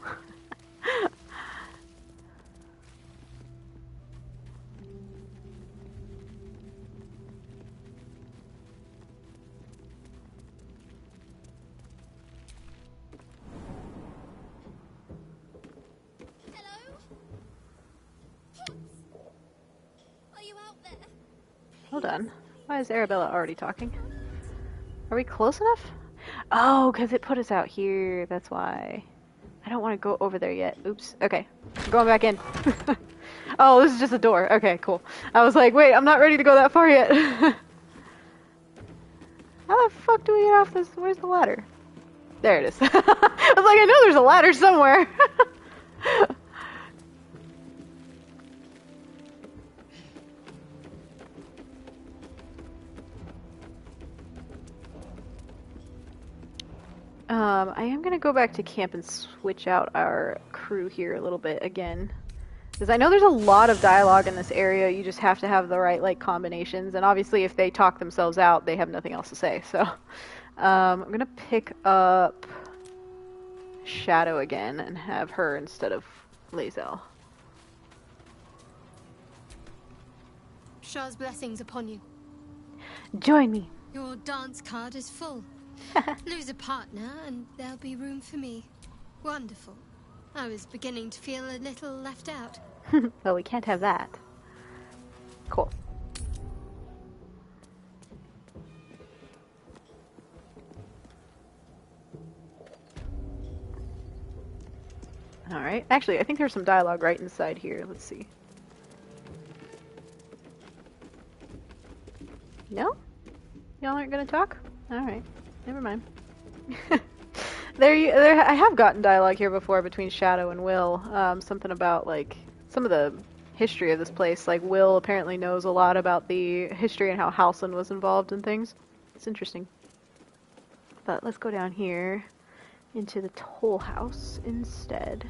Hold on. Why is Arabella already talking? Are we close enough? Oh, because it put us out here. That's why. I don't want to go over there yet. Oops. Okay. I'm going back in. Oh, this is just a door. Okay, cool. I was like, wait, I'm not ready to go that far yet. How the fuck do we get off this? Where's the ladder? There it is. I was like, I know there's a ladder somewhere. I am gonna go back to camp and switch out our crew here a little bit again. Because I know there's a lot of dialogue in this area, you just have to have the right, like, combinations, and obviously if they talk themselves out, they have nothing else to say, so... I'm gonna pick up Shadow again and have her instead of Lae'zel. Shah's blessings upon you. Join me! Your dance card is full. Lose a partner and there'll be room for me. Wonderful. I was beginning to feel a little left out. Well, we can't have that. Cool. Alright. Actually, I think there's some dialogue right inside here. Let's see. No? Y'all aren't gonna talk? Alright. Never mind. I have gotten dialogue here before between Shadow and Will. Something about, like, some of the history of this place. Like, Will apparently knows a lot about the history and how Halsin was involved in things. It's interesting. But let's go down here into the Toll House instead.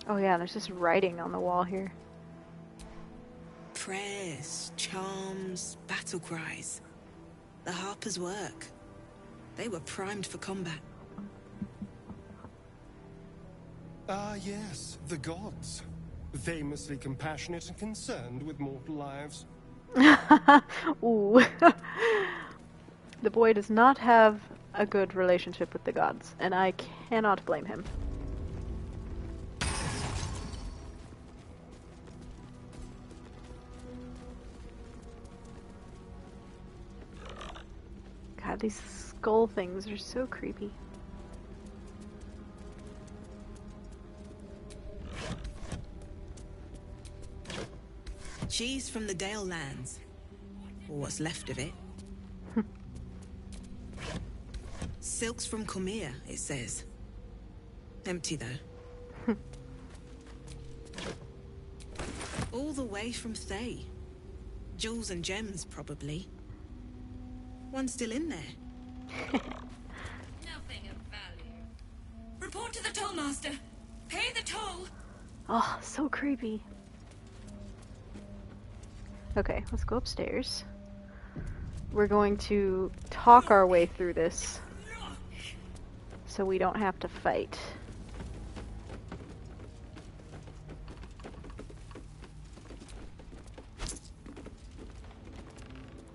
Oh yeah, there's just writing on the wall here. Prayers, charms, battle cries. The Harper's work. They were primed for combat. Ah, yes, the gods. Famously compassionate and concerned with mortal lives. Ooh. The boy does not have a good relationship with the gods, and I cannot blame him. God, these skull things are so creepy. She's from the Dale lands. Or what's left of it. Silks from Cormyr, it says. Empty, though. All the way from Thay. Jewels and gems, probably. One still in there. Nothing of value. Report to the tollmaster. Pay the toll. Oh, so creepy. Okay, let's go upstairs. We're going to talk our way through this so we don't have to fight.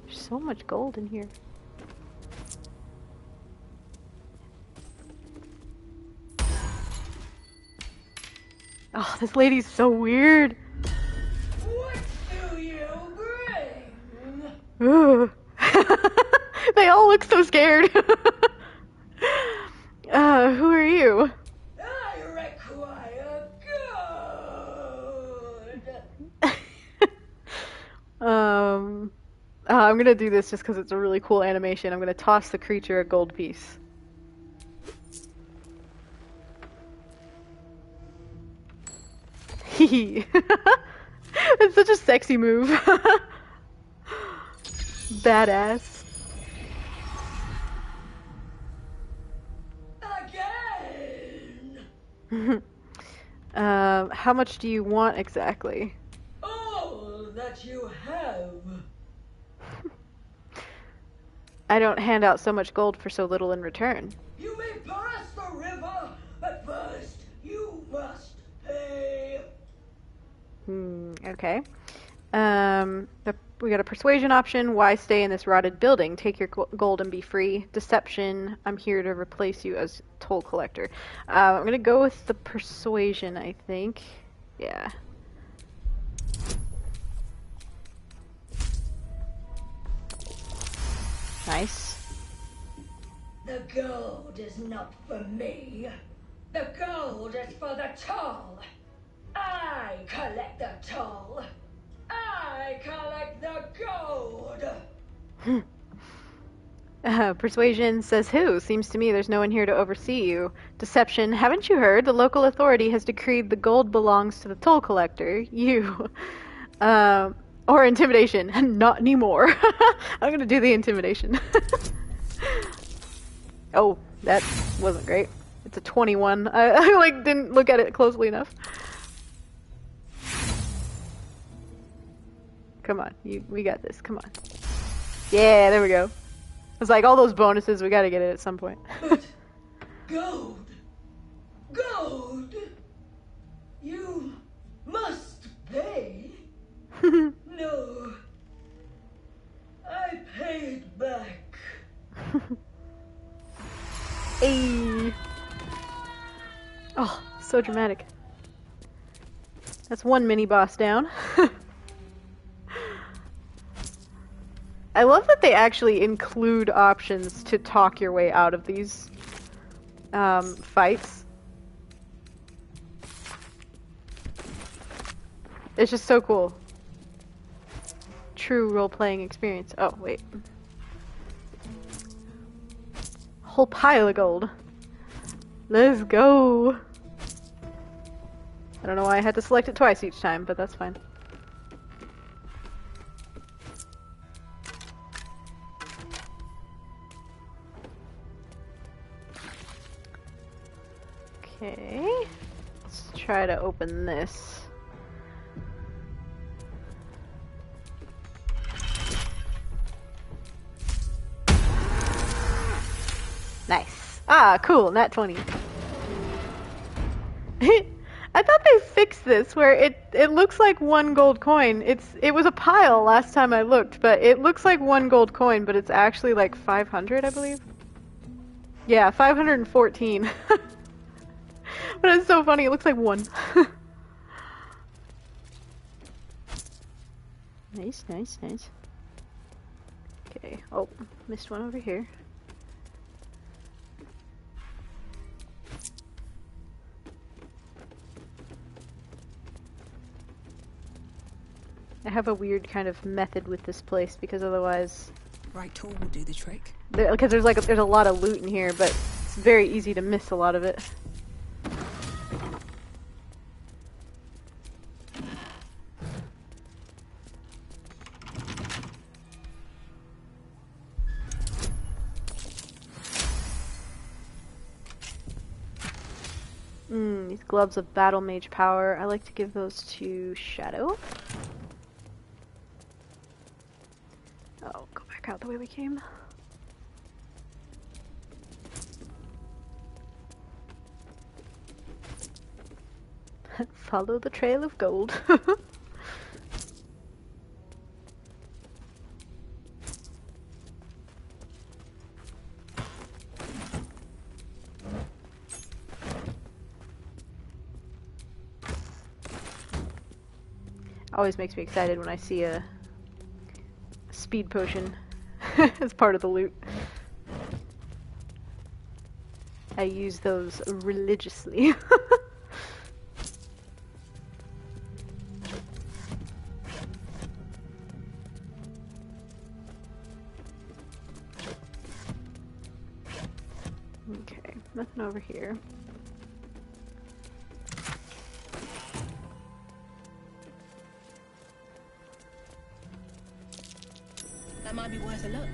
There's so much gold in here. Oh, this lady's so weird. What do you bring? Ooh. They all look so scared. Who are you? I require gold. I'm gonna do this just because it's a really cool animation. I'm gonna toss the creature a gold piece. Hee. It's such a sexy move. Badass. Again. How much do you want exactly? All that you have. I don't hand out so much gold for so little in return. You may pass the river, but first you must pay. Okay. We got a persuasion option. Why stay in this rotted building? Take your gold and be free. Deception. I'm here to replace you as toll collector. I'm gonna go with the persuasion, I think. Yeah. Nice. The gold is not for me. The gold is for the toll. I collect the toll. I collect the gold. Persuasion says who? Seems to me there's no one here to oversee you. Deception. Haven't you heard? The local authority has decreed the gold belongs to the toll collector. You. Or intimidation. Not anymore. I'm gonna do the intimidation. Oh, that wasn't great. It's a 21. I like didn't look at it closely enough. Come on, we got this. Come on. Yeah, there we go. It's like all those bonuses, we gotta get it at some point. But gold, gold. You must pay. No, I paid back. Hey. Oh, so dramatic. That's one mini boss down. I love that they actually include options to talk your way out of these fights. It's just so cool. True role-playing experience. Oh, wait. Whole pile of gold. Let's go. I don't know why I had to select it twice each time, but that's fine. Okay, let's try to open this. Nice. Ah, cool, nat 20. I thought they fixed this where it looks like one gold coin. It was a pile last time I looked, but it looks like one gold coin, but it's actually like 500, I believe. Yeah, 514. But it's so funny, it looks like one. Nice, nice, nice. Okay, oh, missed one over here. I have a weird kind of method with this place because otherwise... Right tool will do the trick. Because there's a lot of loot in here, but it's very easy to miss a lot of it. These gloves of battle mage power. I like to give those to Shadow. Oh, go back out the way we came. Follow the trail of gold. Always makes me excited when I see a speed potion as part of the loot. I use those religiously. Okay, nothing over here. That might be worth a look.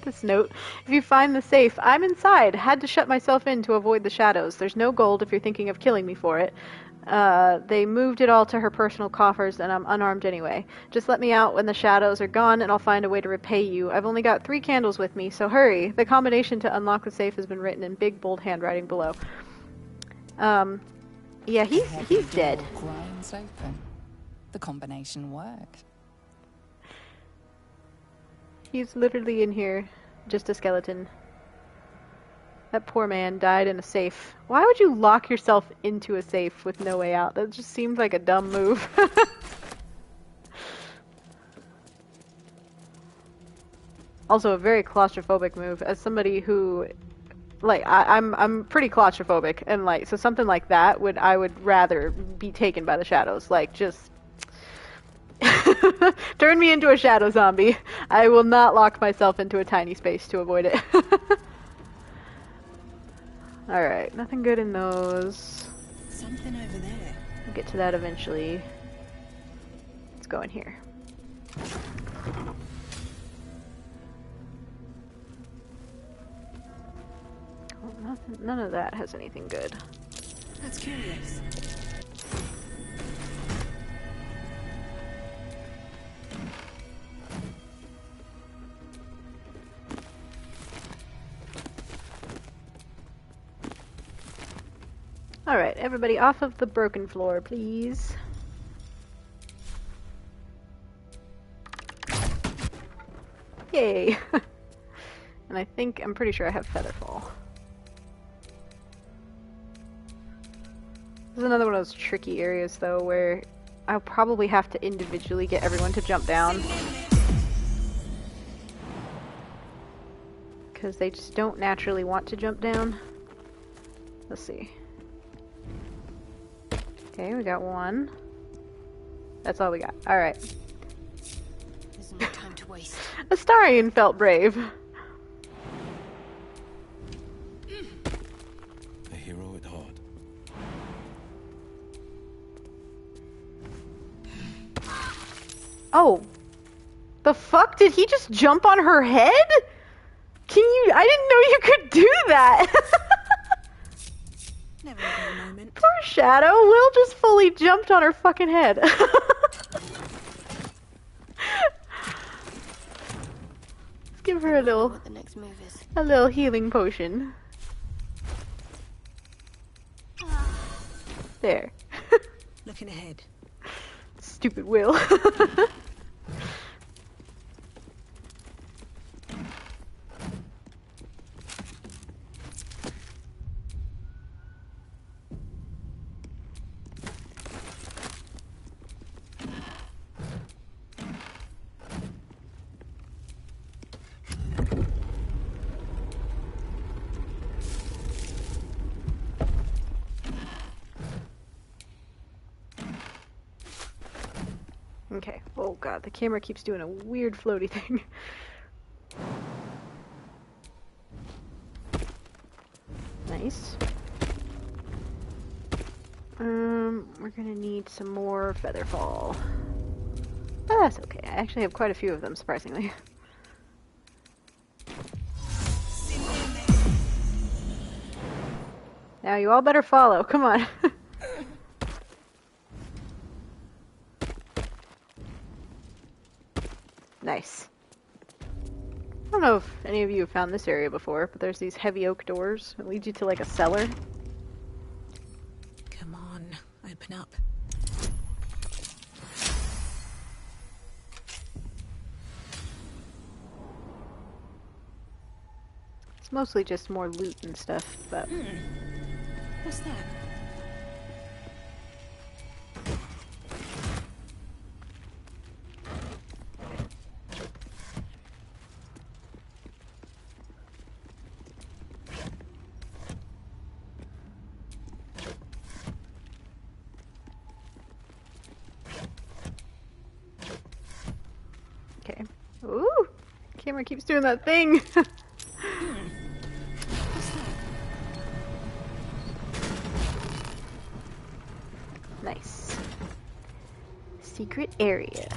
This note. If you find the safe, I'm inside. Had to shut myself in to avoid the shadows. There's no gold if you're thinking of killing me for it. They moved it all to her personal coffers, and I'm unarmed anyway. Just let me out when the shadows are gone, and I'll find a way to repay you. I've only got 3 candles with me, so hurry. The combination to unlock the safe has been written in big, bold handwriting below. Yeah, he's dead. Grinds open. The combination worked. He's literally in here, just a skeleton. That poor man died in a safe. Why would you lock yourself into a safe with no way out? That just seems like a dumb move. Also a very claustrophobic move. As somebody who, like, I'm pretty claustrophobic, and like, so something like that I would rather be taken by the shadows. Like, just turn me into a shadow zombie. I will not lock myself into a tiny space to avoid it. Alright, nothing good in those. Something over there. We'll get to that eventually. Let's go in here. Oh, none of that has anything good. That's curious. Alright, everybody off of the broken floor, please. Yay! And I'm pretty sure I have Featherfall. This is another one of those tricky areas, though, where I'll probably have to individually get everyone to jump down. Because they just don't naturally want to jump down. Let's see. Okay, we got one. That's all we got. Alright. There's no time to waste. Astarion felt brave. A hero at heart. Oh. The fuck? Did he just jump on her head? I didn't know you could do that! Never had a moment. Poor Shadow. Will just fully jumped on her fucking head. Let's give her a little healing potion. There. Looking ahead. Stupid Will. Okay. Oh god, the camera keeps doing a weird floaty thing. Nice. We're gonna need some more Featherfall. Oh, that's okay. I actually have quite a few of them, surprisingly. Now you all better follow. Come on. Nice. I don't know if any of you have found this area before, but there's these heavy oak doors that lead you to like a cellar. Come on, open up. It's mostly just more loot and stuff, but... What's that? Camera keeps doing that thing. Nice. Secret area.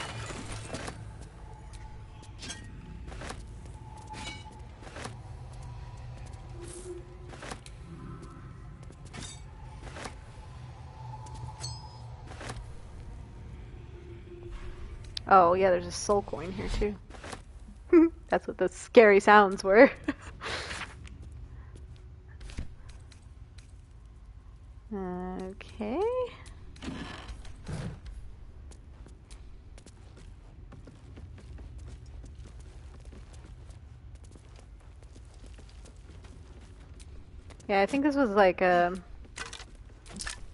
Oh yeah, there's a soul coin here too. That's what the scary sounds were. Okay. Yeah, I think this was like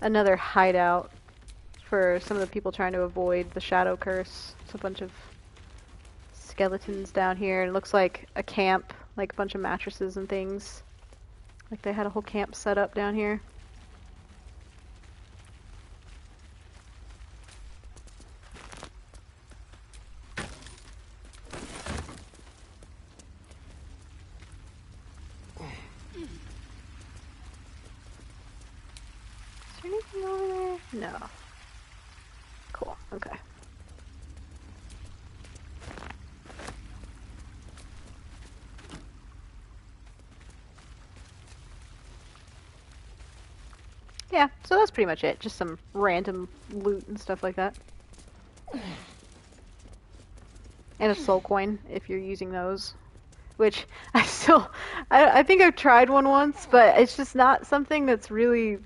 another hideout for some of the people trying to avoid the shadow curse. It's a bunch of skeletons down here. It looks like a camp, like a bunch of mattresses and things. Like they had a whole camp set up down here. Is there anything over there? No. Cool, okay. Yeah, so that's pretty much it. Just some random loot and stuff like that. And a soul coin, if you're using those. Which, I think I've tried one once, but it's just not something that's really...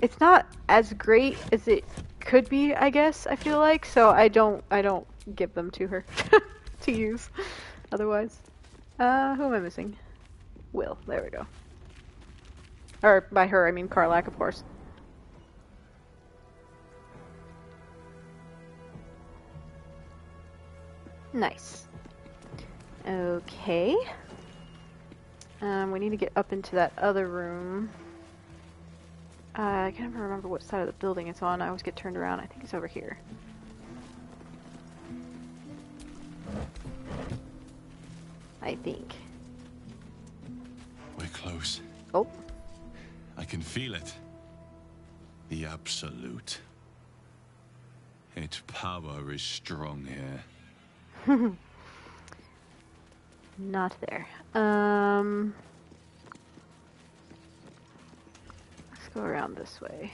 It's not as great as it could be, I guess, I feel like. So I don't give them to her to use otherwise. Who am I missing? Will, there we go. Or by her, I mean Karlak, of course. Nice. Okay. We need to get up into that other room. I can't even remember what side of the building it's on. I always get turned around. I think it's over here. I think. We're close. Oh. I can feel it. The absolute. Its power is strong here. Not there. Let's go around this way.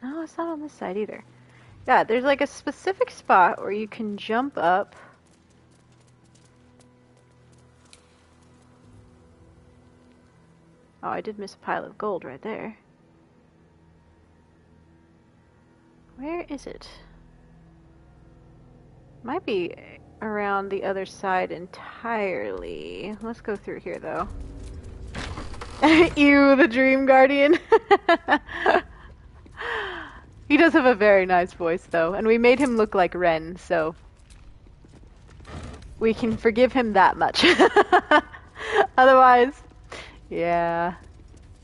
No, it's not on this side either. Yeah, there's like a specific spot where you can jump up. Oh, I did miss a pile of gold right there. Where is it? Might be around the other side entirely. Let's go through here, though. Ew, the Dream Guardian. He does have a very nice voice, though, and we made him look like Ren, so we can forgive him that much. Otherwise, yeah,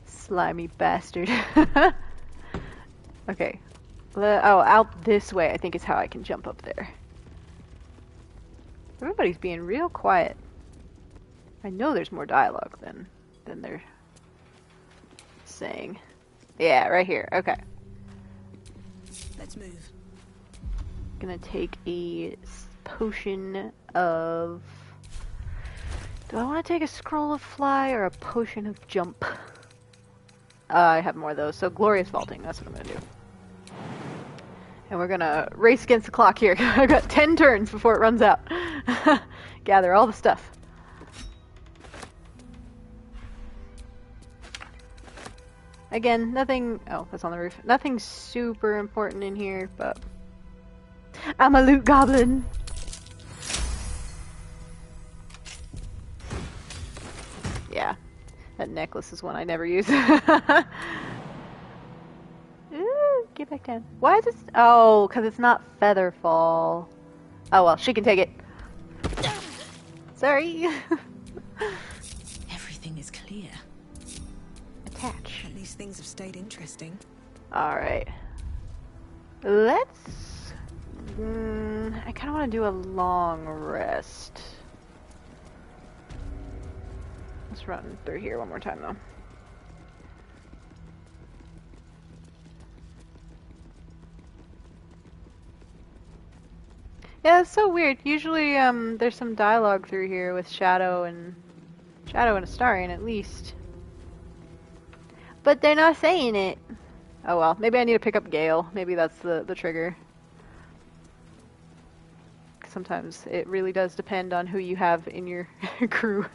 slimy bastard. Okay. Oh, out this way, I think is how I can jump up there. Everybody's being real quiet. I know there's more dialogue than they're saying. Yeah, right here. Okay. Let's move. Gonna take a potion of... Do I want to take a scroll of fly or a potion of jump? I have more of those, so glorious vaulting. That's what I'm gonna do. And we're gonna race against the clock here. I've got 10 turns before it runs out. Gather all the stuff. Again, nothing... Oh, that's on the roof. Nothing super important in here, but... I'm a loot goblin! Yeah. That necklace is one I never use. Ooh, get back down. Why is this... Oh, because it's not Featherfall. Oh well, she can take it. Sorry. Everything is clear. Attach. At least things have stayed interesting. Alright. Let's... I kind of want to do a long rest. Let's run through here one more time, though. Yeah, it's so weird. Usually, there's some dialogue through here with Shadow and Astarion, at least. But they're not saying it. Oh well, maybe I need to pick up Gale. Maybe that's the trigger. Sometimes it really does depend on who you have in your crew.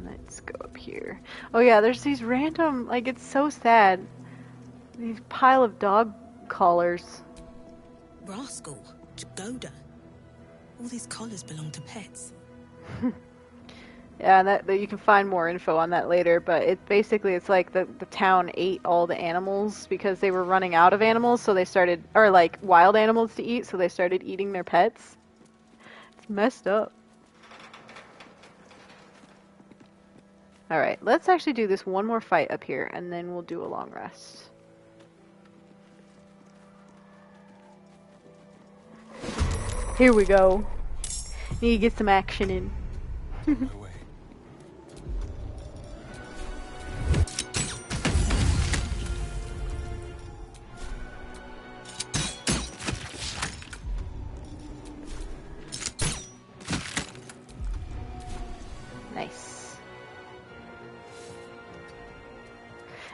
Let's go up here. Oh yeah, there's these random, like, it's so sad. These pile of dog collars. Rascal, Jagoda. All these collars belong to pets. Yeah, that you can find more info on that later, but it's like the town ate all the animals because they were running out of animals, so they started, or like wild animals to eat, so they started eating their pets. It's messed up. Alright, let's actually do this one more fight up here, and then we'll do a long rest. Here we go. Need to get some action in. Nice.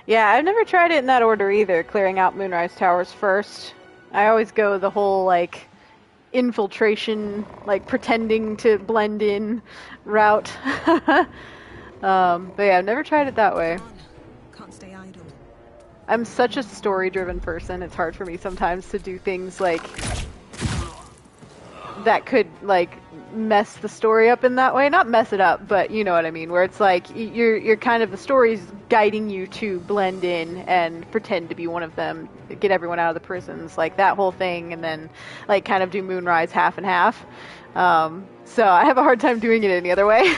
Yeah, I've never tried it in that order either, clearing out Moonrise Towers first. I always go the whole, like, infiltration, like, pretending to blend in route. But yeah, I've never tried it that way. Can't stay idle. I'm such a story-driven person, it's hard for me sometimes to do things, like, that could, like, mess the story up in that way. Not mess it up, but you know what I mean, where it's like, you're kind of, the story's guiding you to blend in and pretend to be one of them, get everyone out of the prisons, like that whole thing, and then, like, kind of do Moonrise half and half. So I have a hard time doing it any other way.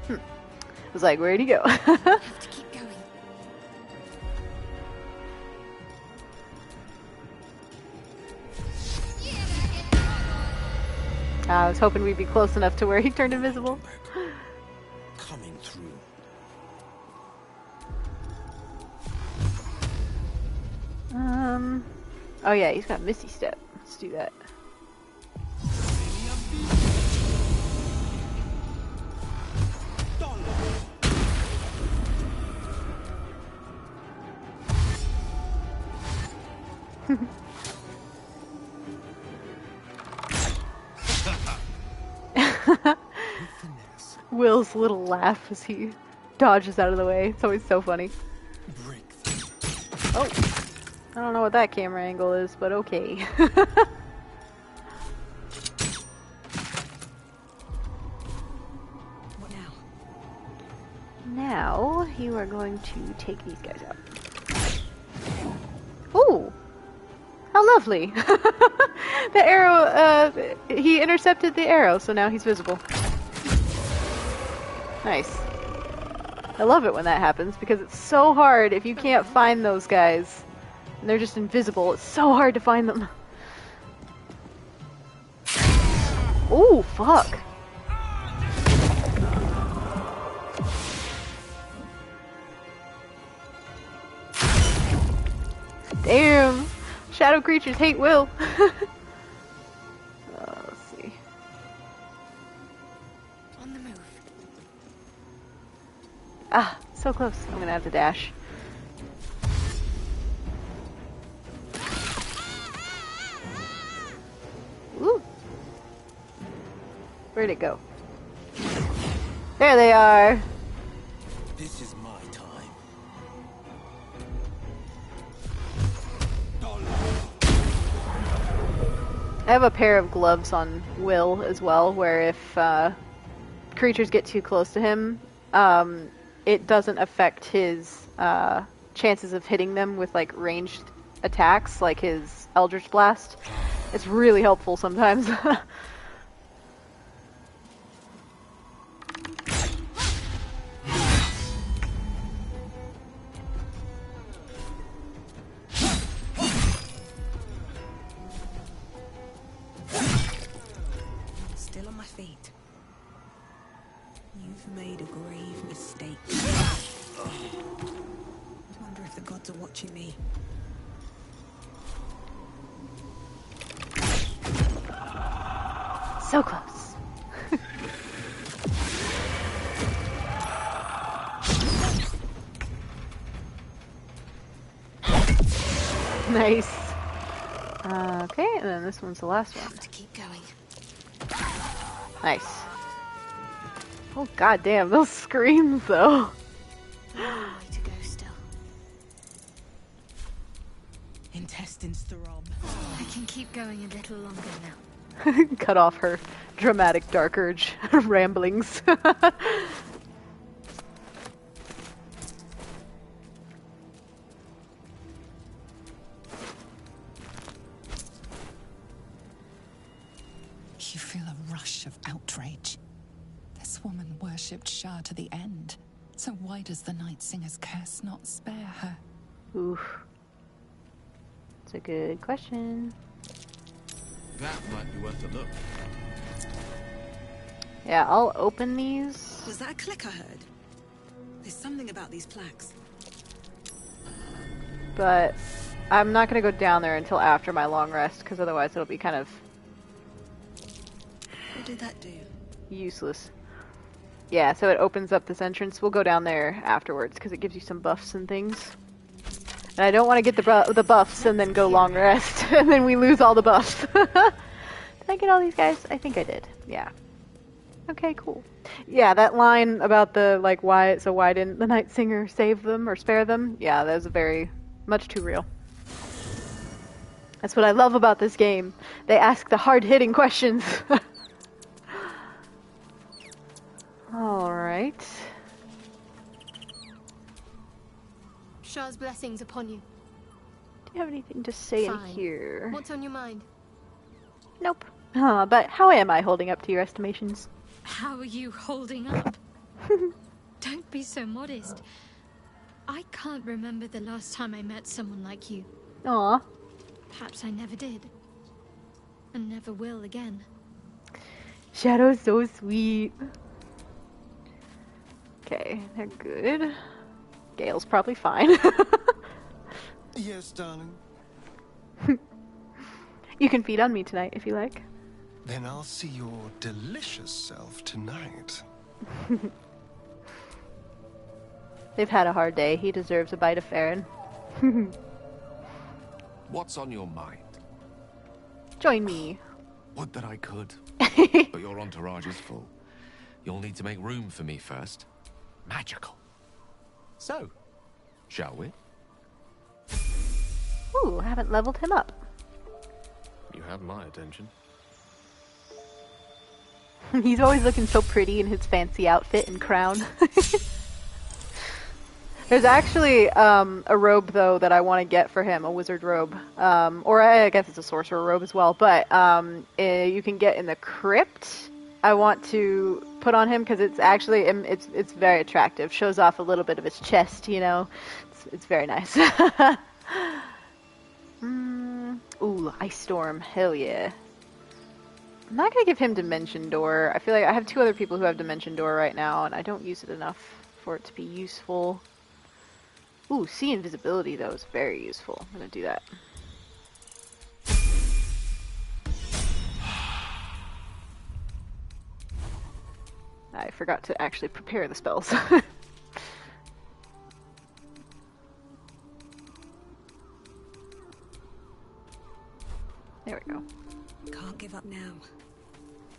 I was like, where'd he go? Have to keep going. I was hoping we'd be close enough to where he turned invisible. Coming through. Oh yeah, he's got Misty Step. Let's do that. Will's little laugh as he dodges out of the way. It's always so funny. Oh, I don't know what that camera angle is, but okay. What now? Now, you are going to take these guys out. Ooh! How lovely! The arrow, he intercepted the arrow, so now he's visible. Nice. I love it when that happens, because it's so hard if you can't find those guys. And they're just invisible, it's so hard to find them. Ooh, fuck. Damn! Shadow creatures hate Will. Let's see. On the move. Ah, so close. I'm gonna have to dash. Ooh. Where'd it go? There they are. This is my time. I have a pair of gloves on Will as well, where if creatures get too close to him, it doesn't affect his chances of hitting them with like ranged attacks, like his Eldritch Blast. It's really helpful sometimes. Still on my feet. You've made a grave mistake. I wonder if the gods are watching me. So close. Nice. Okay, and then this one's the last one. Have to keep going. Nice. Oh god damn, those screams though. Long way to go still. Intestines throb. I can keep going a little longer now. Cut off her dramatic dark urge ramblings. You feel a rush of outrage. This woman worshipped Shah to the end. So why does the Night Singer's curse not spare her? Oof. It's a good question. That might be worth a look. Yeah, I'll open these. Was that a click I heard? There's something about these plaques. But I'm not going to go down there until after my long rest, because otherwise it'll be kind of What did that do? useless. Yeah, so it opens up this entrance. We'll go down there afterwards, because it gives you some buffs and things. And I don't want to get the buffs and then go long rest, and then we lose all the buffs. Did I get all these guys? I think I did. Yeah. Okay, cool. Yeah, that line about the, like, why didn't the Night Singer save them or spare them? Yeah, that was very much too real. That's what I love about this game. They ask the hard-hitting questions. Alright. Shah's blessings upon you. Do you have anything to say Fine. in here? What's on your mind? Nope. But how am I holding up to your estimations? How are you holding up? Don't be so modest. I can't remember the last time I met someone like you. Aw. Perhaps I never did. And never will again. Shadow's so sweet. Okay, they're good. Gale's probably fine. Yes, darling. You can feed on me tonight if you like. Then I'll see your delicious self tonight. They've had a hard day. He deserves a bite of Faeryn. What's on your mind? Join me. Would that I could. But your entourage is full. You'll need to make room for me first. Magical. So, shall we? Ooh, I haven't leveled him up. You have my attention. He's always looking so pretty in his fancy outfit and crown. There's actually a robe, though, that I want to get for him, a wizard robe. Or I guess it's a sorcerer robe as well, but you can get in the crypt. I want to put on him because it's actually, it's very attractive. Shows off a little bit of his chest, you know. It's very nice. Ooh, Ice Storm. Hell yeah. I'm not going to give him Dimension Door. I feel like I have two other people who have Dimension Door right now, and I don't use it enough for it to be useful. Ooh, See Invisibility, though, is very useful. I'm going to do that. I forgot to actually prepare the spells. There we go. Can't give up now.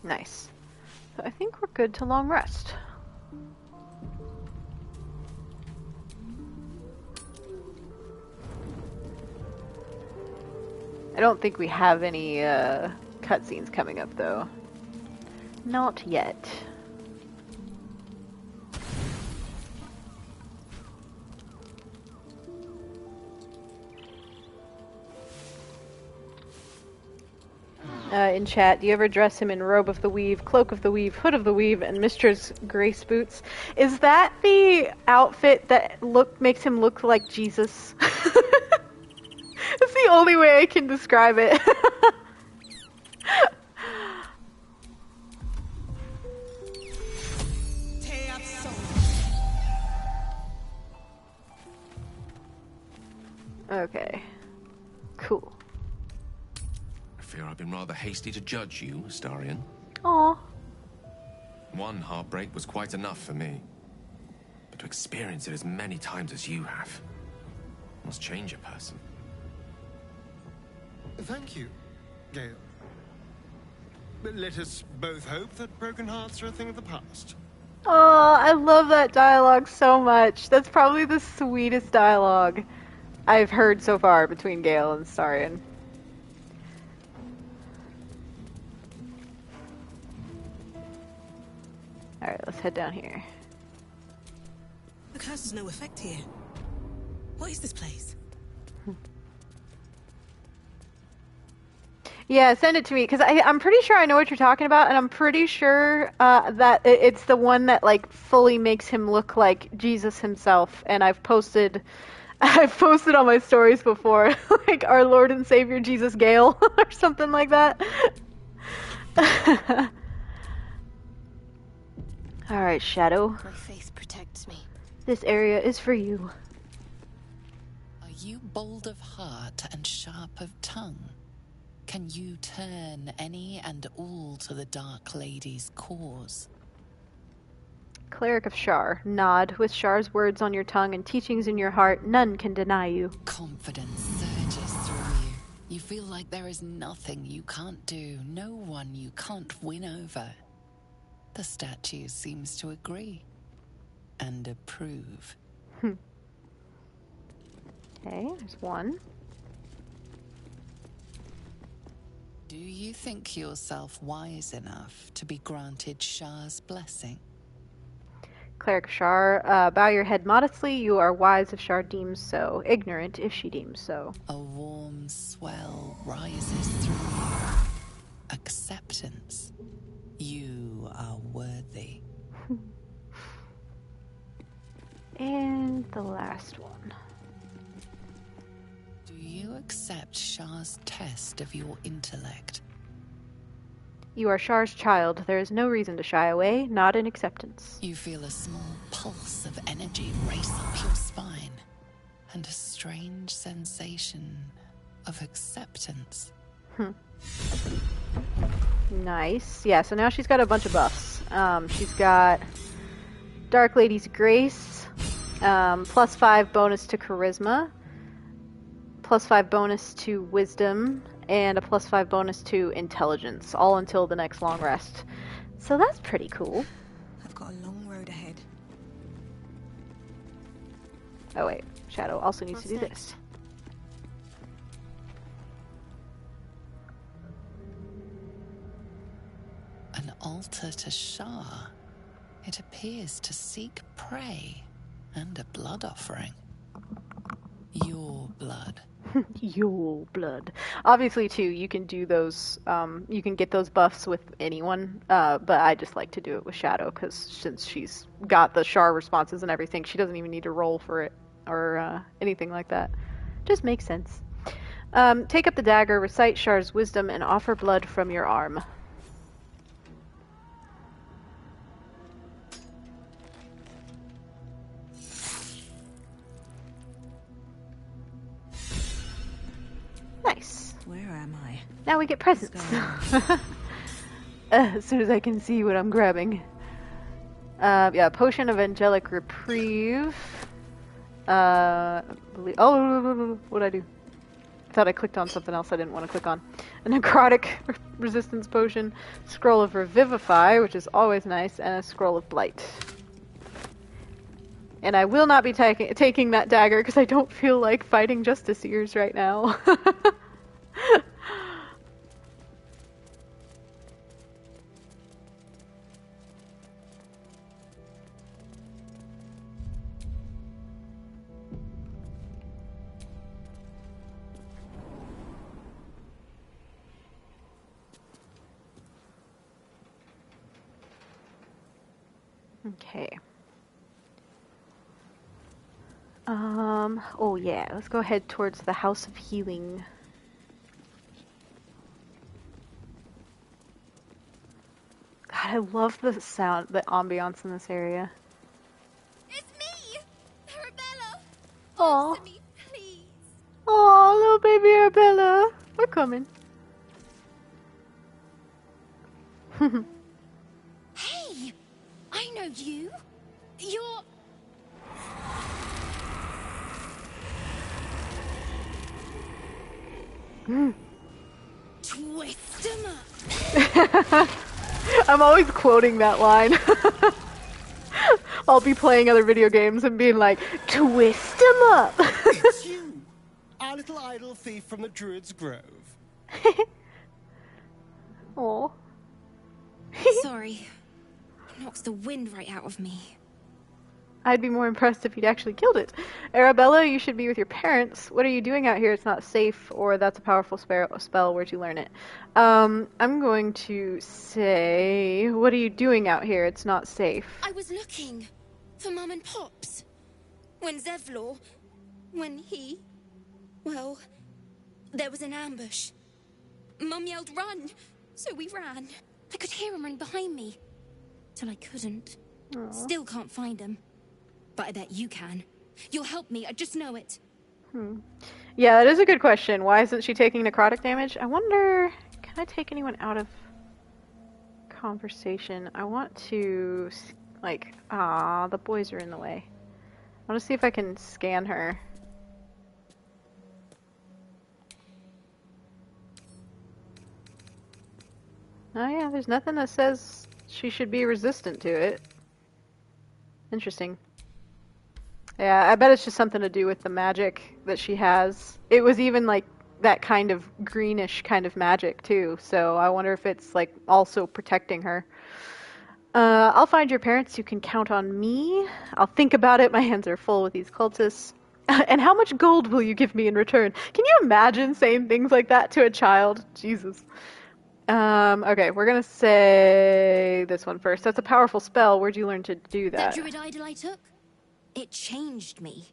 Nice. So I think we're good to long rest. I don't think we have any cutscenes coming up, though. Not yet. in chat, do you ever dress him in robe of the weave, cloak of the weave, hood of the weave, and mistress grace boots? Is that the outfit that makes him look like Jesus? That's the only way I can describe it. Okay. Cool. I fear I've been rather hasty to judge you, Astarion. Aw. One heartbreak was quite enough for me. But to experience it as many times as you have must change a person. Thank you, Gale. But let us both hope that broken hearts are a thing of the past. Oh, I love that dialogue so much. That's probably the sweetest dialogue I've heard so far between Gale and Astarion. Alright, let's head down here. The curse has no effect here. What is this place? Yeah, send it to me, because I'm pretty sure I know what you're talking about, and I'm pretty sure that it's the one that, like, fully makes him look like Jesus himself, and I've posted on my stories before, like, our Lord and Savior Jesus Gale, or something like that. Alright, Shadow. My faith protects me. This area is for you. Are you bold of heart and sharp of tongue? Can you turn any and all to the Dark Lady's cause? Cleric of Shar, nod. With Shar's words on your tongue and teachings in your heart, none can deny you. Confidence surges through you. You feel like there is nothing you can't do, no one you can't win over. The statue seems to agree and approve. Okay, there's one. Do you think yourself wise enough to be granted Shar's blessing? Cleric of Shar, bow your head modestly. You are wise if Shar deems so, ignorant if she deems so. A warm swell rises through you. Acceptance. You are worthy. And the last one. Do you accept Shar's test of your intellect? You are Shar's child. There is no reason to shy away, not in acceptance. You feel a small pulse of energy race up your spine, and a strange sensation of acceptance. Nice. Yeah, so now she's got a bunch of buffs. She's got Dark Lady's Grace, +5 bonus to Charisma, +5 bonus to Wisdom, and a +5 bonus to Intelligence, all until the next long rest. So that's pretty cool. I've got a long road ahead. Oh wait, Shadow also needs to do this. An altar to Shar. It appears to seek prey and a blood offering. Your blood. Your blood. Obviously, too, you can do those, you can get those buffs with anyone, but I just like to do it with Shadow, because since she's got the Shar responses and everything, she doesn't even need to roll for it, or anything like that. Just makes sense. Take up the dagger, recite Shar's wisdom, and offer blood from your arm. Nice. Where am I? Now we get presents. As soon as I can see what I'm grabbing. Yeah, Potion of Angelic Reprieve. Oh, what'd I do? I thought I clicked on something else I didn't want to click on. A Necrotic Resistance Potion. Scroll of Revivify, which is always nice, and a Scroll of Blight. And I will not be taking that dagger because I don't feel like fighting Justiciars right now. Okay. Oh yeah, let's go ahead towards the House of Healing. God, I love the sound, the ambiance in this area. It's me! Arabella! Aw. Answer me, please! Aw, little baby Arabella. We're coming. Hey! I know you! You're... Twist 'em up! I'm always quoting that line. I'll be playing other video games and being like, twist 'em up! It's you, our little idol thief from the Druid's Grove. Aw. Sorry. It knocks the wind right out of me. I'd be more impressed if you'd actually killed it. Arabella, you should be with your parents. What are you doing out here? It's not safe, or that's a powerful spell. Where'd you learn it? I'm going to say, what are you doing out here? It's not safe. I was looking for Mum and Pops. When Zevlor... When he... Well... There was an ambush. Mum yelled, run! So we ran. I could hear him run behind me. Till I couldn't. Aww. Still can't find him. But I bet you can. You'll help me, I just know it. Yeah, that is a good question. Why isn't she taking necrotic damage? I wonder, can I take anyone out of conversation? I want to, like, the boys are in the way. I want to see if I can scan her. Oh yeah, there's nothing that says she should be resistant to it. Interesting. Yeah, I bet it's just something to do with the magic that she has. It was even like that kind of greenish kind of magic too, so I wonder if it's like also protecting her. I'll find your parents. You can count on me. I'll think about it. My hands are full with these cultists. And how much gold will you give me in return? Can you imagine saying things like that to a child? Jesus. Okay, we're gonna say this one first. That's a powerful spell. Where'd you learn to do that? That druid idol I took? It changed me.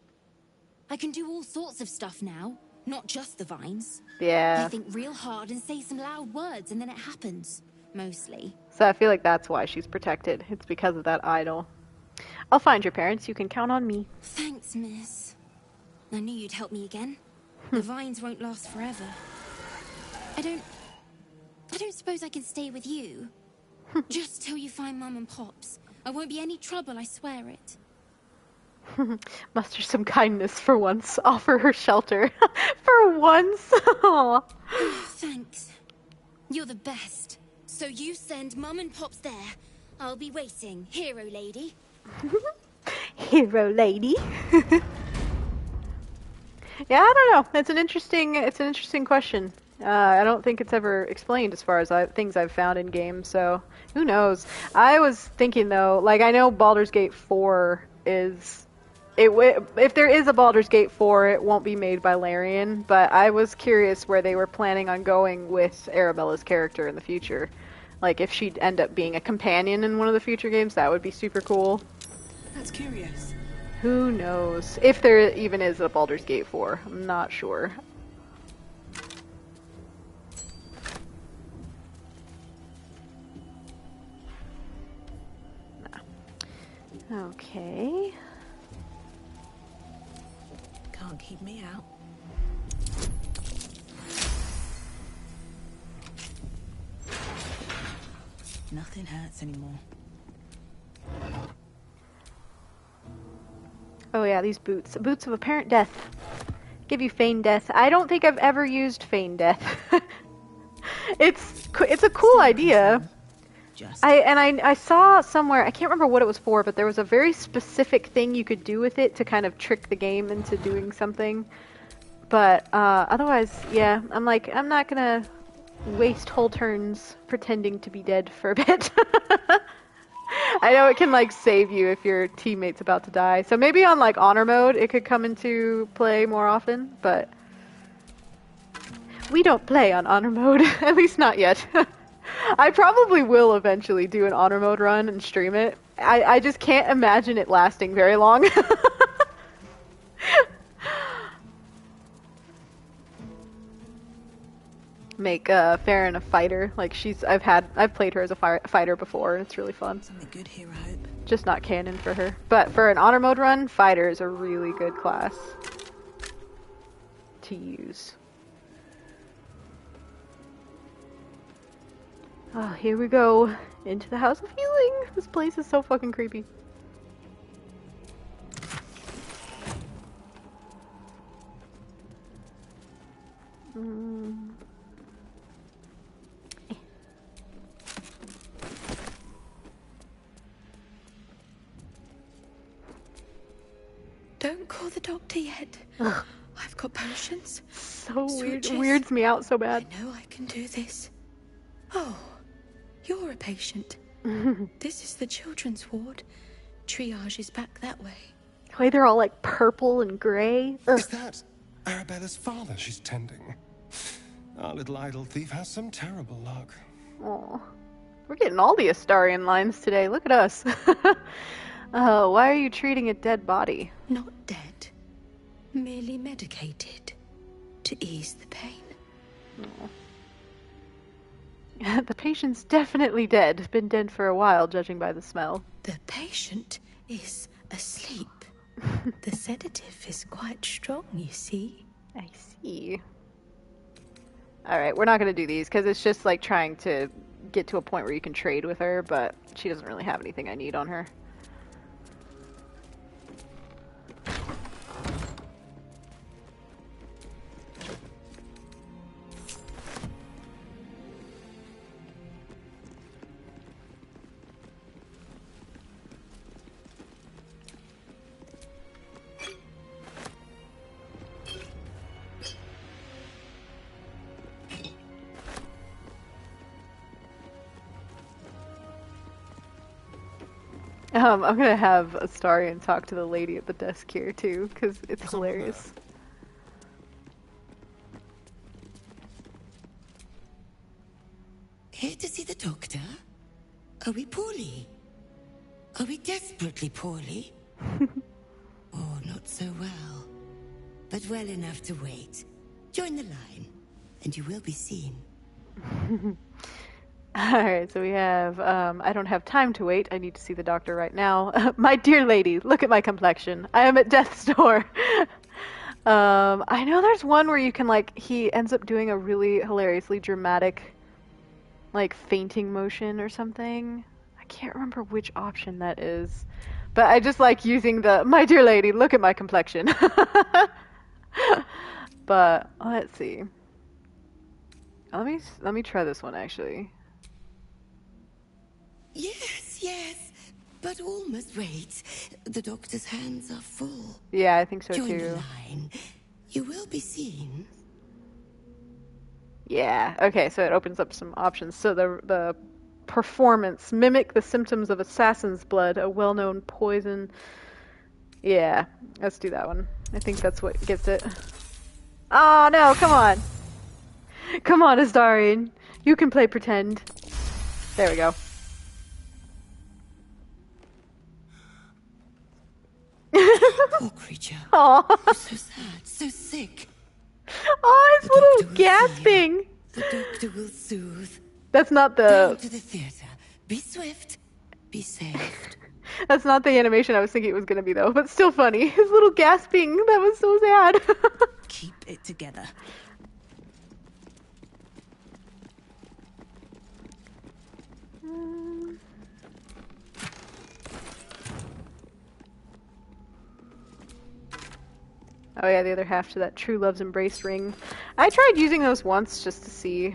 I can do all sorts of stuff now, not just the vines. Yeah. I think real hard and say some loud words and then it happens. Mostly. So I feel like that's why she's protected. It's because of that idol. I'll find your parents. You can count on me. Thanks, miss. I knew you'd help me again. The vines won't last forever. I don't suppose I can stay with you. Just till you find Mum and Pops. I won't be any trouble, I swear it. Muster some kindness for once. Offer her shelter. For once. Thanks. You're the best. So you send Mum and Pops there. I'll be waiting, hero lady. Hero lady. Yeah, I don't know. It's an interesting question. I don't think it's ever explained as far as things I've found in games, so who knows. I was thinking though, like I know Baldur's Gate 4 is... if there is a Baldur's Gate 4, it won't be made by Larian, but I was curious where they were planning on going with Arabella's character in the future. Like if she'd end up being a companion in one of the future games, that would be super cool. That's curious. Who knows? If there even is a Baldur's Gate 4. I'm not sure. Okay. Can't keep me out. Nothing hurts anymore. Oh yeah, these boots. Boots of apparent death. Give you feign death. I don't think I've ever used feign death. It's a cool idea. I saw somewhere, I can't remember what it was for, but there was a very specific thing you could do with it to kind of trick the game into doing something. But otherwise, yeah, I'm like, I'm not gonna waste whole turns pretending to be dead for a bit. I know it can like save you if your teammate's about to die. So maybe on like honor mode it could come into play more often, but we don't play on honor mode, at least not yet. I probably will eventually do an honor mode run and stream it, I just can't imagine it lasting very long. Make Faeryn a fighter. Like I've played her as a fighter before, and it's really fun. Something good here, I hope. Just not canon for her. But for an honor mode run, fighter is a really good class to use. Oh, here we go into the House of Healing. This place is so fucking creepy. Don't call the doctor yet. Ugh. I've got potions. So weird. Switches. Weirds me out so bad. I know I can do this. Oh, you're a patient. This is the children's ward. Triage is back that way. Why they're all like purple and grey. Ugh. Is that Arabella's father she's tending? Our little idol thief has some terrible luck. Oh, we're getting all the Astarion lines today. Look at us. Why are you treating a dead body? Not dead. Merely medicated. To ease the pain. Oh. The patient's definitely dead. Been dead for a while, judging by the smell. The patient is asleep. The sedative is quite strong, you see. I see. Alright, we're not going to do these, because it's just like trying to get to a point where you can trade with her, but she doesn't really have anything I need on her. I'm gonna have Astarion talk to the lady at the desk here too, because it's hilarious. Here to see the doctor? Are we poorly? Are we desperately poorly? Oh, not so well. But well enough to wait. Join the line, and you will be seen. Alright, so we have, I don't have time to wait. I need to see the doctor right now. My dear lady, look at my complexion. I am at death's door. I know there's one where you can, like, he ends up doing a really hilariously dramatic, like, fainting motion or something. I can't remember which option that is. But I just like using the, my dear lady, look at my complexion. But, let's see. Let me try this one, actually. Yes, yes, but all must wait. The doctor's hands are full. Yeah, I think so Join too. the line. You will be seen. Yeah, okay, so it opens up some options. So the performance, mimic the symptoms of assassin's blood, a well-known poison. Yeah, let's do that one. I think that's what gets it. Oh no, come on. Come on, Astarion. You can play pretend. There we go. Poor creature. Aww. So sad, so sick. Oh, his little gasping. The doctor will soothe. That's not Down the... to the theater. Be swift. Be saved. That's not the animation I was thinking it was going to be, though. But still funny. His little gasping. That was so sad. Keep it together. Oh yeah, the other half to that True Love's Embrace ring. I tried using those once just to see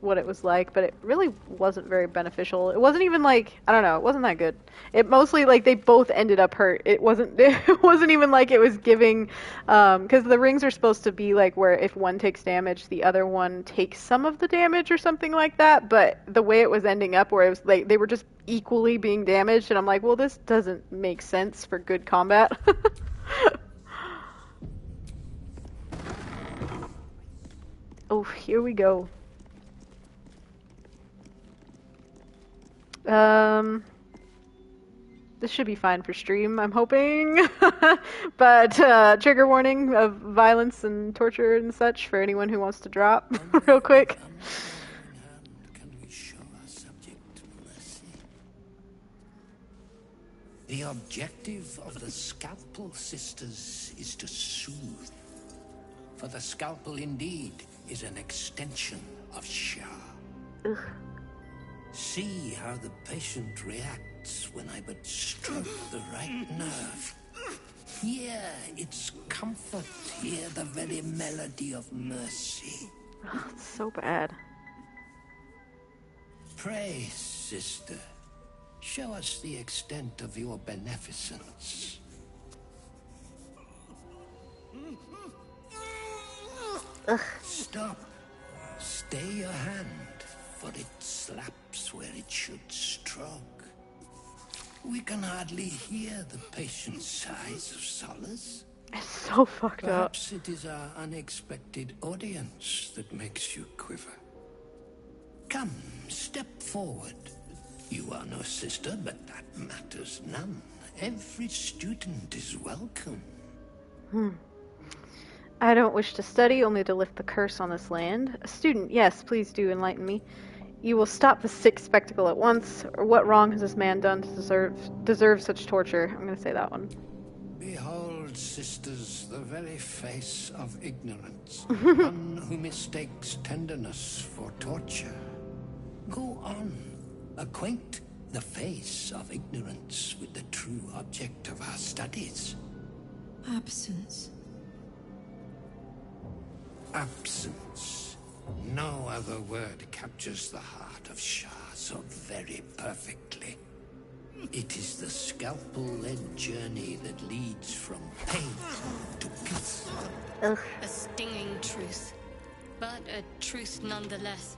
what it was like, but it really wasn't very beneficial. It wasn't even like, I don't know, it wasn't that good. It mostly, like, they both ended up hurt. It wasn't even like it was giving, because the rings are supposed to be like where if one takes damage, the other one takes some of the damage or something like that, but the way it was ending up where it was like, they were just equally being damaged, and I'm like, well, this doesn't make sense for good combat. Oh, here we go. This should be fine for stream, I'm hoping. But trigger warning of violence and torture and such for anyone who wants to drop real quick. The objective of the Scalpel Sisters is to soothe. For the scalpel indeed is an extension of Shah. Ugh. See how the patient reacts when I but stroke the right nerve. Hear its comfort, hear the very melody of mercy. Oh, it's so bad. Pray, sister, show us the extent of your beneficence. Ugh. Stop. Stay your hand, for it slaps where it should stroke. We can hardly hear the patient's sighs of solace. It's so fucked up. Perhaps it is our unexpected audience that makes you quiver. Come, step forward. You are no sister, but that matters none. Every student is welcome. I don't wish to study, only to lift the curse on this land. A student, yes, please do enlighten me. You will stop the sick spectacle at once, or what wrong has this man done to deserve such torture? I'm going to say that one. Behold, sisters, the very face of ignorance. One who mistakes tenderness for torture. Go on, acquaint the face of ignorance with the true object of our studies. Absence. Absence. No other word captures the heart of Shah so very perfectly. It is the scalpel-led journey that leads from pain to peace. Ugh. A stinging truth, but a truth nonetheless.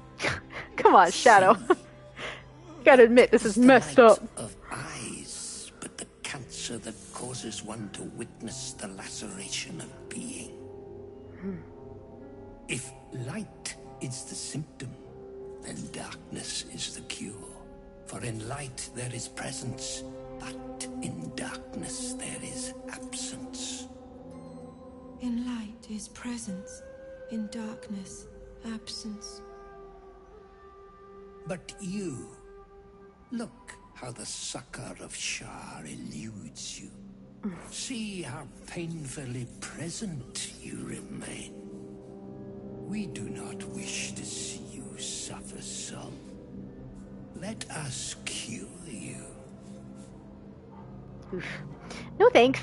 Come on, Shadow. You gotta admit, this is messed up. Of eyes, but the cancer that causes one to witness the laceration of being. If light is the symptom, then darkness is the cure. For in light there is presence, but in darkness there is absence. In light is presence, in darkness, absence. But you, look how the succor of Shah eludes you. See how painfully present you remain. We do not wish to see you suffer so. Let us cure you. Oof. No thanks.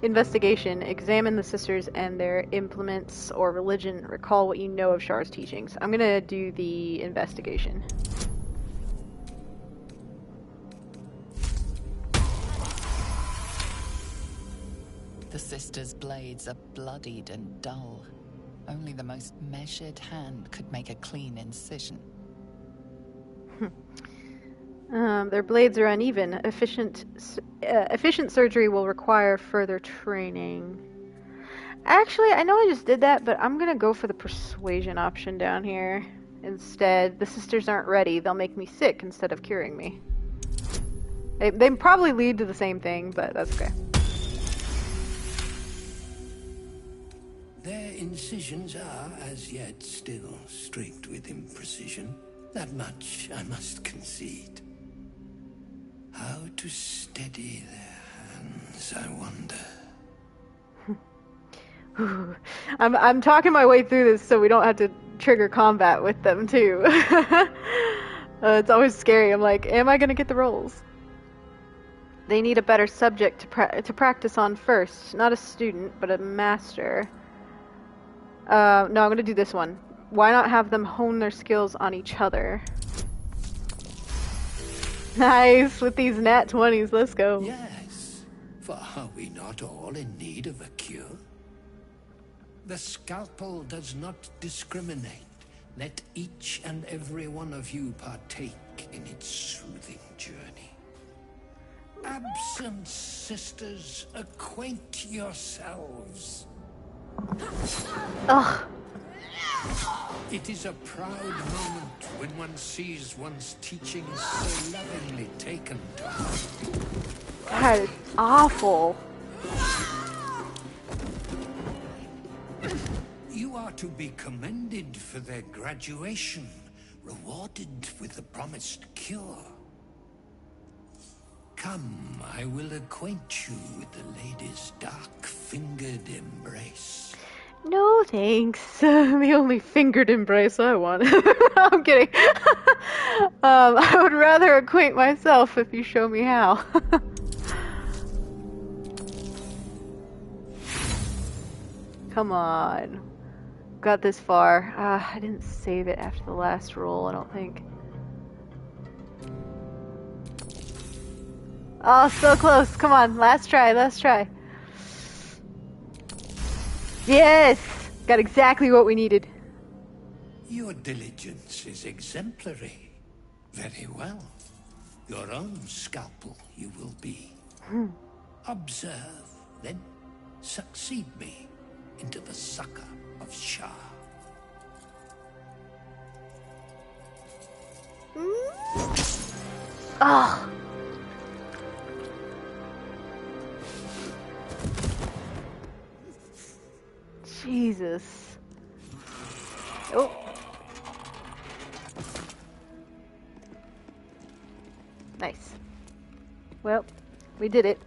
Investigation. Examine the sisters and their implements or religion. Recall what you know of Shah's teachings. I'm gonna do the investigation. The sisters' blades are bloodied and dull. Only the most measured hand could make a clean incision. Their blades are uneven. Efficient surgery will require further training. Actually, I know I just did that, but I'm gonna go for the persuasion option down here instead. The sisters aren't ready. They'll make me sick instead of curing me. They probably lead to the same thing, but that's okay. Their incisions are, as yet, still streaked with imprecision. That much I must concede. How to steady their hands, I wonder. I'm talking my way through this so we don't have to trigger combat with them too. It's always scary. I'm like, am I gonna get the rolls? They need a better subject to practice on first. Not a student, but a master. No, I'm gonna do this one. Why not have them hone their skills on each other? Nice, with these nat 20s, let's go. Yes, for are we not all in need of a cure? The scalpel does not discriminate. Let each and every one of you partake in its soothing journey. Absent sisters, acquaint yourselves. Ugh. It is a proud moment when one sees one's teachings so lovingly taken to heart. God, it's awful. You are to be commended for their graduation, rewarded with the promised cure. Come, I will acquaint you with the lady's dark-fingered embrace. No thanks. The only fingered embrace I want. I'm kidding. I would rather acquaint myself if you show me how. Come on. Got this far. I didn't save it after the last roll, I don't think. Oh, so close. Come on, last try, last try. Yes! Got exactly what we needed. Your diligence is exemplary. Very well. Your own scalpel you will be. Observe, then succeed me into the succor of Shah. Oh. Jesus. Oh. Nice. Well, we did it.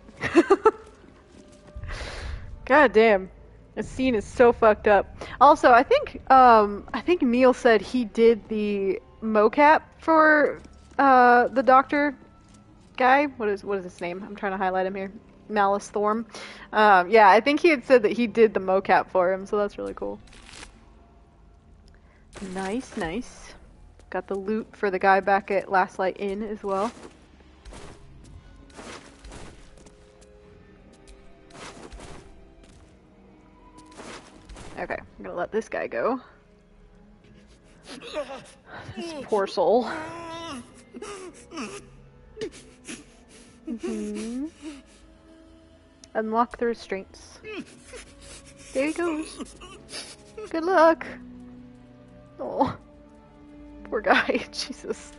God damn. This scene is so fucked up. Also, I think Neil said he did the mocap for the doctor guy. What is his name? I'm trying to highlight him here. Malice Thorm. Yeah, I think he had said that he did the mocap for him, so that's really cool. Nice, nice. Got the loot for the guy back at Last Light Inn as well. Okay, I'm gonna let this guy go. This poor soul. Unlock the restraints. There he goes. Good luck. Oh, poor guy. Jesus.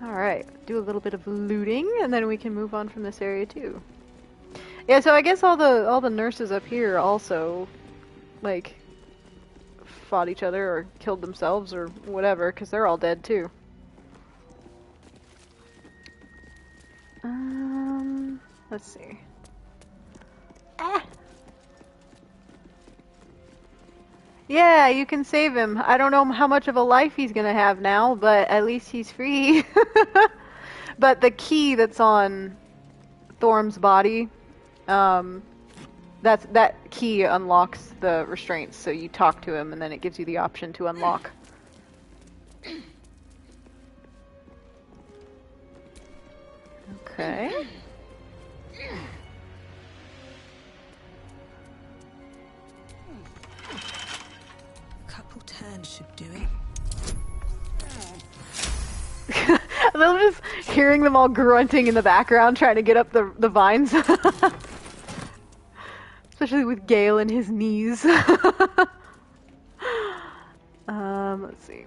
Alright, do a little bit of looting, and then we can move on from this area too. Yeah, so I guess all the nurses up here also, like, fought each other or killed themselves or whatever, because they're all dead too. Let's see. Ah! Yeah, you can save him. I don't know how much of a life he's gonna have now, but at least he's free. But the key that's on Thorm's body, that key unlocks the restraints, so you talk to him and then it gives you the option to unlock. Okay. Couple turns should do it. I'm just hearing them all grunting in the background trying to get up the vines. Especially with Gale and his knees. Let's see.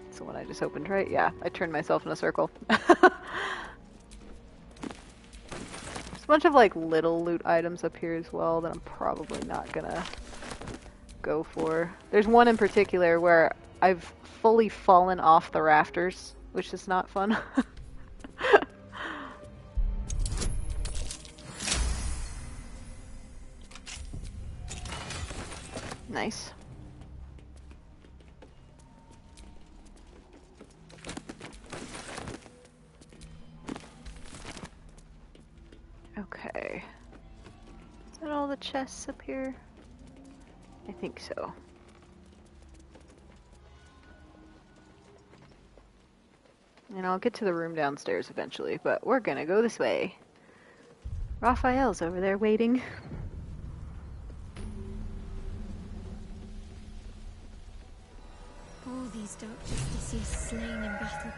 It's the one I just opened, right? Yeah, I turned myself in a circle. There's a bunch of like little loot items up here as well that I'm probably not gonna go for. There's one in particular where I've fully fallen off the rafters, which is not fun. Nice. Okay. Is that all the chests up here? I think so. And I'll get to the room downstairs eventually, but we're gonna go this way. Raphael's over there waiting. All these dark justices slain in battle.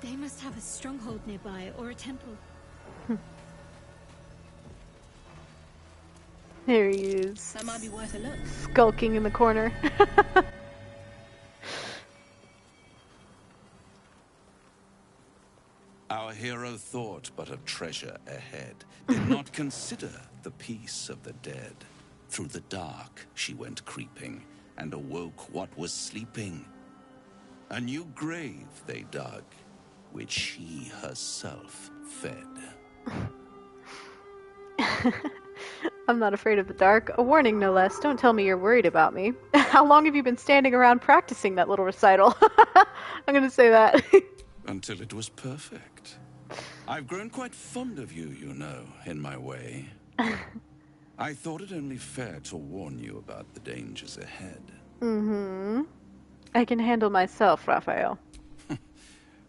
They must have a stronghold nearby or a temple. There he is. That might be worth a look. Skulking in the corner. Our hero thought but of treasure ahead, did not consider the peace of the dead. Through the dark she went creeping, and awoke what was sleeping. A new grave they dug, which she herself fed. I'm not afraid of the dark. A warning, no less. Don't tell me you're worried about me. How long have you been standing around practicing that little recital? I'm gonna say that. Until it was perfect. I've grown quite fond of you, you know, in my way. I thought it only fair to warn you about the dangers ahead. Mm-hmm. I can handle myself, Raphael.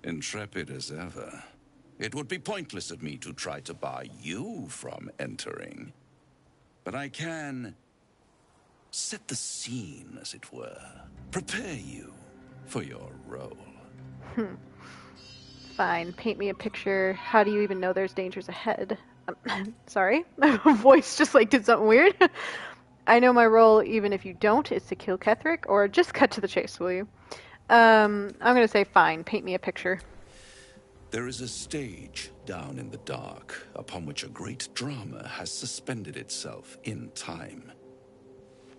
Intrepid as ever. It would be pointless of me to try to bar you from entering. But I can set the scene, as it were. Prepare you for your role. Fine, paint me a picture. How do you even know there's dangers ahead? Sorry, my voice just like did something weird. I know my role, even if you don't, is to kill Ketheric, or just cut to the chase, will you? I'm gonna say fine, paint me a picture. There is a stage down in the dark upon which a great drama has suspended itself in time.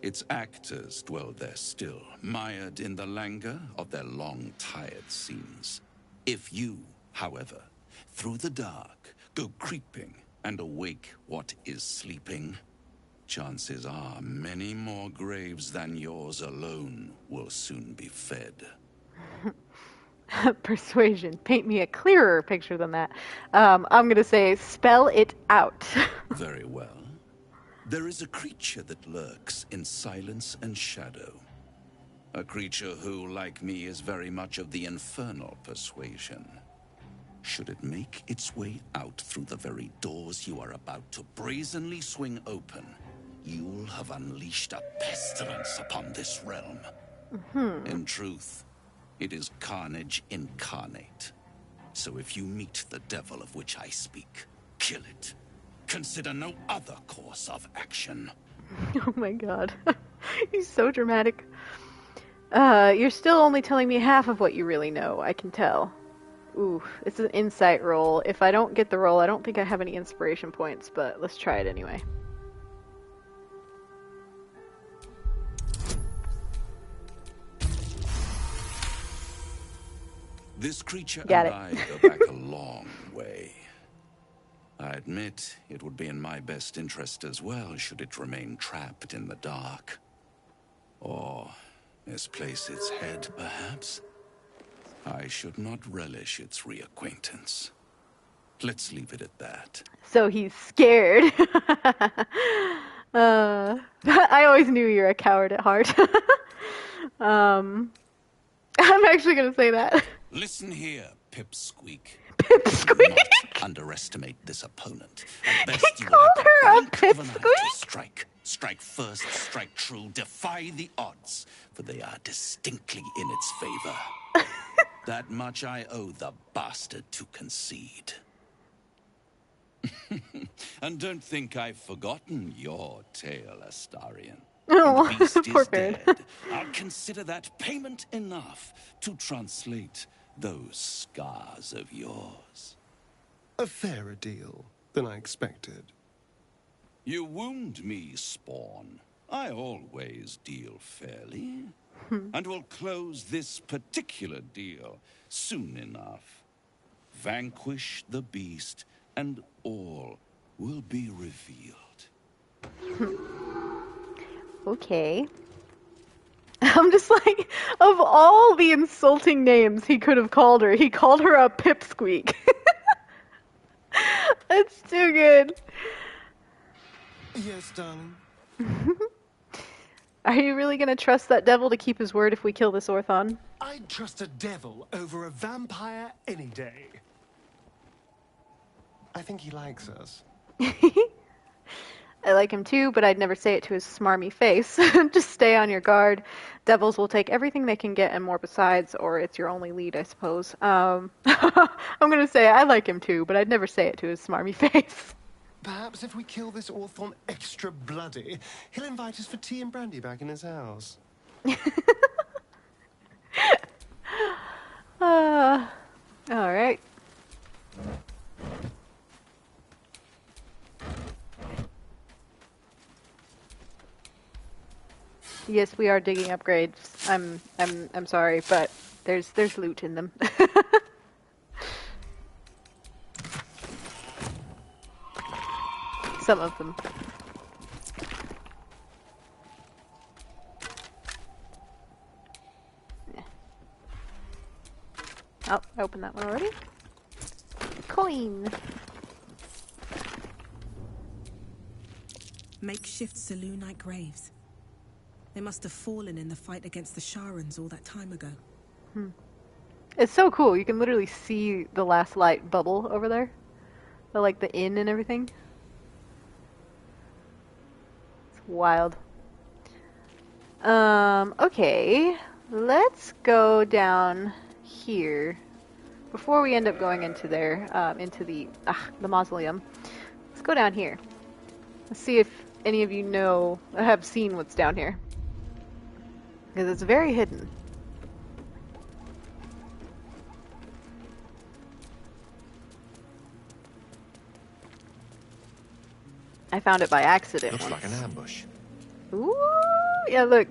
Its actors dwell there still, mired in the languor of their long, tired scenes. If you, however, through the dark, go creeping and awake what is sleeping, chances are many more graves than yours alone will soon be fed. Persuasion. Paint me a clearer picture than that. I'm gonna say spell it out. Very well. There is a creature that lurks in silence and shadow. A creature who, like me, is very much of the infernal persuasion. Should it make its way out through the very doors you are about to brazenly swing open, you'll have unleashed a pestilence upon this realm. In truth, it is carnage incarnate. So if you meet the devil of which I speak, kill it. Consider no other course of action. Oh my god. He's so dramatic. You're still only telling me half of what you really know, I can tell. Ooh, it's an insight roll. If I don't get the roll, I don't think I have any inspiration points, but let's try it anyway. This creature Got and it. I go back a long way. I admit it would be in my best interest as well should it remain trapped in the dark. Or misplace its head, perhaps. I should not relish its reacquaintance. Let's leave it at that. So he's scared. I always knew you're a coward at heart. I'm actually gonna say that. Listen here, Pipsqueak. Pipsqueak? Do not underestimate this opponent. At best, He you will called have her a the blink of an eye to pipsqueak? strike. Strike first, strike true, defy the odds, for they are distinctly in its favor. That much I owe the bastard to concede. And don't think I've forgotten your tale, Astarion. Oh, When the beast poor is Faeryn. dead, I'll consider that payment enough to translate those scars of yours. A fairer deal than I expected. You wound me, Spawn. I always deal fairly. And will close this particular deal soon enough. Vanquish the beast, and all will be revealed. Okay. I'm just like, of all the insulting names he could have called her, he called her a pipsqueak. That's too good. Yes, darling. Are you really gonna trust that devil to keep his word if we kill this Orthon? I'd trust a devil over a vampire any day. I think he likes us. I like him too, but I'd never say it to his smarmy face. Just stay on your guard. Devils will take everything they can get and more besides, or it's your only lead, I suppose. I'm gonna say I like him too, but I'd never say it to his smarmy face. Perhaps if we kill this Orthon extra bloody, he'll invite us for tea and brandy back in his house. Alright. Yes, we are digging upgrades. I'm sorry, but there's loot in them. Some of them. Yeah. Oh, I opened that one already. Coin. Makeshift saloon-like graves. They must have fallen in the fight against the Sharans all that time ago. It's so cool. You can literally see the last light bubble over there. Like the inn and everything. It's wild. Okay. Let's go down here. Before we end up going into there, into the mausoleum. Let's go down here. Let's see if any of you have seen what's down here. Because it's very hidden. I found it by accident. Looks like an ambush. Ooh, yeah, look.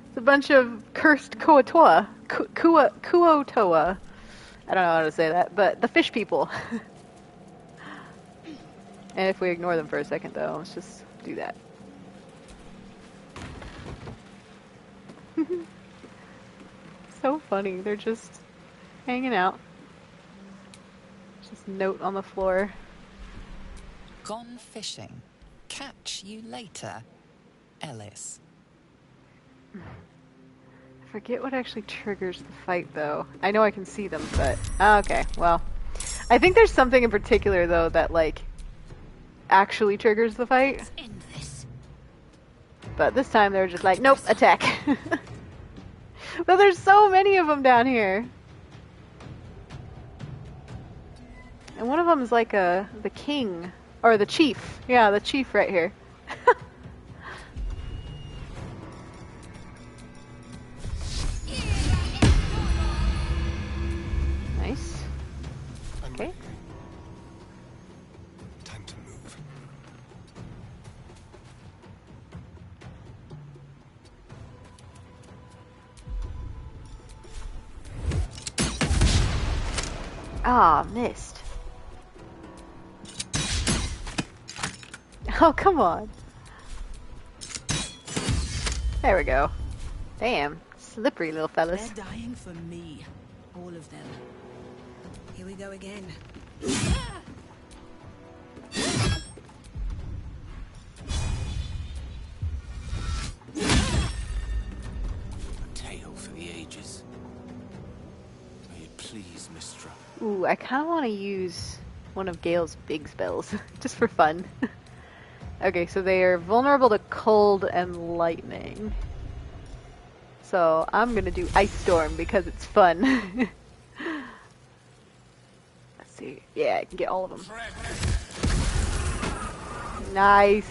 It's a bunch of cursed Kuo-toa. Kuo-toa. I don't know how to say that, but the fish people. And if we ignore them for a second, though, let's just do that. So funny. They're just hanging out. Just note on the floor. Gone fishing. Catch you later, Ellis. I forget what actually triggers the fight, though. I know I can see them, but... okay, well. I think there's something in particular, though, that, like, actually triggers the fight. Let's end this. But this time they're just like, nope, attack. But there's so many of them down here. And one of them is like the king. Or the chief. Yeah, the chief right here. Nice. Okay. Time to move. Ah, missed. Oh, come on. There we go. Damn. Slippery little fellas. They're dying for me. All of them. Here we go again. A tale for the ages. May it please, Mistra. Ooh, I kind of want to use one of Gale's big spells, just for fun. Okay, so they are vulnerable to cold and lightning. So I'm gonna do Ice Storm because it's fun. Let's see. Yeah, I can get all of them. Nice.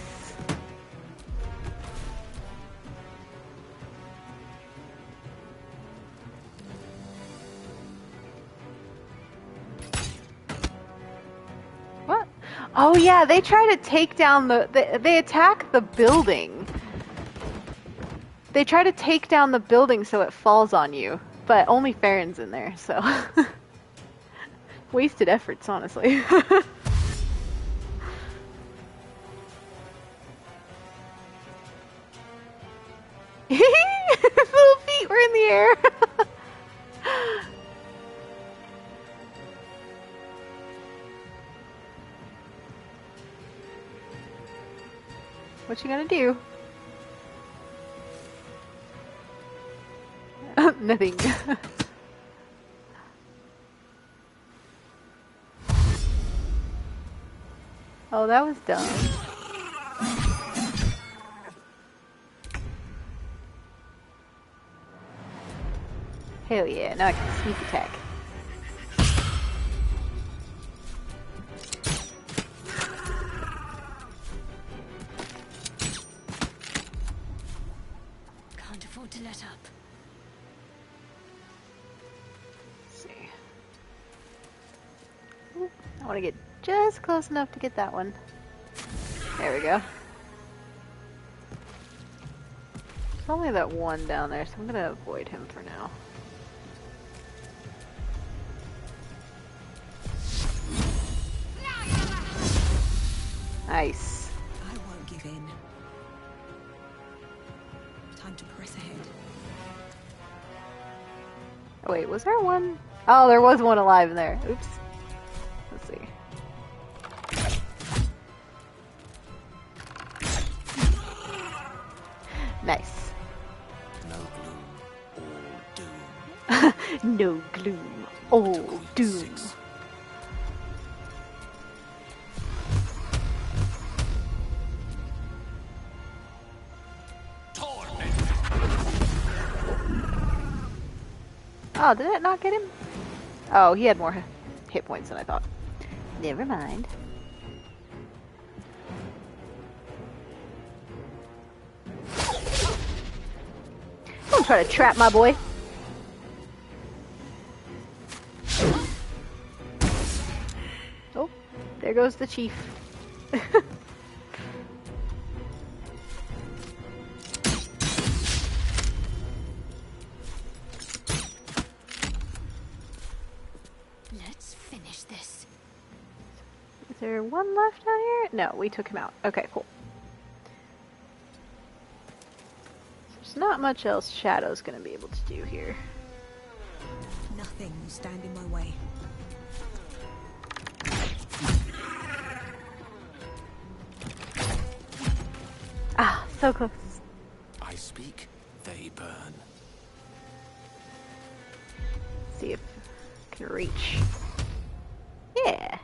What? Oh yeah, they try to take down they attack the building. They try to take down the building so it falls on you, but only Faeryn's in there, so wasted efforts, honestly. Little feet were in the air. What you gonna do? Nothing. Oh, that was dumb. Hell yeah, now I can sneak attack. Can't afford to let up. Let's see. Ooh, I want to get just close enough to get that one. There we go. There's only that one down there, so I'm gonna avoid him for now. Nice. I won't give in. Time to press ahead. Oh, wait, was there one? Oh, there was one alive in there. Oops. Let's see. Nice. No gloom, all doom. Oh, did it not get him? Oh, he had more hit points than I thought. Never mind. Don't try to trap my boy. Oh, there goes the chief. Let's finish this. Is there one left down here? No, we took him out. Okay, cool. There's not much else Shadow's gonna be able to do here. Nothing will stand in my way. Ah, so close. I speak, they burn. See if I can reach. Yeah.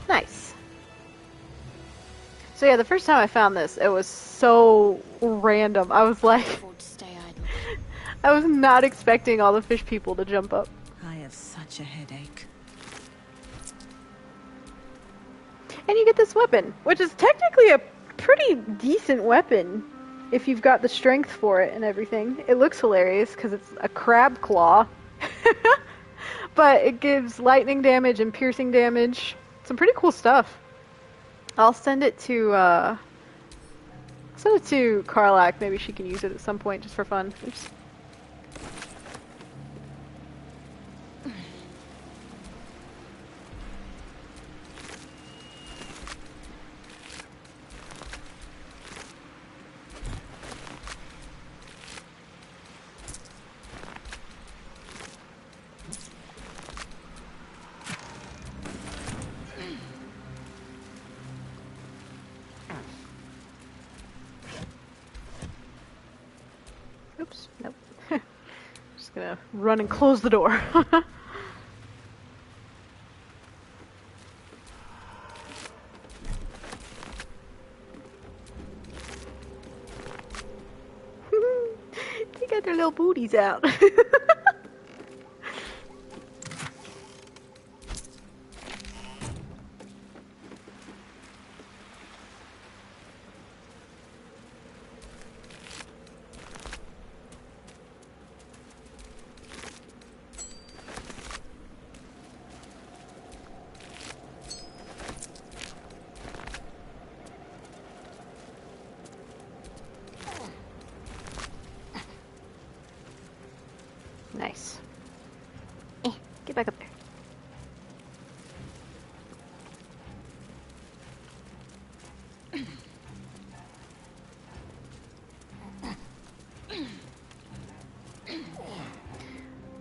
Nice. So yeah, the first time I found this, it was so random. I was like, I was not expecting all the fish people to jump up. I have such a headache. And you get this weapon, which is technically a pretty decent weapon if you've got the strength for it and everything. It looks hilarious because it's a crab claw. But it gives lightning damage and piercing damage. Some pretty cool stuff. I'll send it to Karlak. Maybe she can use it at some point just for fun. Oops. Oops, nope. Just gonna run and close the door. They got their little booties out. Nice. Get back up there.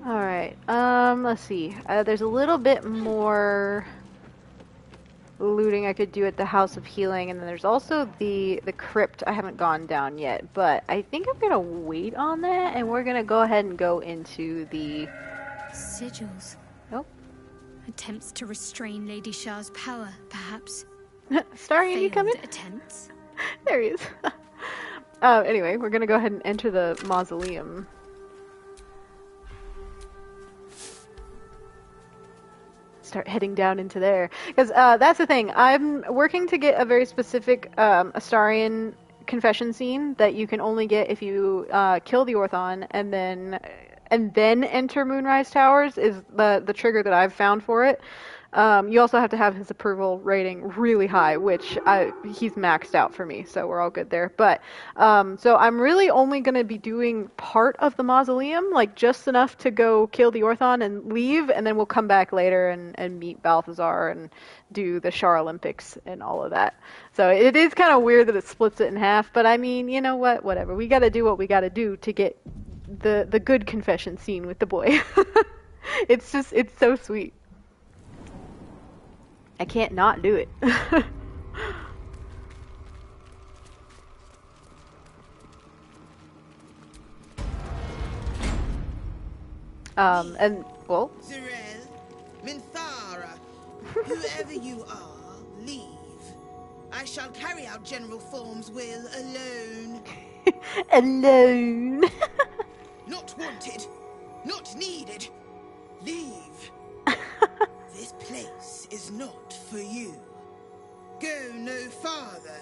Alright, let's see. There's a little bit more looting I could do at the House of Healing, and then there's also the crypt I haven't gone down yet, but I think I'm gonna wait on that, and we're gonna go ahead and go into the... Sigils. Oh. Attempts to restrain Lady Shah's power, perhaps. Astarion, you coming? Attempts. There he is. Anyway, we're gonna go ahead and enter the mausoleum. Start heading down into there. Because that's the thing. I'm working to get a very specific Astarion confession scene that you can only get if you kill the Orthon and then enter Moonrise Towers is the trigger that I've found for it. You also have to have his approval rating really high, which he's maxed out for me, so we're all good there. But so I'm really only going to be doing part of the mausoleum, like just enough to go kill the Orthon and leave, and then we'll come back later and meet Balthazar and do the Shar Olympics and all of that. So it is kind of weird that it splits it in half, but I mean, you know what? Whatever. We got to do what we got to do to get the good confession scene with the boy. It's so sweet. I can't not do it. And well, Zirel, Minthara, whoever you are, leave. I shall carry out General Form's will alone. Alone. Not wanted, not needed. Leave. This place is not for you. Go no farther.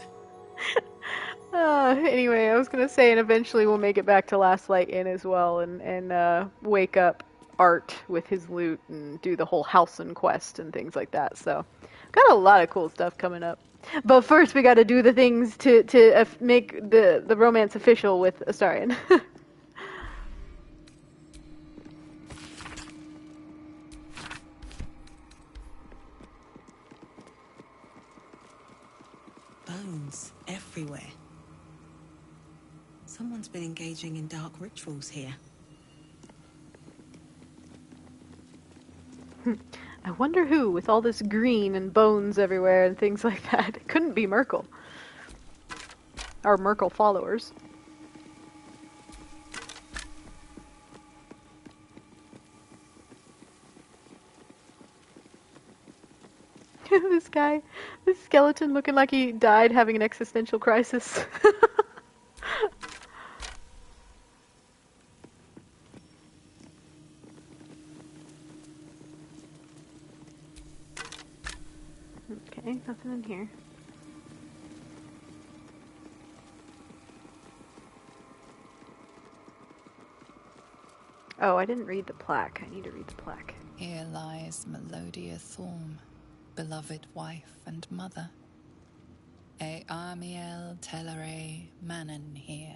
Anyway, I was gonna say, and eventually we'll make it back to Last Light Inn as well, and wake up Art with his loot and do the whole Halcyon quest and things like that. So, got a lot of cool stuff coming up. But first, we got to do the things to make the romance official with Astarion. Bones everywhere. Someone's been engaging in dark rituals here. I wonder who, with all this green and bones everywhere and things like that. It couldn't be Merkel. Or Merkel followers. This guy, this skeleton looking like he died having an existential crisis. Okay, nothing in here. Oh, I didn't read the plaque. I need to read the plaque. Here lies Melodia Thorm, beloved wife and mother. E Armiel Telere Manon here.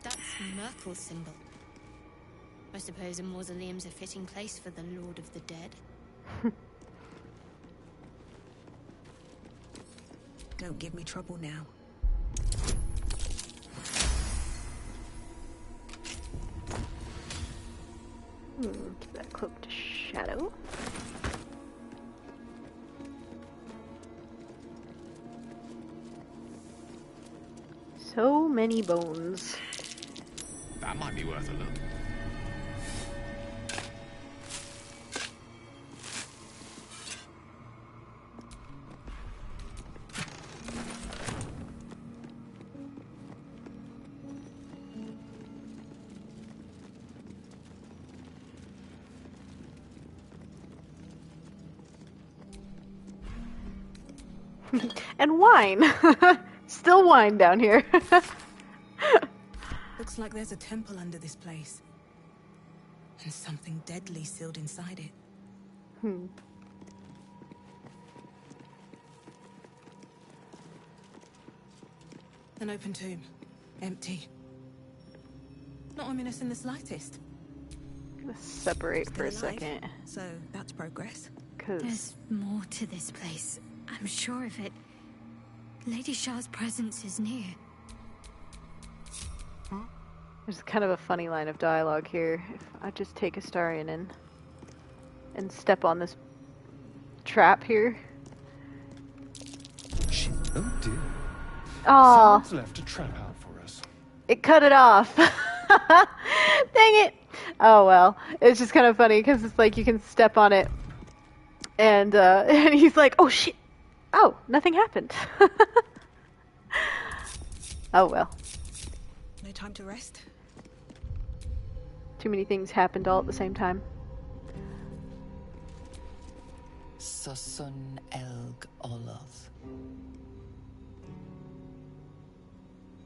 That's Merkel's symbol. I suppose a mausoleum's a fitting place for the Lord of the Dead. Don't give me trouble now. Give that cloak to Shadow. So many bones. That might be worth a look. And wine! Still wine down here. Looks like there's a temple under this place. And something deadly sealed inside it. An open tomb. Empty. Not ominous in the slightest. Let's separate for a second. So that's progress. There's more to this place. I'm sure of it. Lady Shar's presence is near. There's kind of a funny line of dialogue here. If I just take Astarion in and step on this trap here. Shit. Oh dear. Aw. Someone's left a trap out for us. It cut it off. Dang it. Oh well. It's just kind of funny because it's like you can step on it And and he's like, oh shit, oh, nothing happened. Oh well. No time to rest. Too many things happened all at the same time. Sosun Elg Oloth.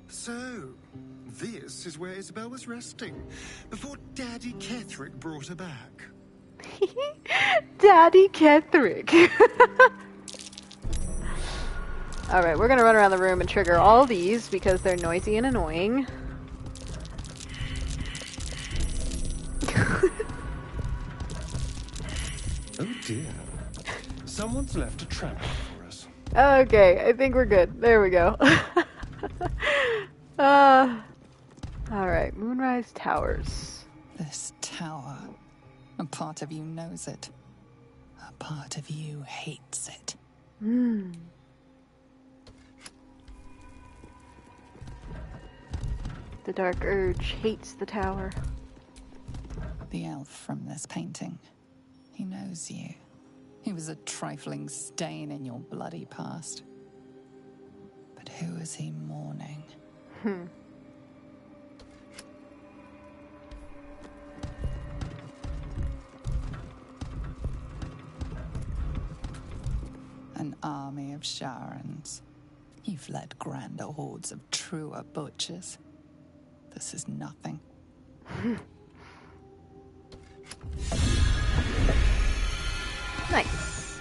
So, this is where Isabel was resting, before Daddy Ketherick brought her back. Daddy Ketherick. Alright, we're gonna run around the room and trigger all these because they're noisy and annoying. Oh dear. Someone's left a trap for us. Okay, I think we're good. There we go. Alright, Moonrise Towers. This tower. A part of you knows it. A part of you hates it. The Dark Urge hates the tower. The elf from this painting. He knows you. He was a trifling stain in your bloody past. But who is he mourning? An army of Sharons. You've led grander hordes of truer butchers. This is nothing. Nice.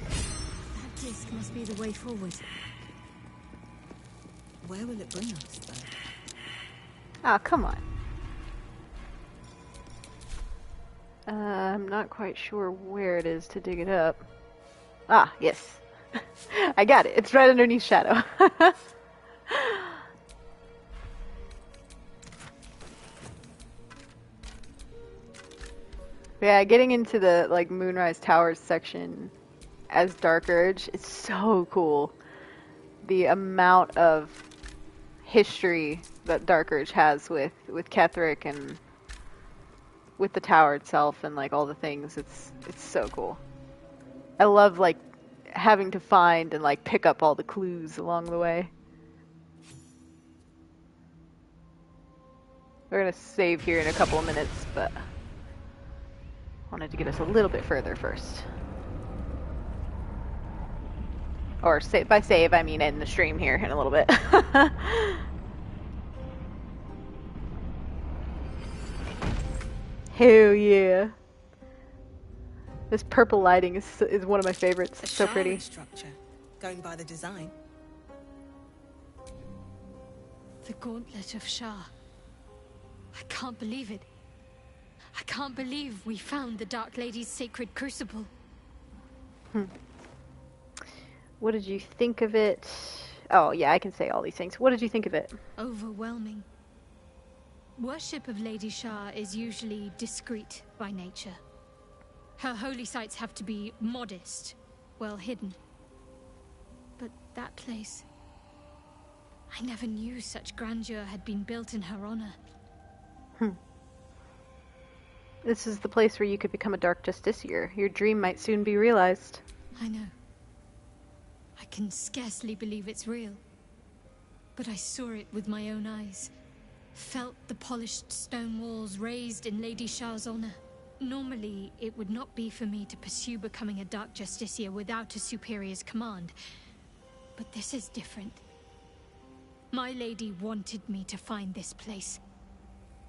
That disc must be the way forward. Where will it bring us, though? Ah, come on. I'm not quite sure where it is to dig it up. Ah, yes. I got it. It's right underneath Shadow. Yeah, getting into the like Moonrise Towers section as Dark Urge is so cool. The amount of history that Dark Urge has with Ketherick and with the tower itself and like all the things, it's so cool. I love like having to find and like pick up all the clues along the way. We're gonna save here in a couple of minutes, but wanted to get us a little bit further first. Or by save, I mean end the stream here in a little bit. Hell yeah. This purple lighting is one of my favorites. It's so pretty. Structure, going by the design. The Gauntlet of Shah. I can't believe it. I can't believe we found the Dark Lady's sacred crucible. What did you think of it? Oh, yeah, I can say all these things. What did you think of it? Overwhelming. Worship of Lady Shah is usually discreet by nature. Her holy sites have to be modest, well hidden. But that place... I never knew such grandeur had been built in her honor. This is the place where you could become a Dark Justiciar. Your dream might soon be realized. I know. I can scarcely believe it's real. But I saw it with my own eyes. Felt the polished stone walls raised in Lady Shah's honor. Normally, it would not be for me to pursue becoming a Dark Justiciar without a superior's command. But this is different. My lady wanted me to find this place.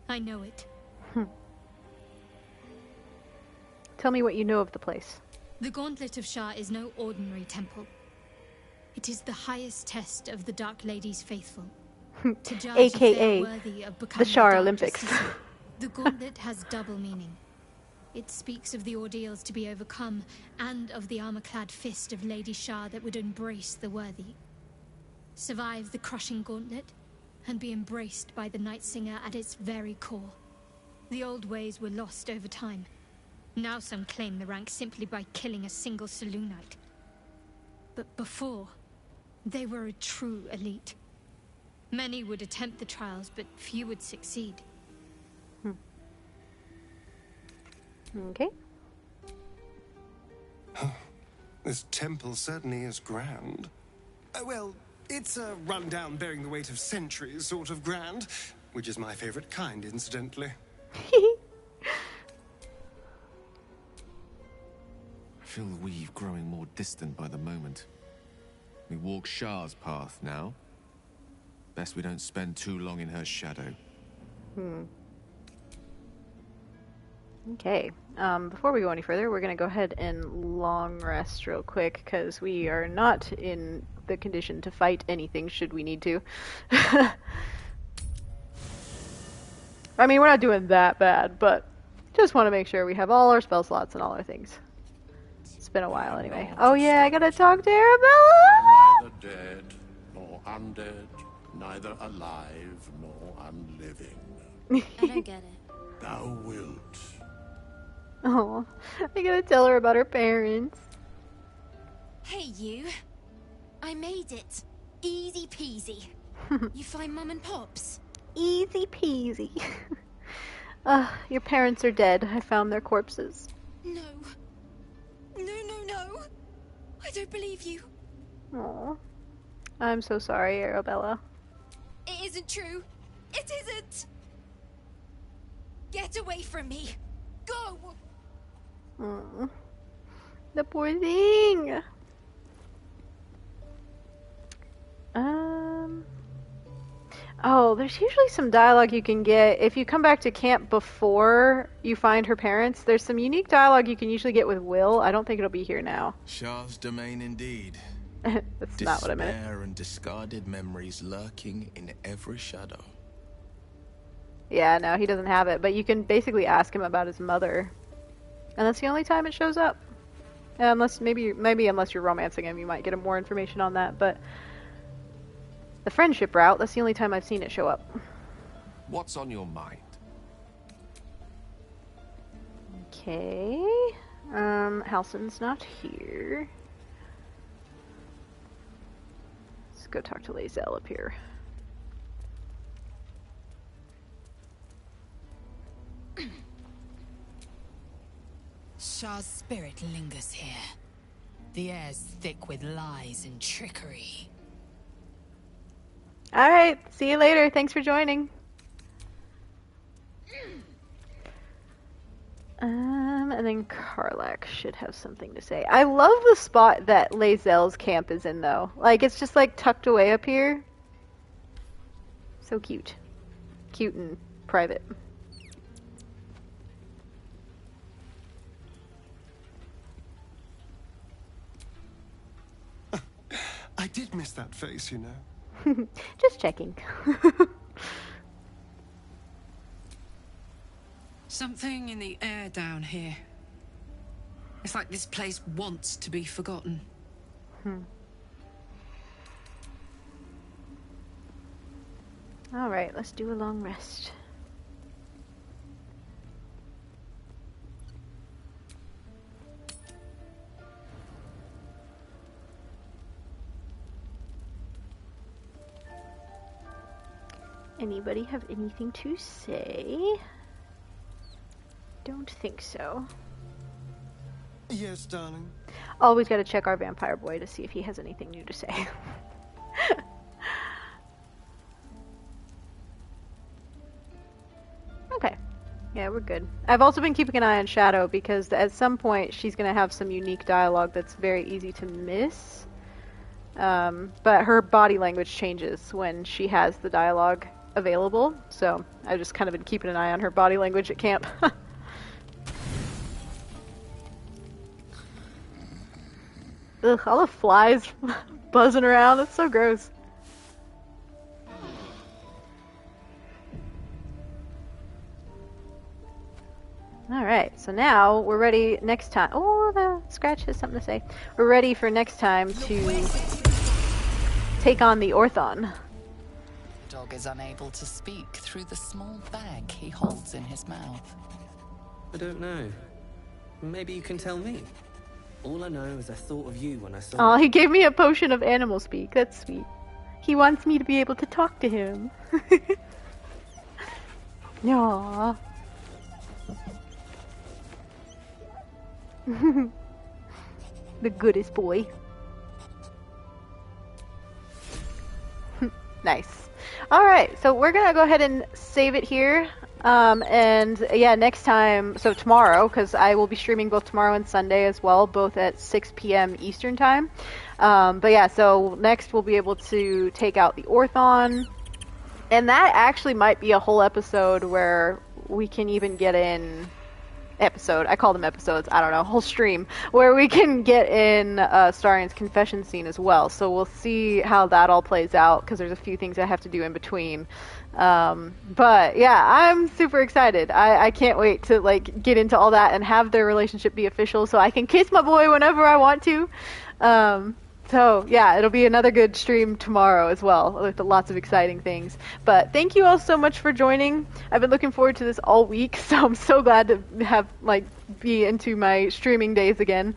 I know it. Tell me what you know of the place. The Gauntlet of Shah is no ordinary temple. It is the highest test of the Dark Lady's faithful. To judge AKA if they are worthy of the becoming Shah Dark Olympics. Justiciar. The Gauntlet has double meaning. It speaks of the ordeals to be overcome, and of the armor-clad fist of Lady Shah that would embrace the worthy. Survive the crushing gauntlet, and be embraced by the Night Singer at its very core. The old ways were lost over time. Now some claim the rank simply by killing a single Selûnite. But before, they were a true elite. Many would attempt the trials, but few would succeed. Okay. This temple certainly is grand. Well, it's a rundown bearing the weight of centuries sort of grand, which is my favorite kind, incidentally. I feel the weave growing more distant by the moment. We walk Shah's path now. Best we don't spend too long in her shadow. Okay. Before we go any further, we're going to go ahead and long rest real quick, because we are not in the condition to fight anything should we need to. I mean, we're not doing that bad, but just want to make sure we have all our spell slots and all our things. It's been a while anyway. Oh yeah, I gotta talk to Arabella! Neither dead nor undead, neither alive nor unliving. I don't get it. Thou wilt. Oh, I gotta tell her about her parents. Hey, you. I made it. Easy peasy. You find Mum and Pops? Easy peasy. Your parents are dead. I found their corpses. No. No. I don't believe you. Aw. I'm so sorry, Arabella. It isn't true. It isn't. Get away from me. Go. Aw. The poor thing. Oh, there's usually some dialogue you can get if you come back to camp before you find her parents. There's some unique dialogue you can usually get with Will. I don't think it'll be here now. Shah's domain indeed. That's not what I meant. Despair and discarded memories lurking in every shadow. Yeah, no, he doesn't have it, but you can basically ask him about his mother. And that's the only time it shows up. Unless, maybe unless you're romancing him, you might get more information on that, but the friendship route, that's the only time I've seen it show up. What's on your mind? Okay. Halsin's not here. Let's go talk to Lae'zel up here. Shah's spirit lingers here. The air's thick with lies and trickery. Alright, see you later. Thanks for joining. And then Karlach should have something to say. I love the spot that Lae'zel's camp is in, though. Like, it's just, like, tucked away up here. So cute. Cute and private. I did miss that face, you know. Just checking. Something in the air down here. It's like this place wants to be forgotten. Alright, let's do a long rest. Anybody have anything to say? Don't think so. Yes, darling. Always gotta check our vampire boy to see if he has anything new to say. Okay. Yeah, we're good. I've also been keeping an eye on Shadow because at some point she's gonna have some unique dialogue that's very easy to miss. But her body language changes when she has the dialogue available, so I've just kind of been keeping an eye on her body language at camp. Ugh, all the flies buzzing around, that's so gross. Alright, so now we're ready next time. Oh, the Scratch has something to say. We're ready for next time to take on the Orthon. Dog is unable to speak through the small bag he holds in his mouth. I don't know. Maybe you can tell me. All I know is I thought of you when I saw Oh, he gave me a potion of animal speak. That's sweet. He wants me to be able to talk to him. Aww. The goodest boy. Nice. Alright, so we're gonna go ahead and save it here. And yeah, next time, so tomorrow, because I will be streaming both tomorrow and Sunday as well, both at 6 p.m. Eastern time. But yeah, so next we'll be able to take out the Orthon. And that actually might be a whole episode where we can even get in... I call them episodes, I don't know, whole stream, where we can get in Astarion's confession scene as well. So we'll see how that all plays out, because there's a few things I have to do in between. But yeah, I'm super excited. I can't wait to like get into all that and have their relationship be official, so I can kiss my boy whenever I want to. So yeah, it'll be another good stream tomorrow as well, with lots of exciting things. But thank you all so much for joining. I've been looking forward to this all week, so I'm so glad to have be into my streaming days again.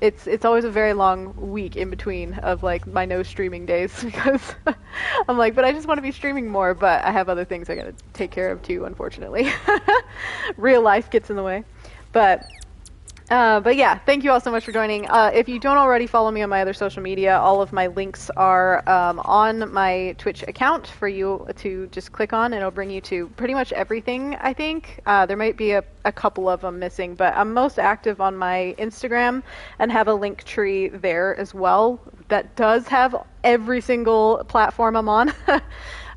It's always a very long week in between of my no streaming days, because I'm but I just want to be streaming more, but I have other things I gotta take care of too, unfortunately. Real life gets in the way. But yeah, thank you all so much for joining. If you don't already follow me on my other social media, all of my links are on my Twitch account for you to just click on, and it'll bring you to pretty much everything, I think. There might be a couple of them missing, but I'm most active on my Instagram and have a link tree there as well that does have every single platform I'm on.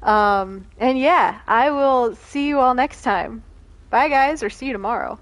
And yeah, I will see you all next time. Bye, guys, or see you tomorrow.